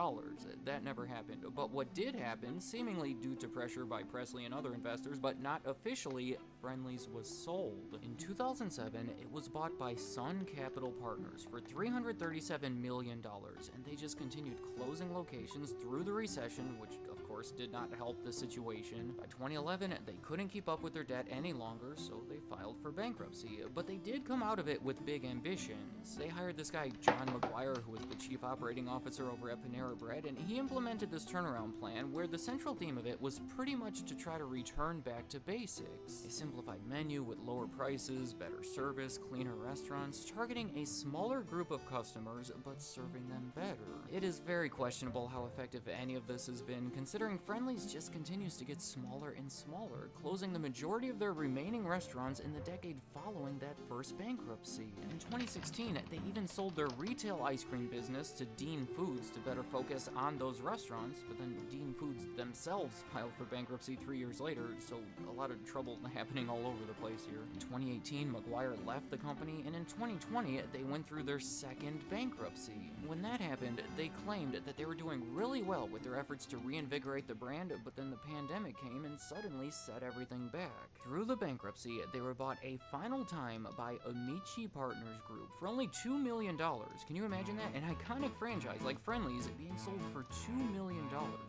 S5: That never happened, but what did happen, seemingly due to pressure by Presley and other investors, but not officially, Friendly's was sold. In 2007, it was bought by Sun Capital Partners for $337 million, and they just continued closing locations through the recession, which of course did not help the situation. By 2011, they couldn't keep up with their debt any longer, so they filed for bankruptcy, but they did come out of it with big ambitions. They hired this guy, John McGuire, who was the chief operating officer over at Panera Bread, and he implemented this turnaround plan where the central theme of it was pretty much to try to return back to basics. A simplified menu with lower prices, better service, cleaner restaurants, targeting a smaller group of customers, but serving them better. It is very questionable how effective any of this has been, considering Friendly's just continues to get smaller and smaller, closing the majority of their remaining restaurants in the decade following that first bankruptcy. In 2016, they even sold their retail ice cream business to Dean Foods to better focus on those restaurants, but then Dean Foods themselves filed for bankruptcy 3 years later, so a lot of trouble happening all over the place here. In 2018, McGuire left the company, and in 2020, they went through their second bankruptcy. When that happened, they claimed that they were doing really well with their efforts to reinvigorate the brand, but then the pandemic came and suddenly set everything back. Through the bankruptcy, they were bought a final time by Amici Partners Group for only $2 million. Can you imagine that? An iconic franchise like Friendly's being sold for $2 million.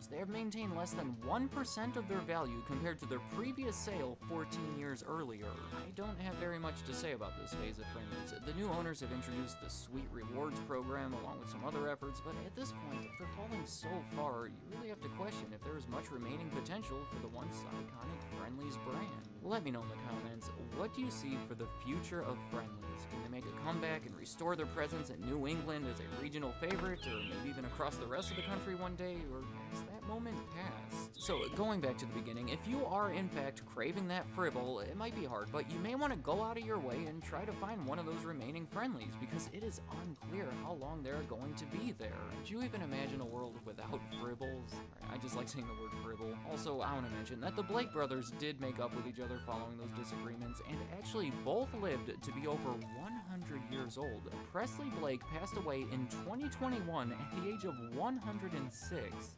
S5: They have maintained less than 1% of their value compared to their previous sale 14 years earlier. I don't have very much to say about this phase of Friendly's. The new owners have introduced the Sweet Rewards program along with some other efforts, but at this point, after falling so far, you really have to question if there is much remaining potential for the once iconic Friendly's brand. Let me know in the comments, what do you see for the future of Friendly's? Can they make a comeback and restore their presence in New England as a regional favorite, or maybe even across the rest of the country one day, or has that moment passed? So, going back to the beginning, if you are in fact craving that fribble, it might be hard, but you may want to go out of your way and try to find one of those remaining Friendly's, because it is unclear how long they're going to be there. Could you even imagine a world without fribbles? I just like saying the word fribble. Also, I want to mention that the Blake brothers did make up with each other following those disagreements, and actually both lived to be over 100 years old. Presley Blake passed away in 2021 at the age of 106.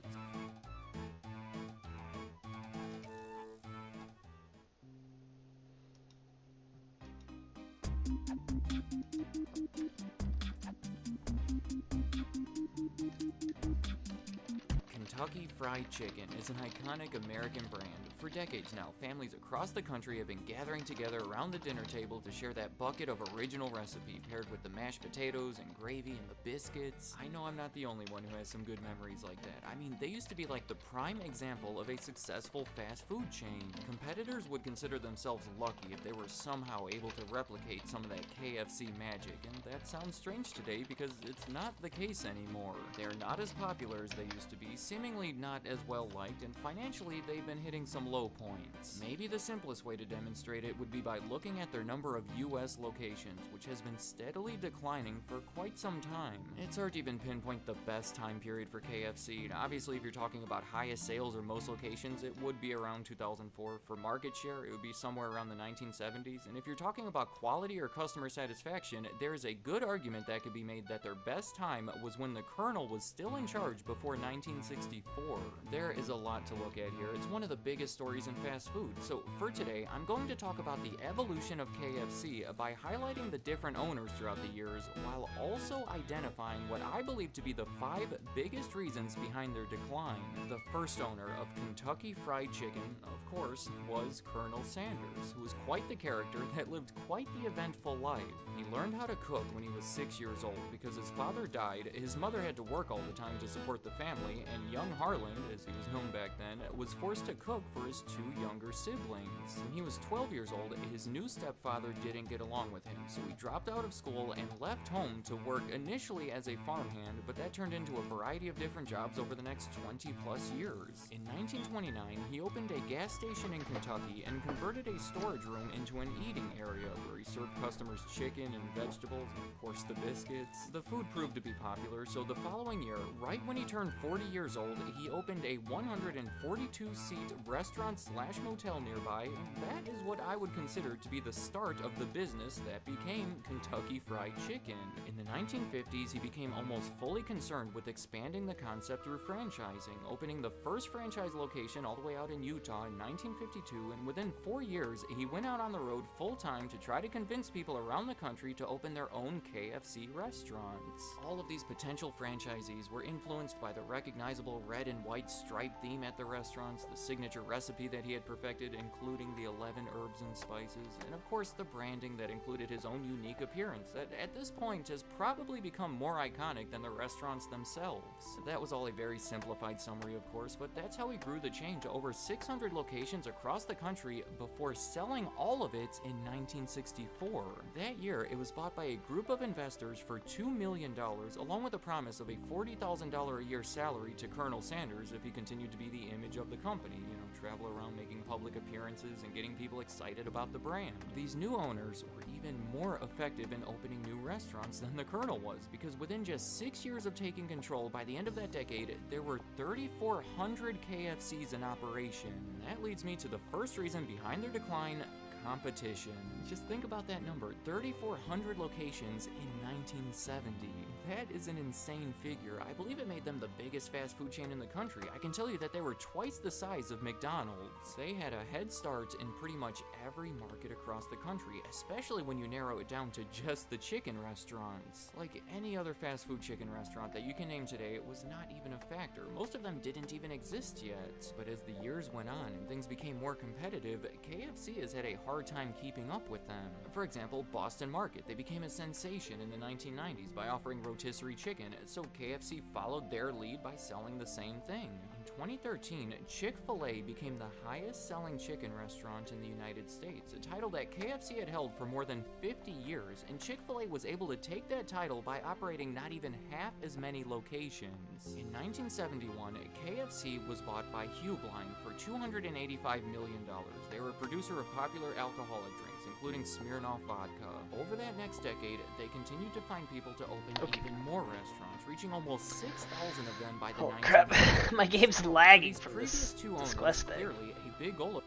S5: Kentucky Fried Chicken is an iconic American brand. For decades now, families across the country have been gathering together around the dinner table to share that bucket of original recipe paired with the mashed potatoes and gravy and the biscuits. I know I'm not the only one who has some good memories like that. I mean, they used to be like the prime example of a successful fast food chain. Competitors would consider themselves lucky if they were somehow able to replicate some of that KFC magic, and that sounds strange today because it's not the case anymore. They're not as popular as they used to be, seemingly not as well liked, and financially they've been hitting some low points. Maybe the simplest way to demonstrate it would be by looking at their number of US locations, which has been steadily declining for quite some time. It's hard to even pinpoint the best time period for KFC. Obviously, if you're talking about highest sales or most locations, it would be around 2004. For market share, it would be somewhere around the 1970s. And if you're talking about quality or customer satisfaction, there is a good argument that could be made that their best time was when the Colonel was still in charge before 1964. There is a lot to look at here. It's one of the biggest stories in fast food. So for today, I'm going to talk about the evolution of KFC by highlighting the different owners throughout the years, while also identifying what I believe to be the 5 biggest reasons behind their decline. The first owner of Kentucky Fried Chicken, of course, was Colonel Sanders, who was quite the character that lived quite the eventful life. He learned how to cook when he was 6 years old. Because his father died, his mother had to work all the time to support the family, and young Harlan, as he was known back then, was forced to cook for his 2 younger siblings. When he was 12 years old, his new stepfather didn't get along with him, so he dropped out of school and left home to work initially as a farmhand, but that turned into a variety of different jobs over the next 20 plus years. In 1929, he opened a gas station in Kentucky and converted a storage room into an eating area where he served customers chicken and vegetables, and of course the biscuits. The food proved to be popular, so the following year, right when he turned 40 years old, he opened a 142-seat restaurant/motel nearby, and that is what I would consider to be the start of the business that became Kentucky Fried Chicken. In the 1950s, he became almost fully concerned with expanding the concept through franchising, opening the first franchise location all the way out in Utah in 1952, and within 4 years, he went out on the road full-time to try to convince people around the country to open their own KFC restaurants. All of these potential franchisees were influenced by the recognizable red and white striped theme at the restaurants, the signature recipe that he had perfected, including the 11 herbs and spices, and of course the branding that included his own unique appearance that at this point has probably become more iconic than the restaurants themselves. That was all a very simplified summary, of course, but that's how he grew the chain to over 600 locations across the country before selling all of it in 1964. That year, it was bought by a group of investors for $2 million, along with a promise of a $40,000 a year salary to Colonel Sanders if he continued to be the image of the company, travel around making public appearances and getting people excited about the brand. These new owners were even more effective in opening new restaurants than the Colonel was, because within just 6 years of taking control, by the end of that decade, there were 3,400 KFCs in operation. That leads me to the first reason behind their decline: competition. Just think about that number, 3,400 locations in 1970. That is an insane figure. I believe it made them the biggest fast food chain in the country. I can tell you that they were twice the size of McDonald's. They had a head start in pretty much every market across the country, especially when you narrow it down to just the chicken restaurants. Like any other fast food chicken restaurant that you can name today, it was not even a factor. Most of them didn't even exist yet. But as the years went on and things became more competitive, KFC has had a hard time keeping up with them. For example, Boston Market. They became a sensation in the 1990s by offering rotisserie chicken, so KFC followed their lead by selling the same thing. In 2013, Chick-fil-A became the highest-selling chicken restaurant in the United States, a title that KFC had held for more than 50 years, and Chick-fil-A was able to take that title by operating not even half as many locations. In 1971, KFC was bought by Qwestin for $285 million. They were a producer of popular alcoholic drinks, including Smirnoff vodka. Over that next decade, they continued to find people to open even more restaurants, reaching almost 6,000 of them by the 1990s.
S1: Crap. My game's lagging
S5: These
S1: from
S5: previous
S1: this
S5: two owners,
S1: Qwestin.
S5: clearly a big goal of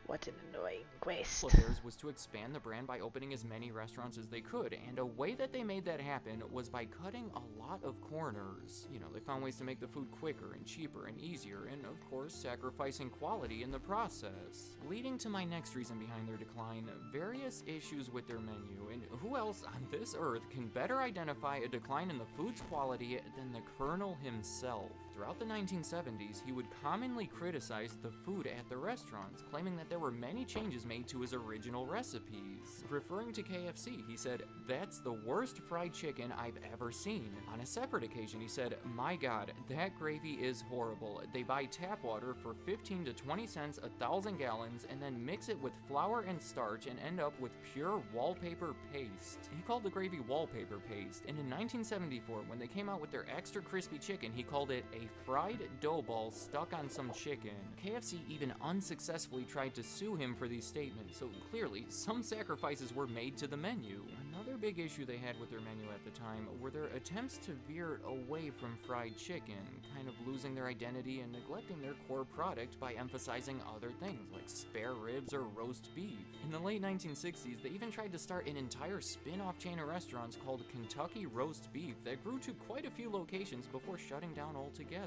S1: What an annoying quest.
S5: Of theirs was to expand the brand by opening as many restaurants as they could, and a way that they made that happen was by cutting a lot of corners. You know, they found ways to make the food quicker and cheaper and easier, and of course sacrificing quality in the process. Leading to my next reason behind their decline, various issues with their menu, and who else on this earth can better identify a decline in the food's quality than the Colonel himself? Throughout the 1970s, he would commonly criticize the food at the restaurants, claiming that there were many changes made to his original recipes. Referring to KFC, he said, "That's the worst fried chicken I've ever seen." On a separate occasion, he said, "My God, that gravy is horrible. They buy tap water for 15 to 20 cents a 1,000 gallons and then mix it with flour and starch and end up with pure wallpaper paste." He called the gravy wallpaper paste, and in 1974, when they came out with their extra crispy chicken, he called it a fried dough ball stuck on some chicken. KFC even unsuccessfully tried to sue him for these statements, so clearly some sacrifices were made to the menu. Another big issue they had with their menu at the time were their attempts to veer away from fried chicken, kind of losing their identity and neglecting their core product by emphasizing other things like spare ribs or roast beef. In the late 1960s, they even tried to start an entire spin-off chain of restaurants called Kentucky Roast Beef that grew to quite a few locations before shutting down altogether.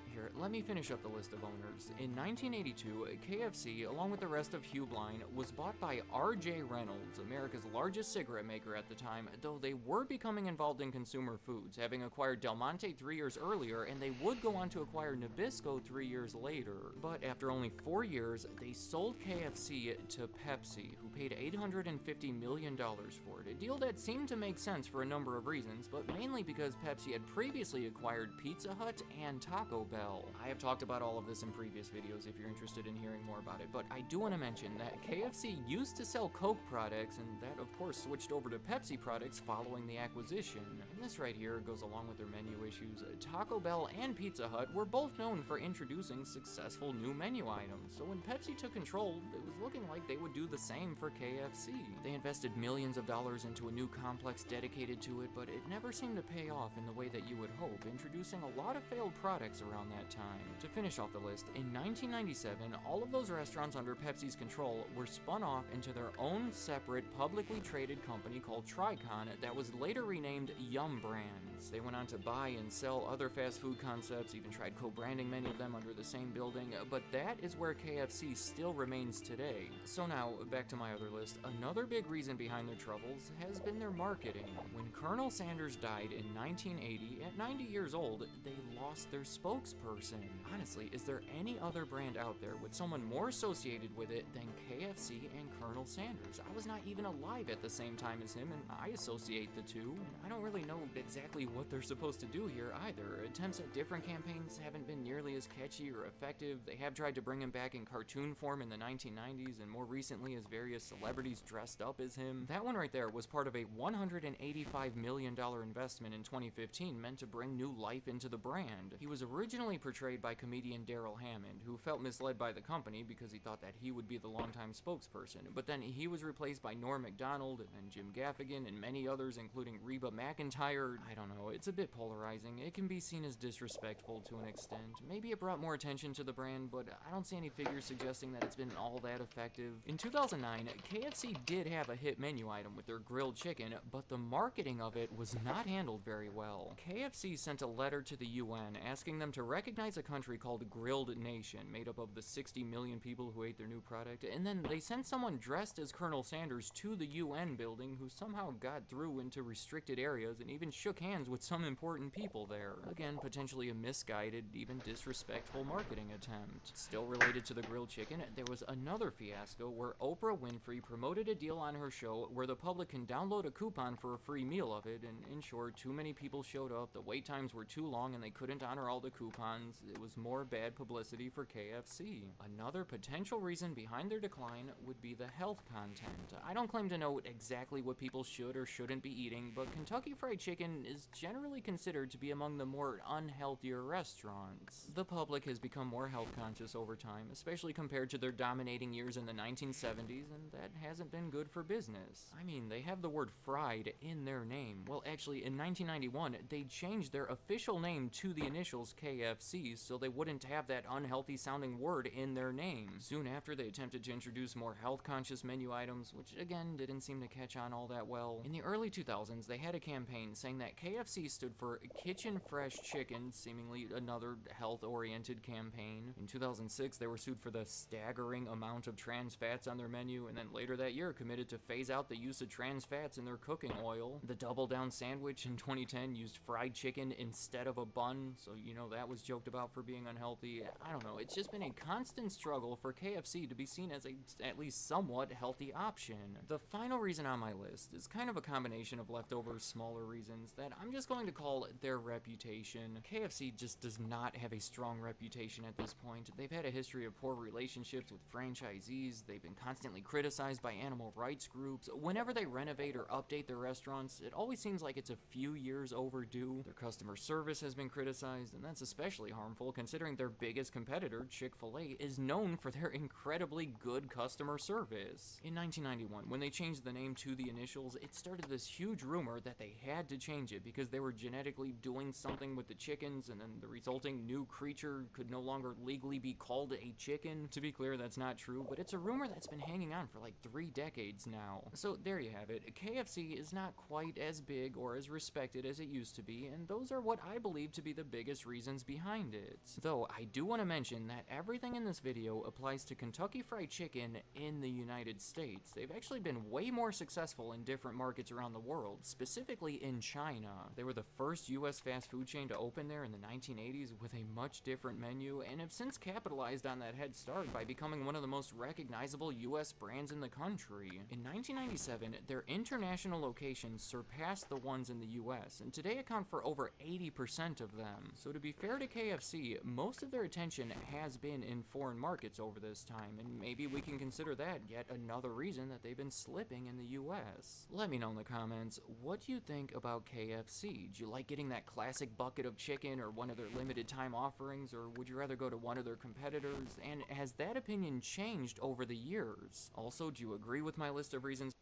S5: Here, let me finish up the list of owners. In 1982, KFC, along with the rest of Hugh Bline, was bought by R.J. Reynolds, America's largest cigarette maker at the time, though they were becoming involved in consumer foods, having acquired Del Monte 3 years earlier, and they would go on to acquire Nabisco 3 years later. But after only 4 years, they sold KFC to Pepsi, who paid $850 million for it, a deal that seemed to make sense for a number of reasons, but mainly because Pepsi had previously acquired Pizza Hut and Taco Bell. I have talked about all of this in previous videos if you're interested in hearing more about it, but I do want to mention that KFC used to sell Coke products, and that of course switched over to Pepsi products following the acquisition. And this right here goes along with their menu issues. Taco Bell and Pizza Hut were both known for introducing successful new menu items, so when Pepsi took control, it was looking like they would do the same for KFC. They invested millions of dollars into a new complex dedicated to it, but it never seemed to pay off in the way that you would hope, introducing a lot of failed products around that time. To finish off the list, in 1997, all of those restaurants under Pepsi's control were spun off into their own separate publicly traded company called Tricon that was later renamed Yum Brands. They went on to buy and sell other fast food concepts, even tried co-branding many of them under the same building, but that is where KFC still remains today. So now, back to my other list, another big reason behind their troubles has been their marketing. When Colonel Sanders died in 1980, at 90 years old, they lost their spokesperson. Honestly, is there any other brand out there with someone more associated with it than KFC and Colonel Sanders? I was not even alive at the same time as him, and I associate the two, and I don't really know exactly what they're supposed to do here either. Attempts at different campaigns haven't been nearly as catchy or effective. They have tried to bring him back in cartoon form in the 1990s, and more recently as various celebrities dressed up as him. That one right there was part of a $185 million investment in 2015 meant to bring new life into the brand. He was originally portrayed by comedian Darrell Hammond, who felt misled by the company because he thought that he would be the longtime spokesperson, but then he was replaced by Norm Macdonald and Jim Gaffigan and many others, including Reba McEntire. I don't know, it's a bit polarizing. It can be seen as disrespectful to an extent. Maybe it brought more attention to the brand, but I don't see any figures suggesting that it's been all that effective. In 2009, KFC did have a hit menu item with their grilled chicken, but the marketing of it was not handled very well. KFC sent a letter to the UN asking them to recognize a country called Grilled Nation, made up of the 60 million people who ate their new product, and then they sent someone dressed as Colonel Sanders to the UN building who somehow got through into restricted areas and even shook hands with some important people there. Again, potentially a misguided, even disrespectful marketing attempt. Still related to the grilled chicken, there was another fiasco where Oprah Winfrey promoted a deal on her show where the public can download a coupon for a free meal of it, and in short, too many people showed up, the wait times were too long, and they couldn't honor all the coupons. It was more bad publicity for KFC. Another potential reason behind their decline would be the health content. I don't claim to know exactly what people should or shouldn't be eating, but Kentucky Fried Chicken is generally considered to be among the more unhealthier restaurants. The public has become more health conscious over time, especially compared to their dominating years in the 1970s, and that hasn't been good for business. I mean, they have the word fried in their name. Well, actually, in 1991, they changed their official name to the initials KFC so they wouldn't have that unhealthy sounding word in their name. Soon after, they attempted to introduce more health conscious menu items, which again didn't seem to catch on all that well. In the early 2000s, they had a campaign saying that KFC stood for Kitchen Fresh Chicken, seemingly another health-oriented campaign. In 2006, they were sued for the staggering amount of trans fats on their menu, and then later that year committed to phase out the use of trans fats in their cooking oil. The Double Down sandwich in 2010 used fried chicken instead of a bun, so you know that was joked about for being unhealthy. I don't know, it's just been a constant struggle for KFC to be seen as a at least somewhat healthy option. The final reason on my list is kind of a combination of leftover smaller reasons that I'm just going to call their reputation. KFC just does not have a strong reputation at this point. They've had a history of poor relationships with franchisees, they've been constantly criticized by animal rights groups. Whenever they renovate or update their restaurants, it always seems like it's a few years overdue. Their customer service has been criticized, and that's especially harmful considering their biggest competitor, Chick-fil-A, is known for their incredibly good customer service. In 1991, when they changed the name to the initials, it started this huge rumor that they had to change it because they were genetically doing something with the chickens, and then the resulting new creature could no longer legally be called a chicken. To be clear, that's not true, but it's a rumor that's been hanging on for like 3 decades now. So there you have it. KFC is not quite as big or as respected as it used to be, and those are what I believe to be the biggest reasons behind it. Though I do want to mention that everything in this video applies to Kentucky Fried Chicken in the United States. They've actually been way more successful in different markets around the world, specifically in China. They were the first US fast food chain to open there in the 1980s with a much different menu, and have since capitalized on that head start by becoming one of the most recognizable US brands in the country. In 1997, their international locations surpassed the ones in the US, and today account for over 80% of them. So to be fair to KFC, most of their attention has been in foreign markets over this time, and maybe we can consider that yet another reason that they've been slipping in the US. Let me know in the comments, what do you think about KFC? Do you like getting that classic bucket of chicken or one of their limited time offerings, or would you rather go to one of their competitors? And has that opinion changed over the years? Also, do you agree with my list of reasons?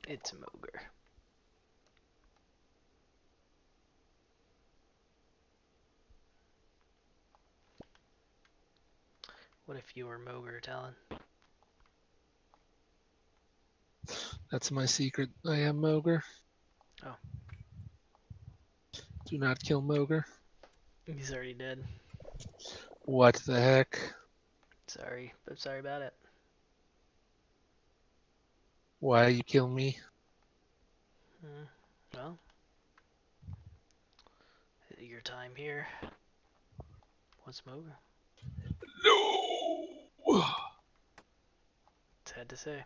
S1: It's Moger. What if you were Moger, Talon?
S2: That's my secret. I am Moger.
S1: Oh.
S2: Do not kill Moger.
S1: He's already dead.
S2: What the heck?
S1: Sorry. I'm sorry about it.
S2: Why you kill me?
S1: Well, your time here. What's Moger?
S2: No!
S1: It's sad to say.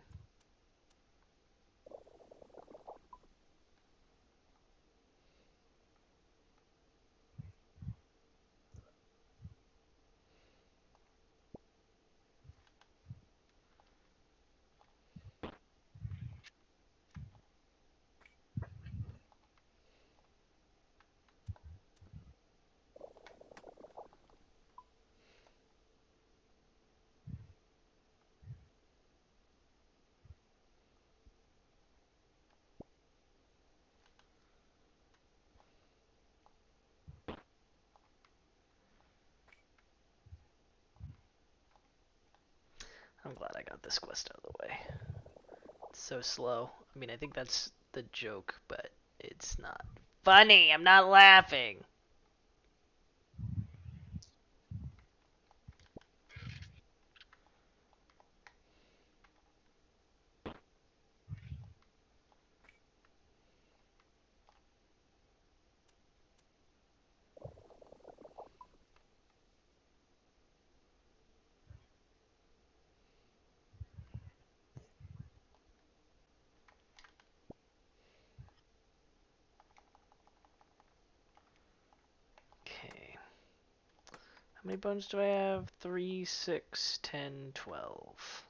S1: I'm glad I got this quest out of the way. It's so slow. I mean, I think that's the joke, but it's not funny. I'm not laughing. How many bones do I have? 3, 6, 10, 12.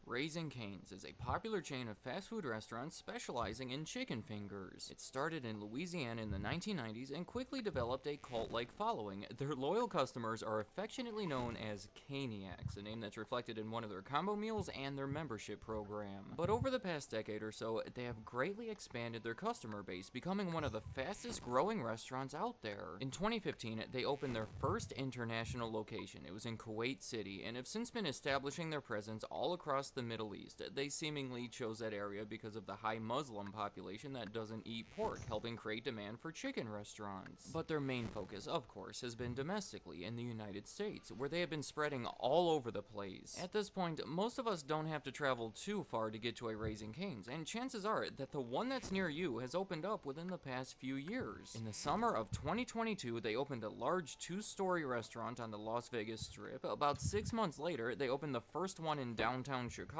S5: Raising Cane's is a popular chain of fast food restaurants specializing in chicken fingers. It started in Louisiana in the 1990s and quickly developed a cult-like following. Their loyal customers are affectionately known as Caniacs, a name that's reflected in one of their combo meals and their membership program. But over the past decade or so, they have greatly expanded their customer base, becoming one of the fastest growing restaurants out there. In 2015, they opened their first international location. It was in Kuwait City, and have since been establishing their presence all across the Middle East. They seemingly chose that area because of the high Muslim population that doesn't eat pork, helping create demand for chicken restaurants. But their main focus, of course, has been domestically in the United States, where they have been spreading all over the place. At this point, most of us don't have to travel too far to get to a Raising Cane's, and chances are that the one that's near you has opened up within the past few years. In the summer of 2022, they opened a large 2-story restaurant on the Las Vegas Strip. About 6 months later, they opened the first one in downtown Chicago,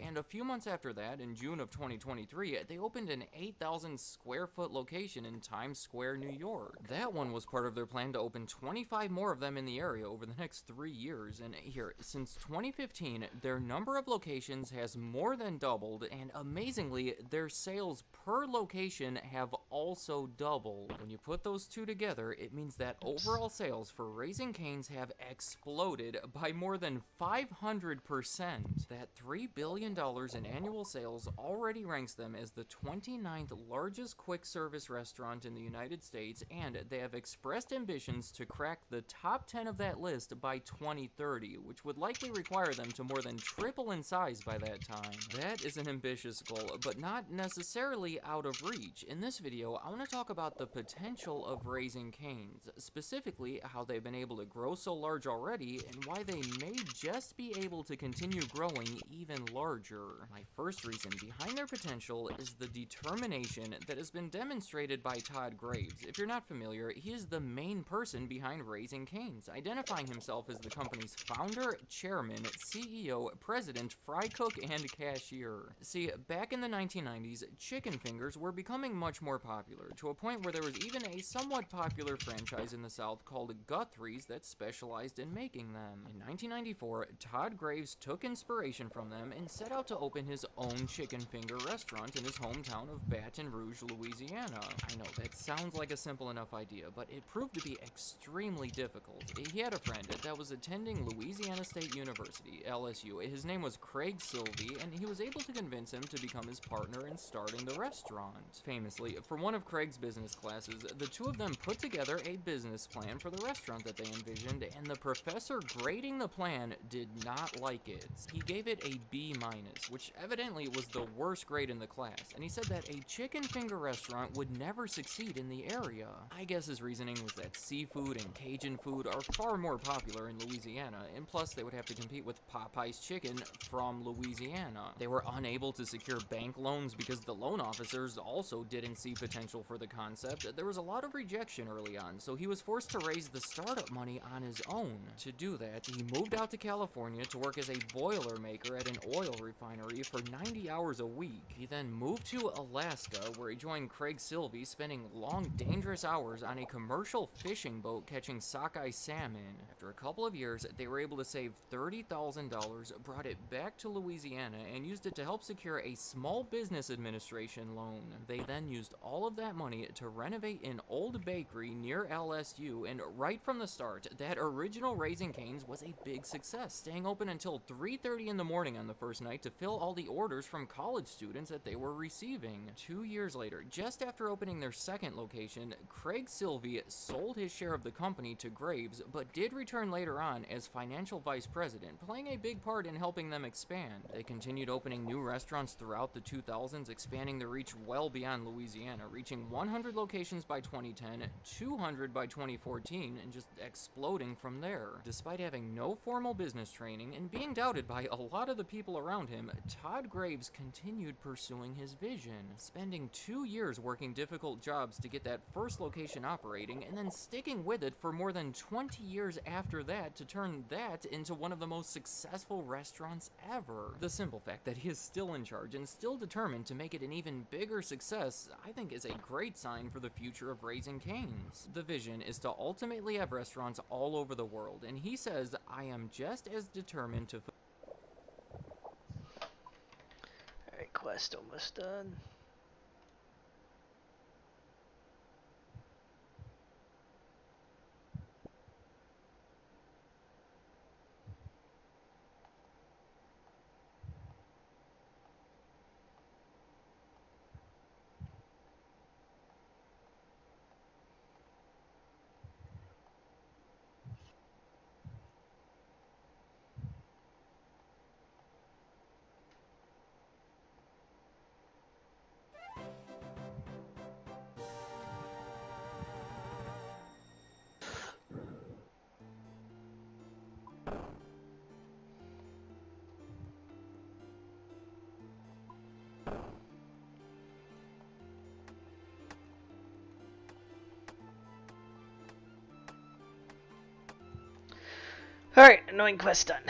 S5: and a few months after that, in June of 2023, they opened an 8,000 square foot location in Times Square, New York. That one was part of their plan to open 25 more of them in the area over the next 3 years, and here, since 2015, their number of locations has more than doubled, and amazingly, their sales per location have also doubled. When you put those two together, it means that overall sales for Raising Cane's have exploded by more than 500%. That $3 billion in annual sales already ranks them as the 29th largest quick service restaurant in the United States, and they have expressed ambitions to crack the top 10 of that list by 2030, which would likely require them to more than triple in size by that time. That is an ambitious goal, but not necessarily out of reach. In this video, I want to talk about the potential of Raising Cane's, specifically how they've been able to grow so large already, and why they may just be able to continue growing even larger. My first reason behind their potential is the determination that has been demonstrated by Todd Graves. If you're not familiar, he is the main person behind Raising Cane's, identifying himself as the company's founder, chairman, CEO, president, fry cook, and cashier. See, back in the 1990s, chicken fingers were becoming much more popular, to a point where there was even a somewhat popular franchise in the South called Guthrie's that specialized in making them. In 1994, Todd Graves took inspiration from them and set out to open his own chicken finger restaurant in his hometown of Baton Rouge, Louisiana. I know, that sounds like a simple enough idea, but it proved to be extremely difficult. He had a friend that was attending Louisiana State University, LSU. His name was Craig Silvey, and he was able to convince him to become his partner in starting the restaurant. Famously, for one of Craig's business classes, the two of them put together a business plan for the restaurant that they envisioned, and the professor grading the plan did not like it. He gave it a B-, which evidently was the worst grade in the class, and he said that a chicken finger restaurant would never succeed in the area. I guess his reasoning was that seafood and Cajun food are far more popular in Louisiana, and plus they would have to compete with Popeye's chicken from Louisiana. They were unable to secure bank loans because the loan officers also didn't see potential for the concept. There was a lot of rejection early on, so he was forced to raise the startup money on his own. To do that, he moved out to California to work as a boilermaker at an oil refinery for 90 hours a week. He then moved to Alaska, where he joined Craig Silvey, spending long, dangerous hours on a commercial fishing boat catching sockeye salmon. After a couple of years, they were able to save $30,000, brought it back to Louisiana, and used it to help secure a small business administration loan. They then used all of that money to renovate an old bakery near LSU, and right from the start, that original Raising Cane's was a big success, staying open until 3:30 in the morning on the first night to fill all the orders from college students that they were receiving. 2 years later, just after opening their second location, Craig Silvey sold his share of the company to Graves, but did return later on as financial vice president, playing a big part in helping them expand. They continued opening new restaurants throughout the 2000s, expanding their reach well beyond Louisiana, reaching 100 locations by 2010, 200 by 2014, and just exploding from there. Despite having no formal business training and being doubted by a lot of the people around him, Todd Graves continued pursuing his vision, spending 2 years working difficult jobs to get that first location operating, and then sticking with it for more than 20 years after that to turn that into one of the most successful restaurants ever. The simple fact that he is still in charge and still determined to make it an even bigger success, I think is a great sign for the future of Raising Cane's. The vision is to ultimately have restaurants all over the world, and he says, I am just as determined to
S1: Alright, quest almost done. Alright, annoying quest done.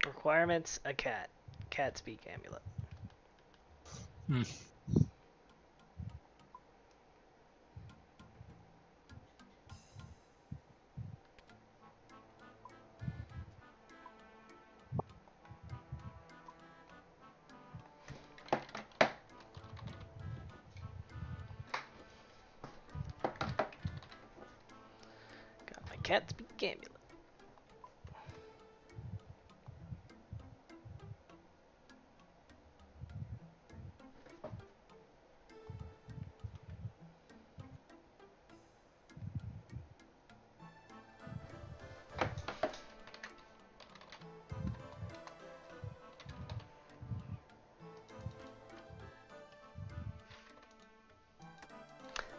S1: Requirements, a cat. Cat speak amulet. Got my cat speak amulet.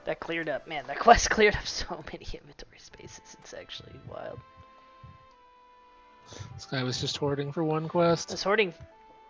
S1: That cleared up, man, that quest cleared up so many inventory spaces, it's actually wild.
S2: This guy was just hoarding for one quest.
S1: I was hoarding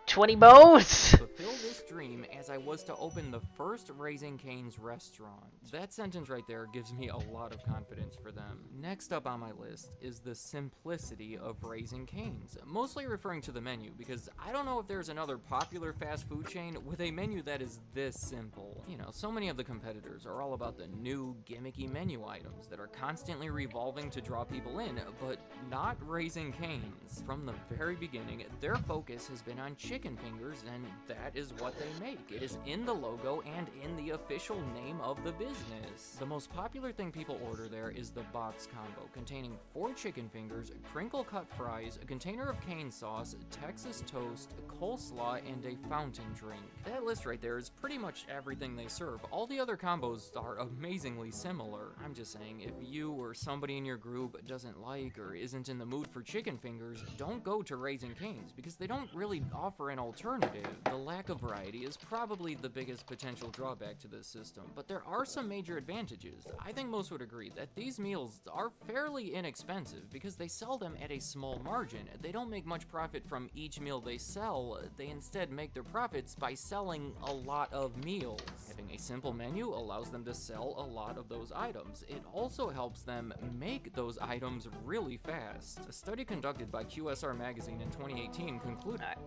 S1: 20 bones!
S5: fulfill this dream as I was to open the first Raising Cane's restaurant. That sentence right there gives me a lot of confidence for them. Next up on my list is the simplicity of Raising Cane's, mostly referring to the menu because I don't know if there's another popular fast food chain with a menu that is this simple. You know, so many of the competitors are all about the new gimmicky menu items that are constantly revolving to draw people in, but not Raising Cane's. From the very beginning, their focus has been on chicken fingers, and that is what they make. It is in the logo and in the official name of the business. The most popular thing people order there is the box combo, containing 4 chicken fingers, crinkle cut fries, a container of cane sauce, Texas toast, coleslaw, and a fountain drink. That list right there is pretty much everything they serve. All the other combos are amazingly similar. I'm just saying, if you or somebody in your group doesn't like or isn't in the mood for chicken fingers, don't go to Raising Cane's because they don't really offer an alternative. The lack of variety is probably the biggest potential drawback to this system, but there are some major advantages. I think most would agree that these meals are fairly inexpensive because they sell them at a small margin. They don't make much profit from each meal they sell, they instead make their profits by selling a lot of meals. Having a simple menu allows them to sell a lot of those items. It also helps them make those items really fast. A study conducted by QSR Magazine in 2018 concluded.
S1: Alright.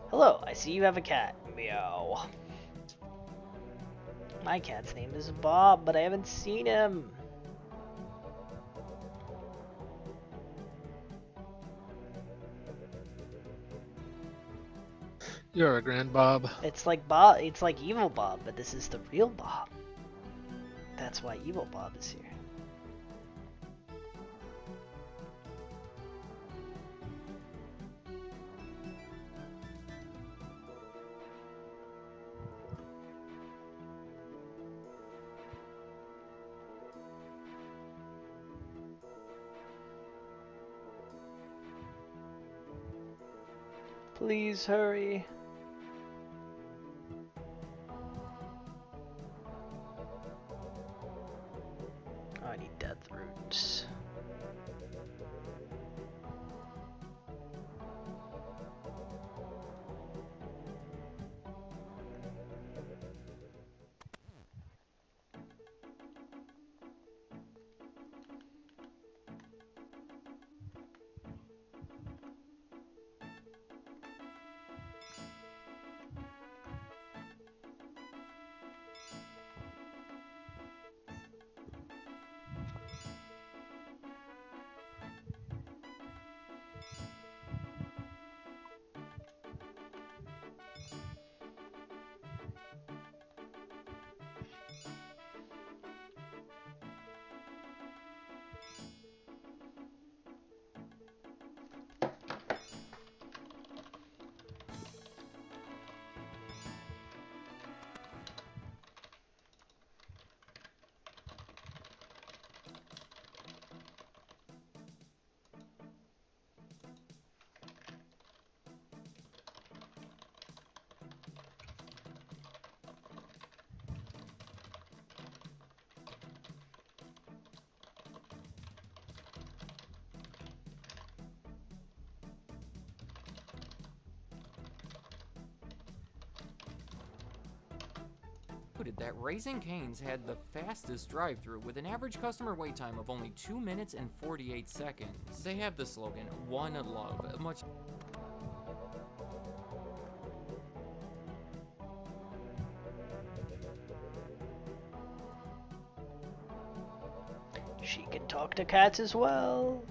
S1: Hello, I see you have a cat. Meow. My cat's name is Bob, but I haven't seen him.
S2: You're a grand Bob.
S1: It's like Bob. It's like Evil Bob, but this is the real Bob. That's why Evil Bob is here. Please hurry. Oh, I need death roots.
S5: That Raising Cane's had the fastest drive-thru with an average customer wait time of only 2 minutes and 48 seconds. They have the slogan, One Love, much...
S1: She can talk to cats as well.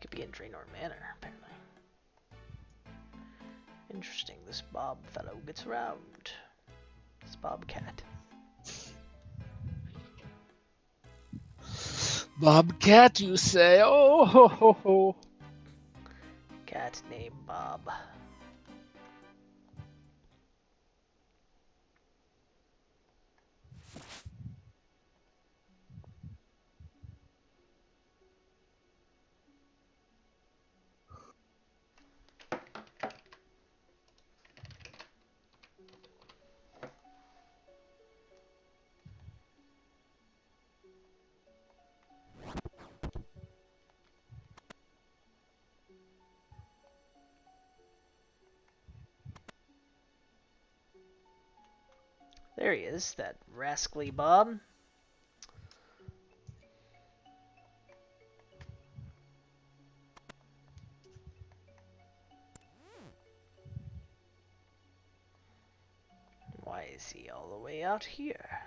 S1: Could be in Draenor Manor, apparently. Interesting, this Bob fellow gets around. This Bobcat.
S2: Bobcat, you say? Oh, ho, ho, ho.
S1: Cat named Bob. There he is, that rascally Bob. Why is he all the way out here?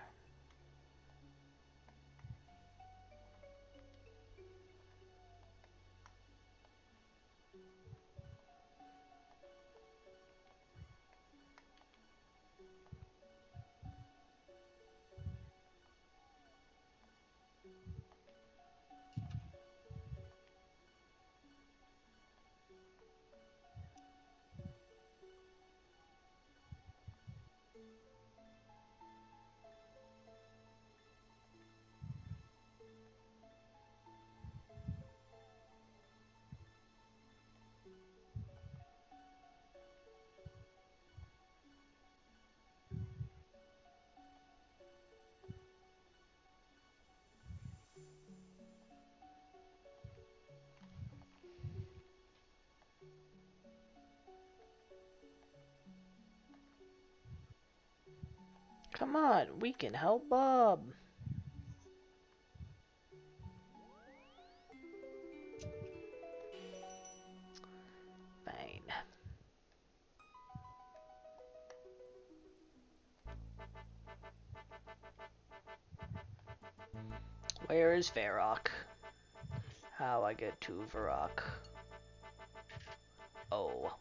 S1: Come on, we can help Bob. Fine. Where is Varrock? How I get to Varrock? Oh.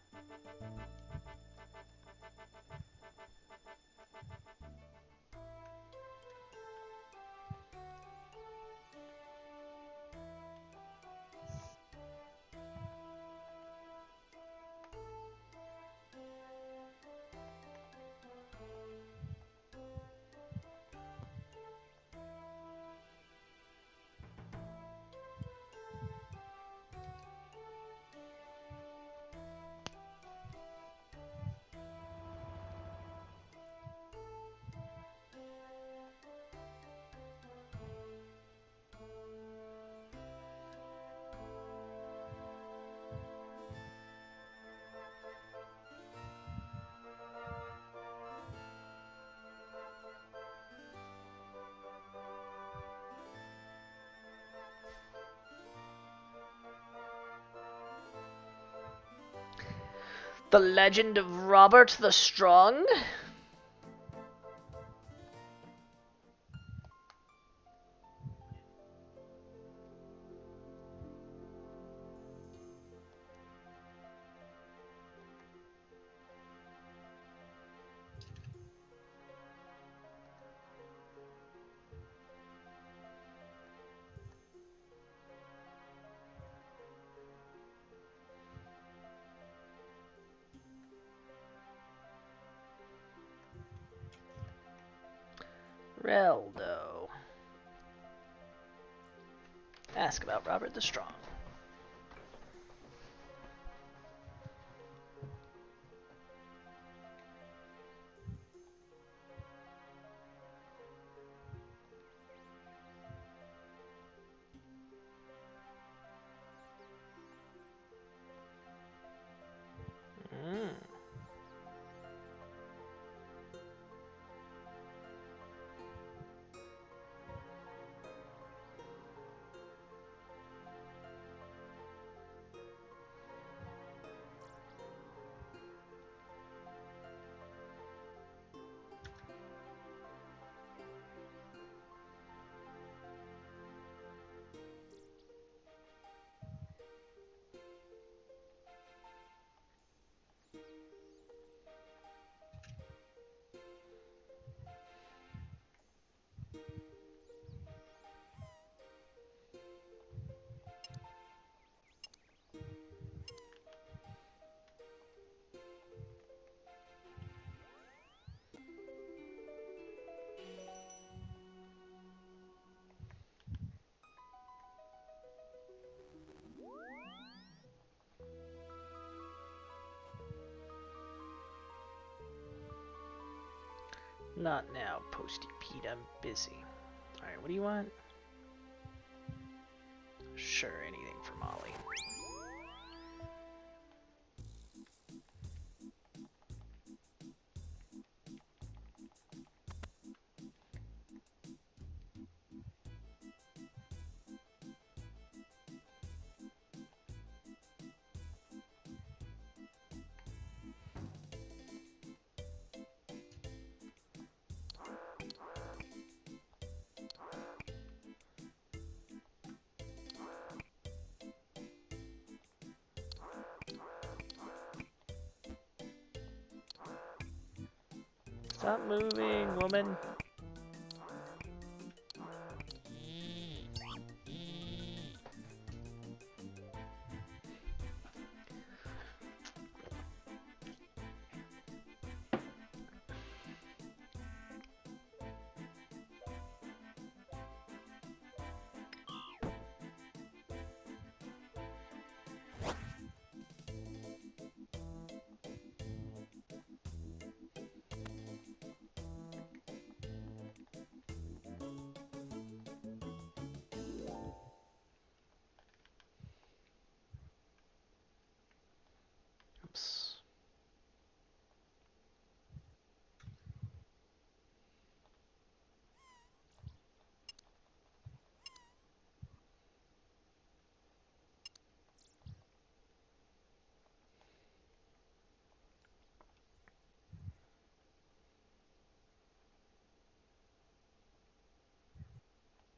S1: The Legend of Robert the Strong? Reldo. Ask about Robert the Strong. Mm. Not now, Posty Pete. I'm busy. Alright, what do you want? Sure, anything for Molly. Stop moving, woman. Oops.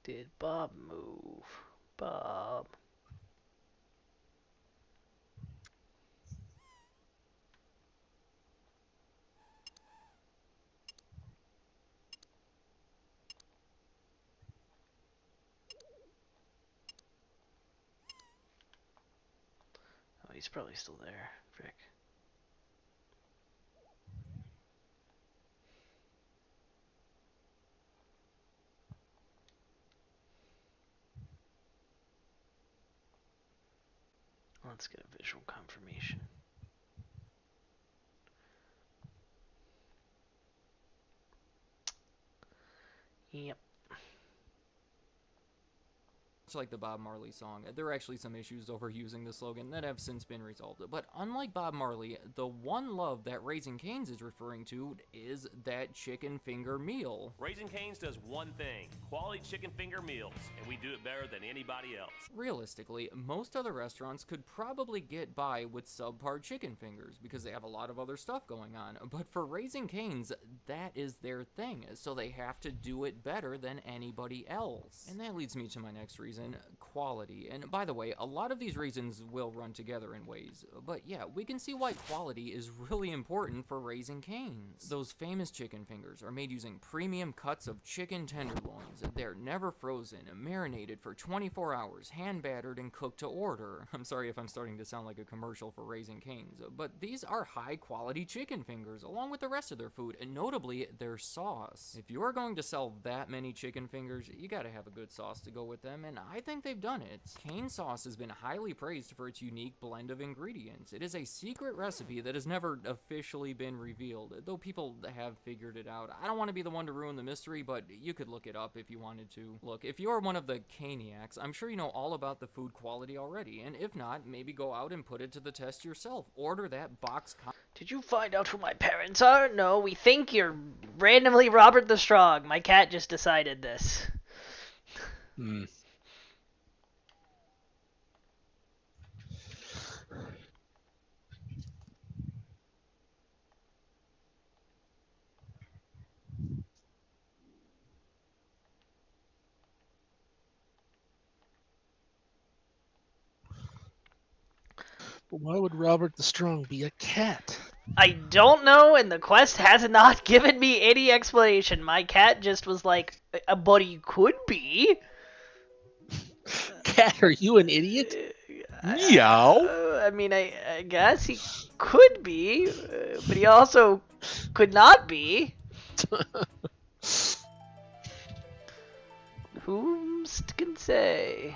S1: Did Bob move? Bob. Oh, he's probably still there. Frick. Let's get a visual confirmation. Yep.
S5: Much like the Bob Marley song, there are actually some issues over using the slogan that have since been resolved. But unlike Bob Marley, the one love that Raising Cane's is referring to is that chicken finger meal.
S7: Raising Cane's does one thing: quality chicken finger meals, and we do it better than anybody else.
S5: Realistically, most other restaurants could probably get by with subpar chicken fingers because they have a lot of other stuff going on. But for Raising Cane's, that is their thing, so they have to do it better than anybody else. And that leads me to my next reason. Quality. And by the way, a lot of these reasons will run together in ways, but yeah, we can see why quality is really important for Raising Cane's. Those famous chicken fingers are made using premium cuts of chicken tenderloins. They're never frozen, marinated for 24 hours, hand battered and cooked to order. I'm sorry if I'm starting to sound like a commercial for Raising Cane's, but these are high quality chicken fingers along with the rest of their food, and notably their sauce. If you're going to sell that many chicken fingers, you gotta have a good sauce to go with them, and I think they've done it. Cane sauce has been highly praised for its unique blend of ingredients. It is a secret recipe that has never officially been revealed, though people have figured it out. I don't want to be the one to ruin the mystery, but you could look it up if you wanted to. Look, if you are one of the Caniacs, I'm sure you know all about the food quality already, and if not, maybe go out and put it to the test yourself. Order that box.
S1: Did you find out who my parents are? No, we think you're randomly Robert the Strong. My cat just decided this.
S2: Hmm. But why would Robert the Strong be a cat?
S1: I don't know, and the quest has not given me any explanation. My cat just was like, but he could be.
S2: Cat, are you an idiot?
S1: Meow. I mean, I guess he could be, but he also could not be. Whomst can say?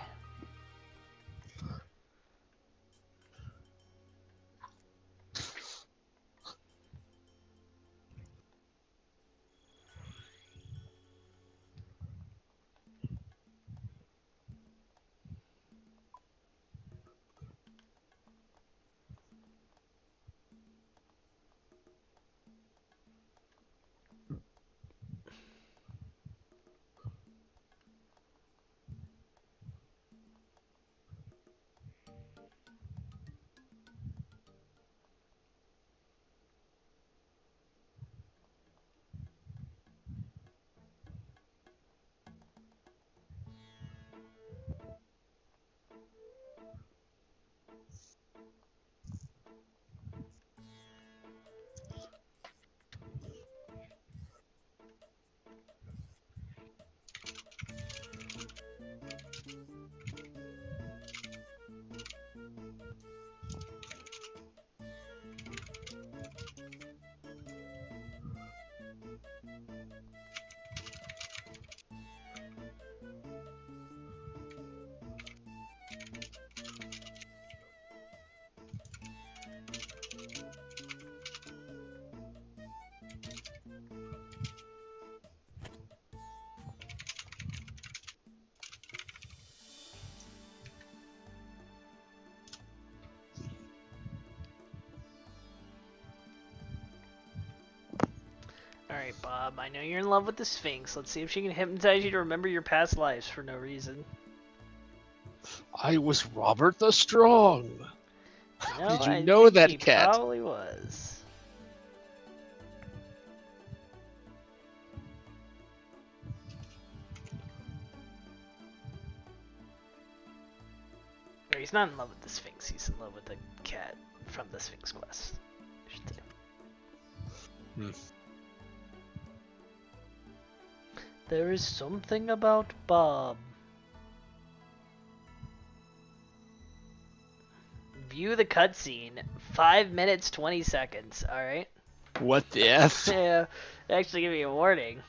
S1: Alright, Bob, I know you're in love with the Sphinx. Let's see if she can hypnotize you to remember your past lives for no reason.
S2: I was Robert the Strong.
S1: You know,
S2: Did you
S1: I
S2: know
S1: think
S2: that,
S1: he
S2: Cat?
S1: probably was. Or he's not in love with the Sphinx, he's in love with the cat from the Sphinx quest. I should say. There is something about Bob. View the cutscene. 5 minutes 20 seconds. All right.
S2: What the F?
S1: Yeah. Actually, give me a warning.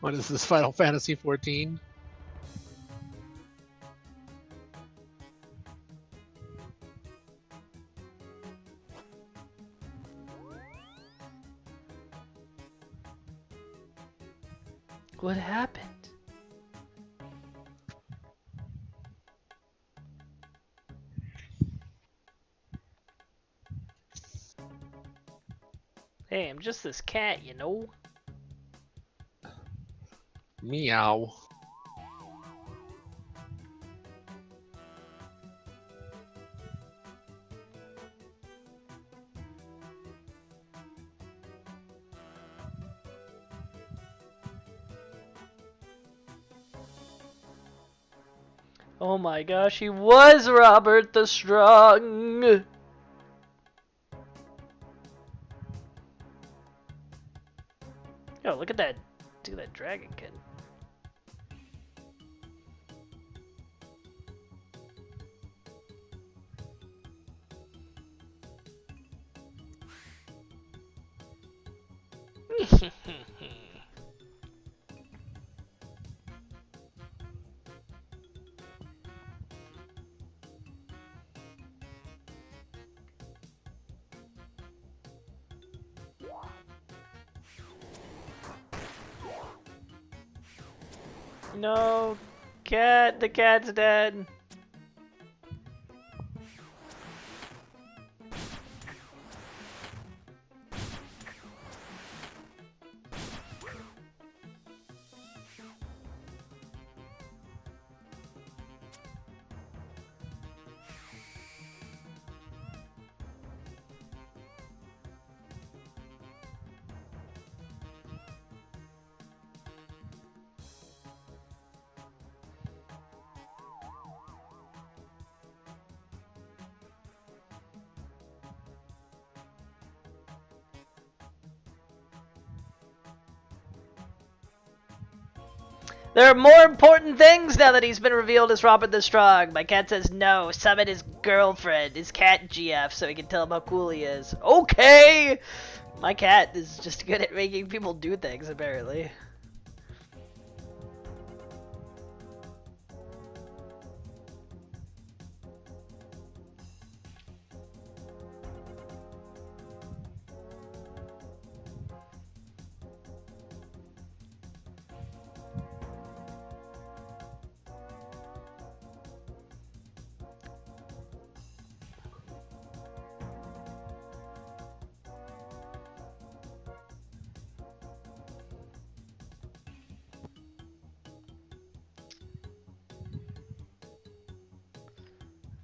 S2: What is this, Final Fantasy 14?
S1: What happened? Hey, I'm just this cat, you know?
S2: Meow.
S1: Oh my gosh, he was Robert the Strong! Yo, look at that. Look at that dragon kid. No, cat. The cat's dead. There are more important things now that he's been revealed as Robert the Strong. My cat says no. Summon his girlfriend, his cat GF, so he can tell him how cool he is. Okay! My cat is just good at making people do things, apparently.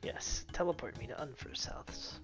S1: Yes, teleport me to Unfirst House.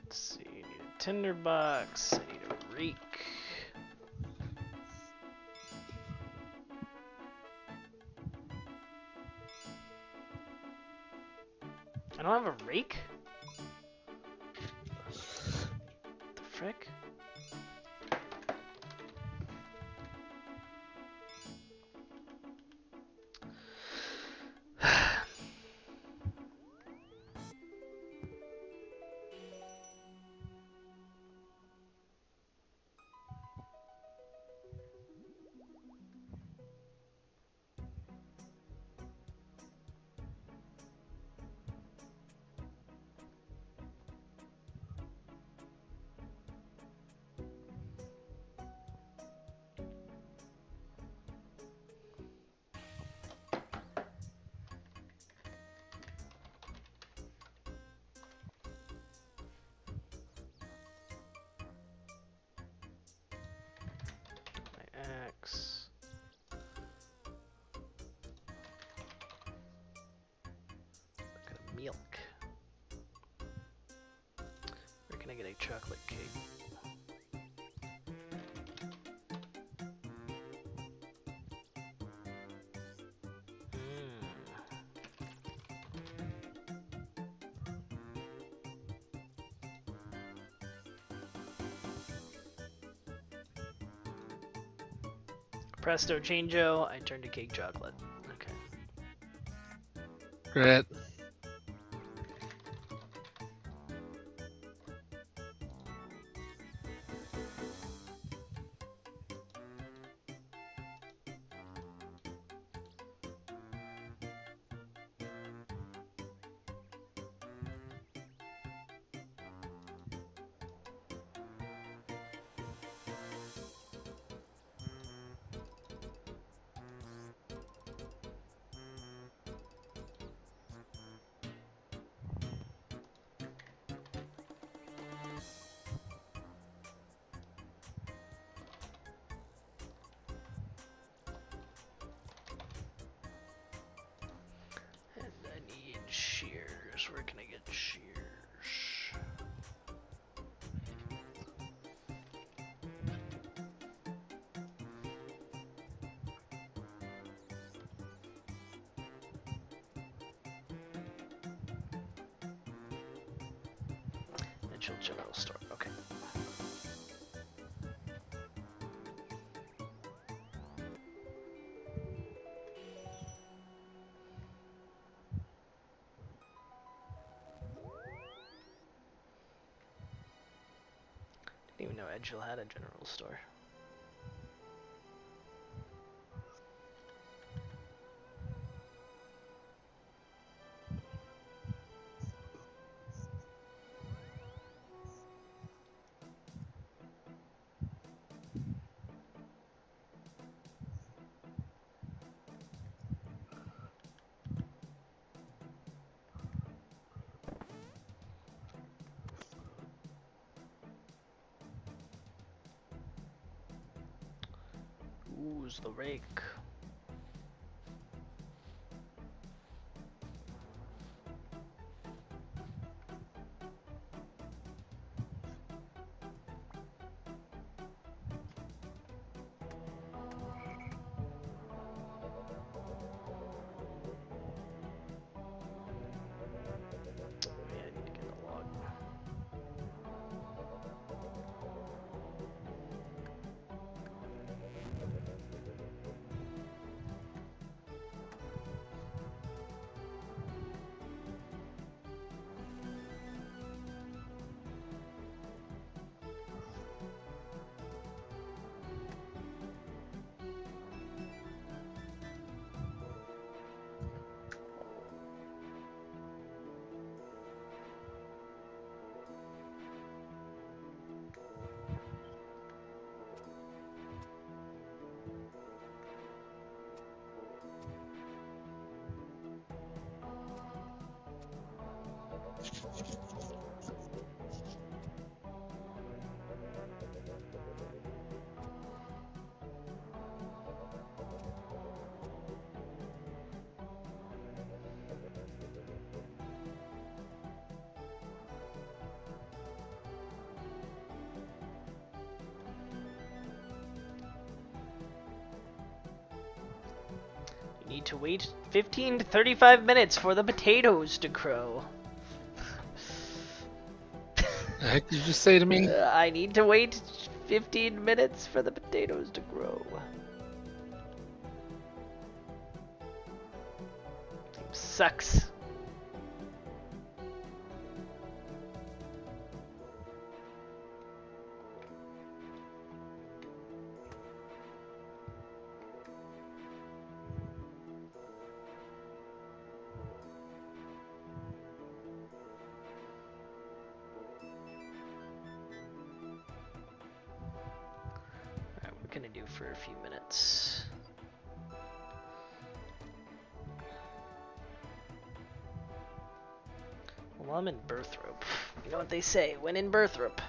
S1: Let's see, I need a tinderbox, I need a rake. I don't have a rake? The frick? milk. Where can I get a chocolate cake? Presto changeo, I turned to cake chocolate. Okay.
S2: Great.
S1: And I need shears. Where can I get shears? Mitchell General Store. Okay. Didn't even know Edgel had a general store. Ooh's the rake. Yeah, I need to get a log. You need to wait 15 to 35 minutes for the potatoes to grow.
S2: The heck did you just say to me?
S1: I need to wait 15 minutes for the potatoes to grow. Sucks. Alright, what can I do for a few minutes? Well, I'm in Birthrope. You know what they say, when in Birthrope.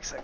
S1: sec.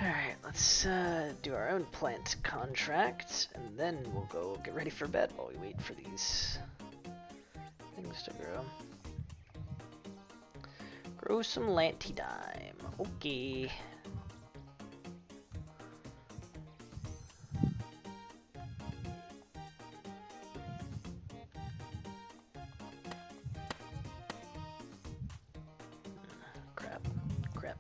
S1: Alright, let's do our own plant contract, and then we'll go get ready for bed while we wait for these things to grow. Grow some lantidime. Okay. Crap. Crappy.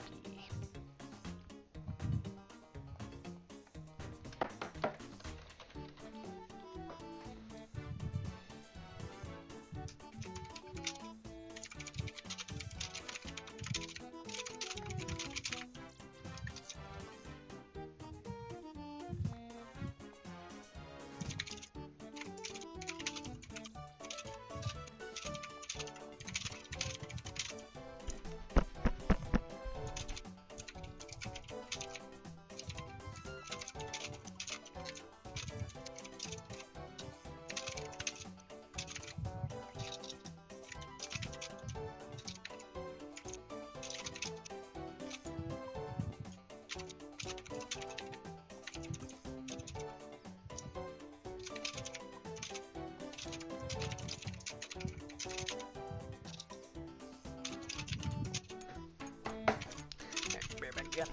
S1: Alright, bear back again.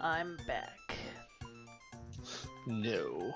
S1: I'm back.
S2: No.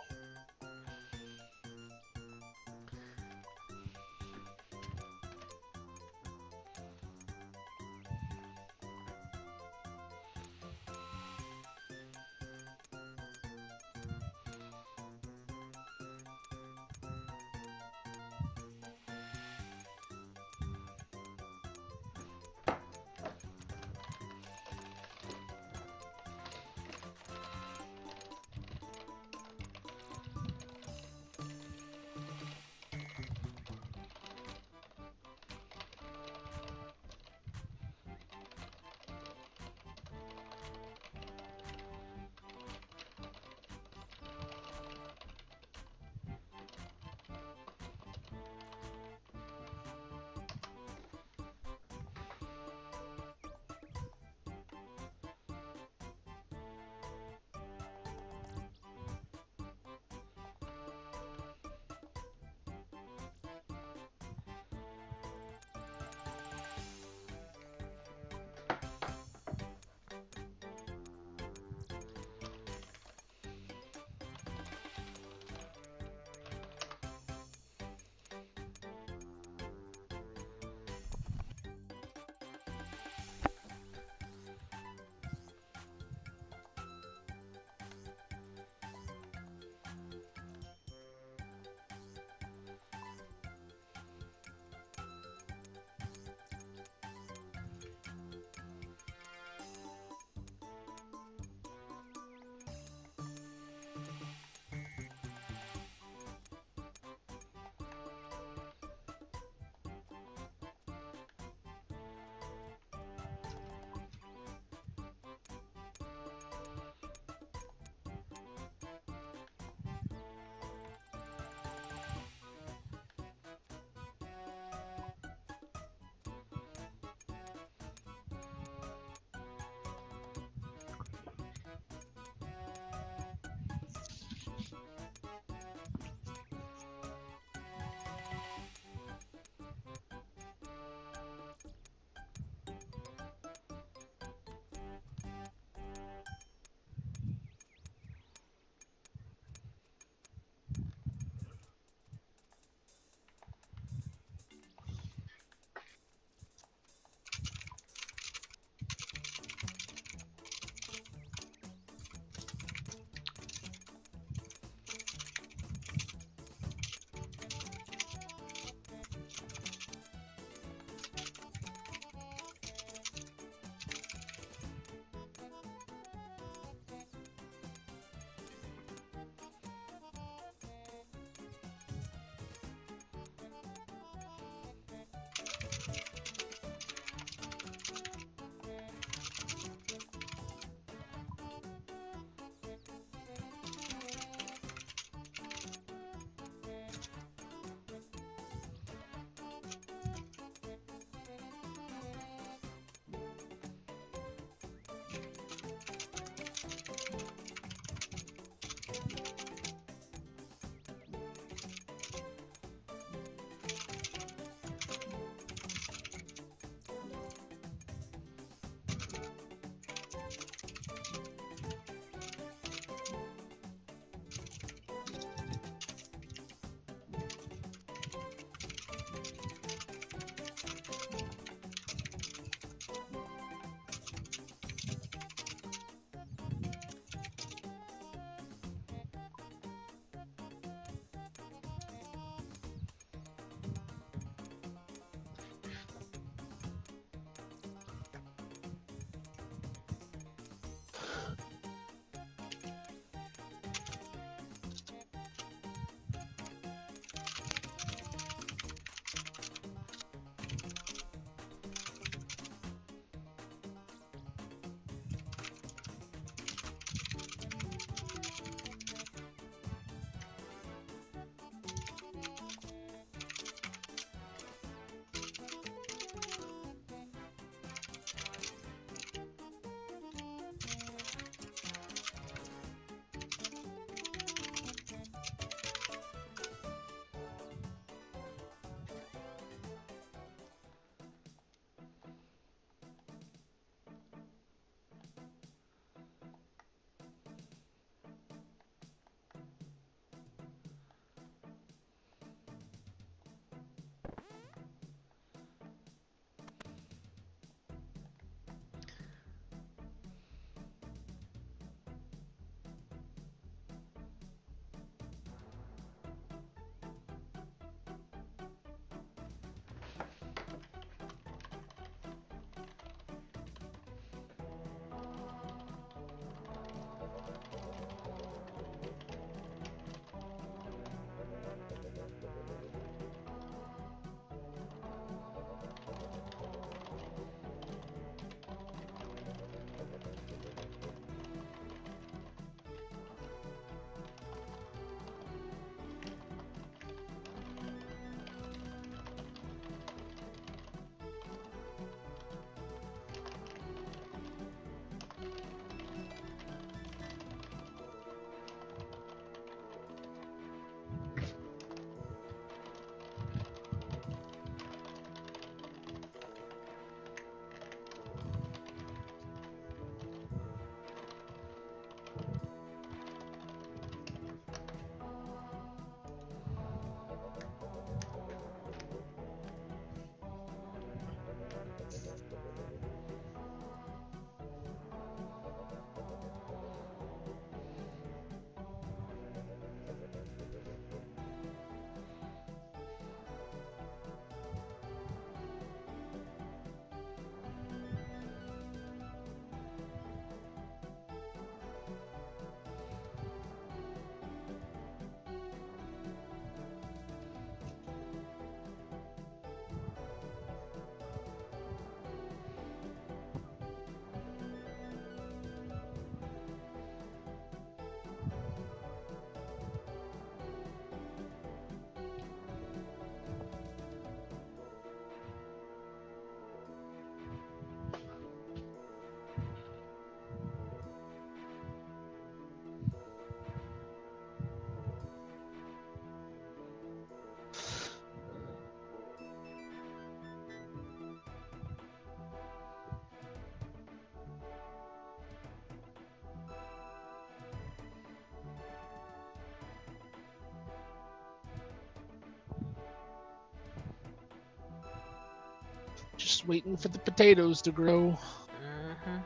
S2: Just waiting for the potatoes to grow.
S1: Mm-hmm.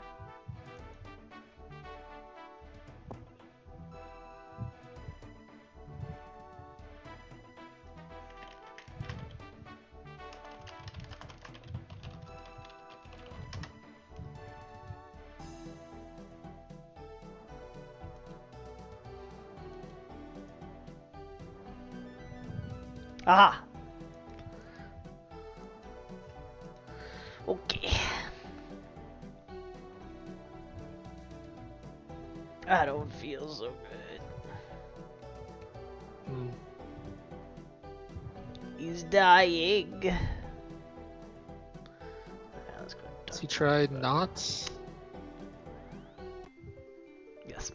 S1: Ah! Okay. I don't feel so good.
S2: Hmm.
S1: He's dying. Yeah, let's go
S2: Has he
S1: duck
S2: tried
S1: bug.
S2: not?
S1: Yes.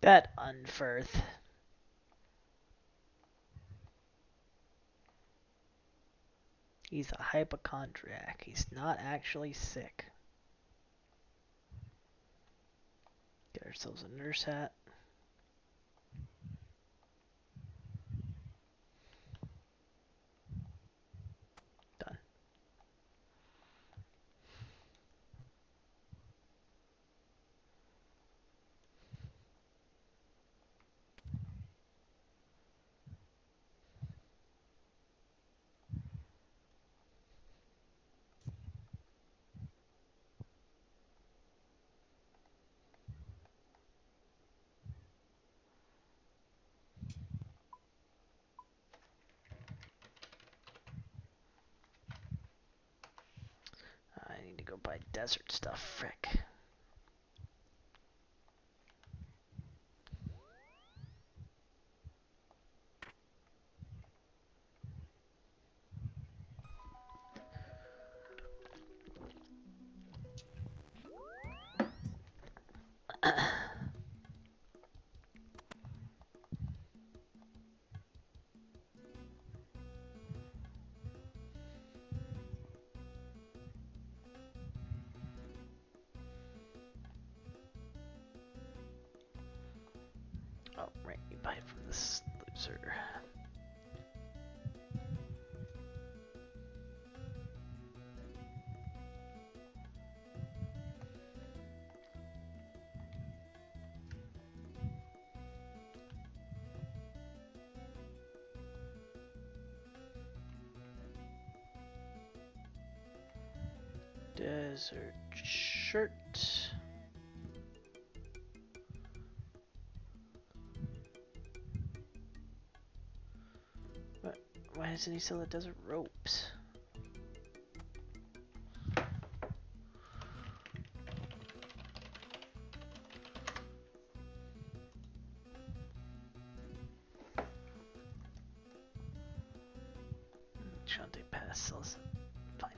S1: That unfirth. He's a hypochondriac. He's not actually sick. Get ourselves a nurse hat. Done. I need to go buy desert stuff. Frick. Oh, right. You buy it from this loser. Desert shirt. What? Why doesn't he sell the desert ropes? Chante Pass sells it. Fine.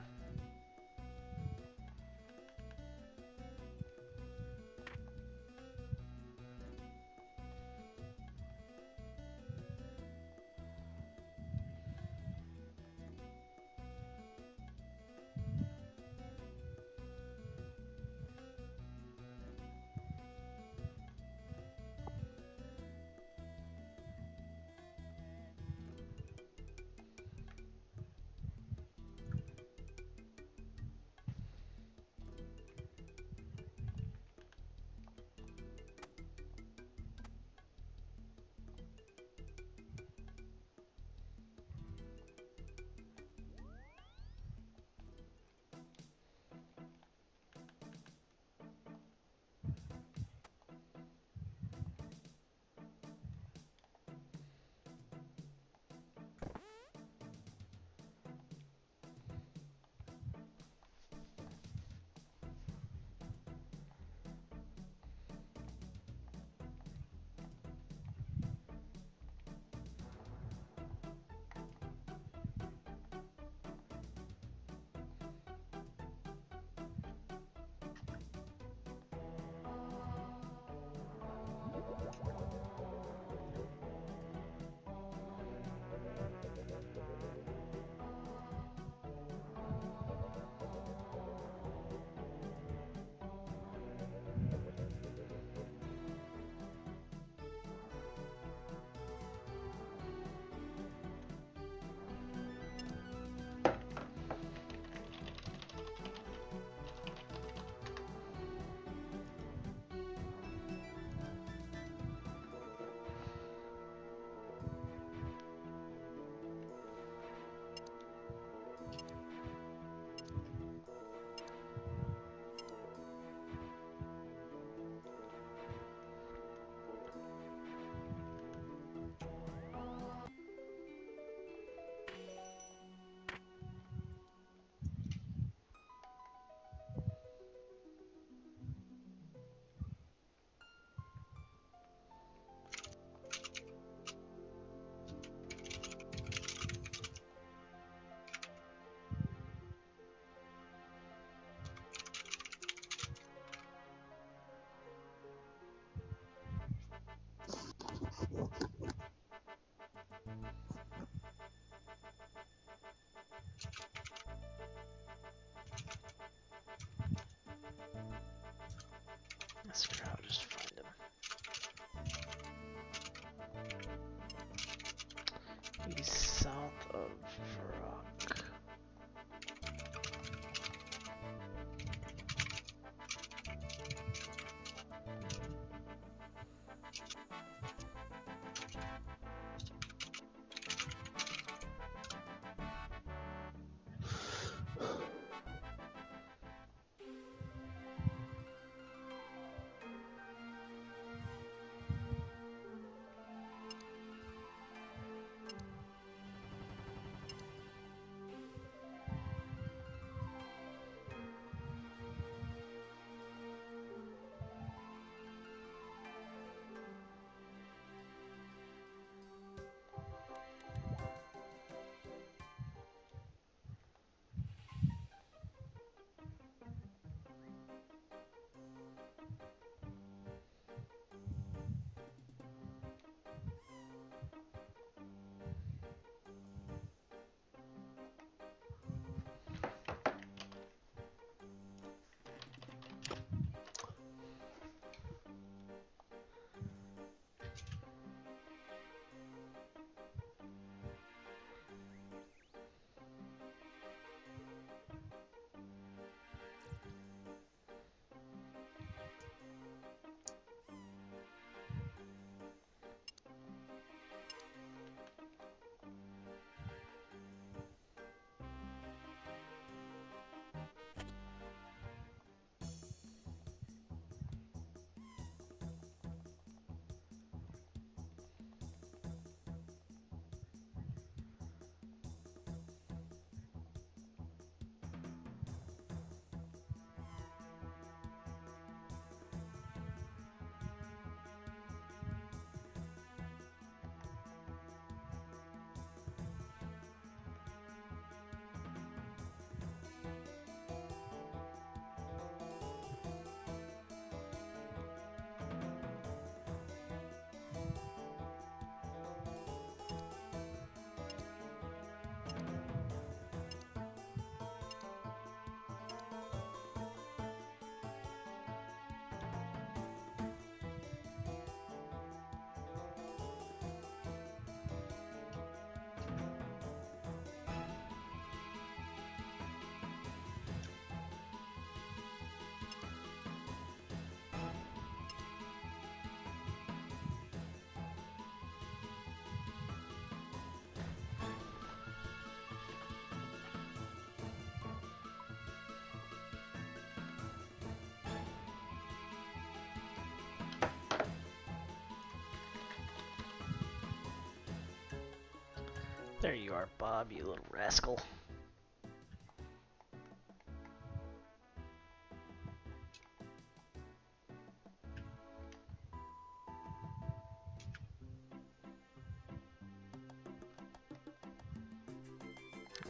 S1: There you are, Bob, you little rascal.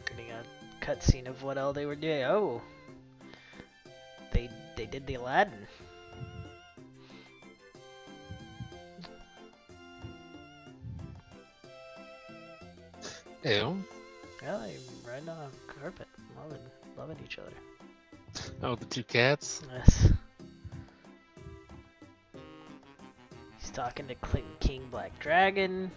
S1: Getting a cutscene of what all they were doing. Oh, they did the Aladdin.
S2: Ew.
S1: Yeah, they riding on a carpet, loving each other.
S2: Oh, the two cats?
S1: Yes. He's talking to King Black Dragon.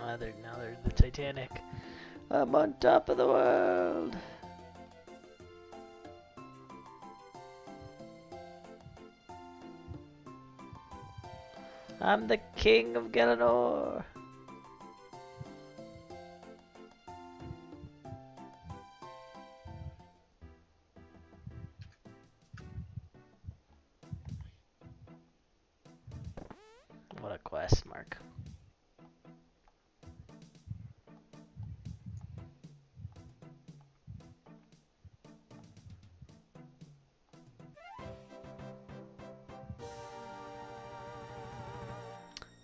S1: Now they're the Titanic. I'm on top of the world. I'm the king of Galanor. What a quest, Mark.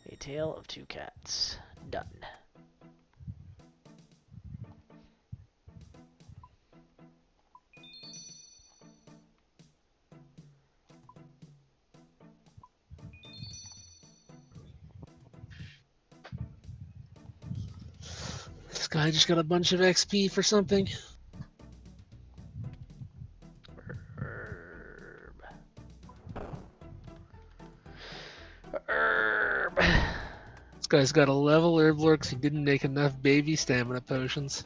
S1: A Tale of Two Cats. Done.
S2: This guy just got a bunch of XP for something.
S1: Herb. Herb.
S2: This guy's got a level herb lore 'cause he didn't make enough baby stamina potions.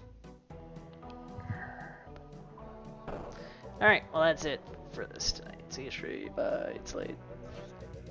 S1: Alright, well that's it for this tonight. See you, Shree. Bye. It's late.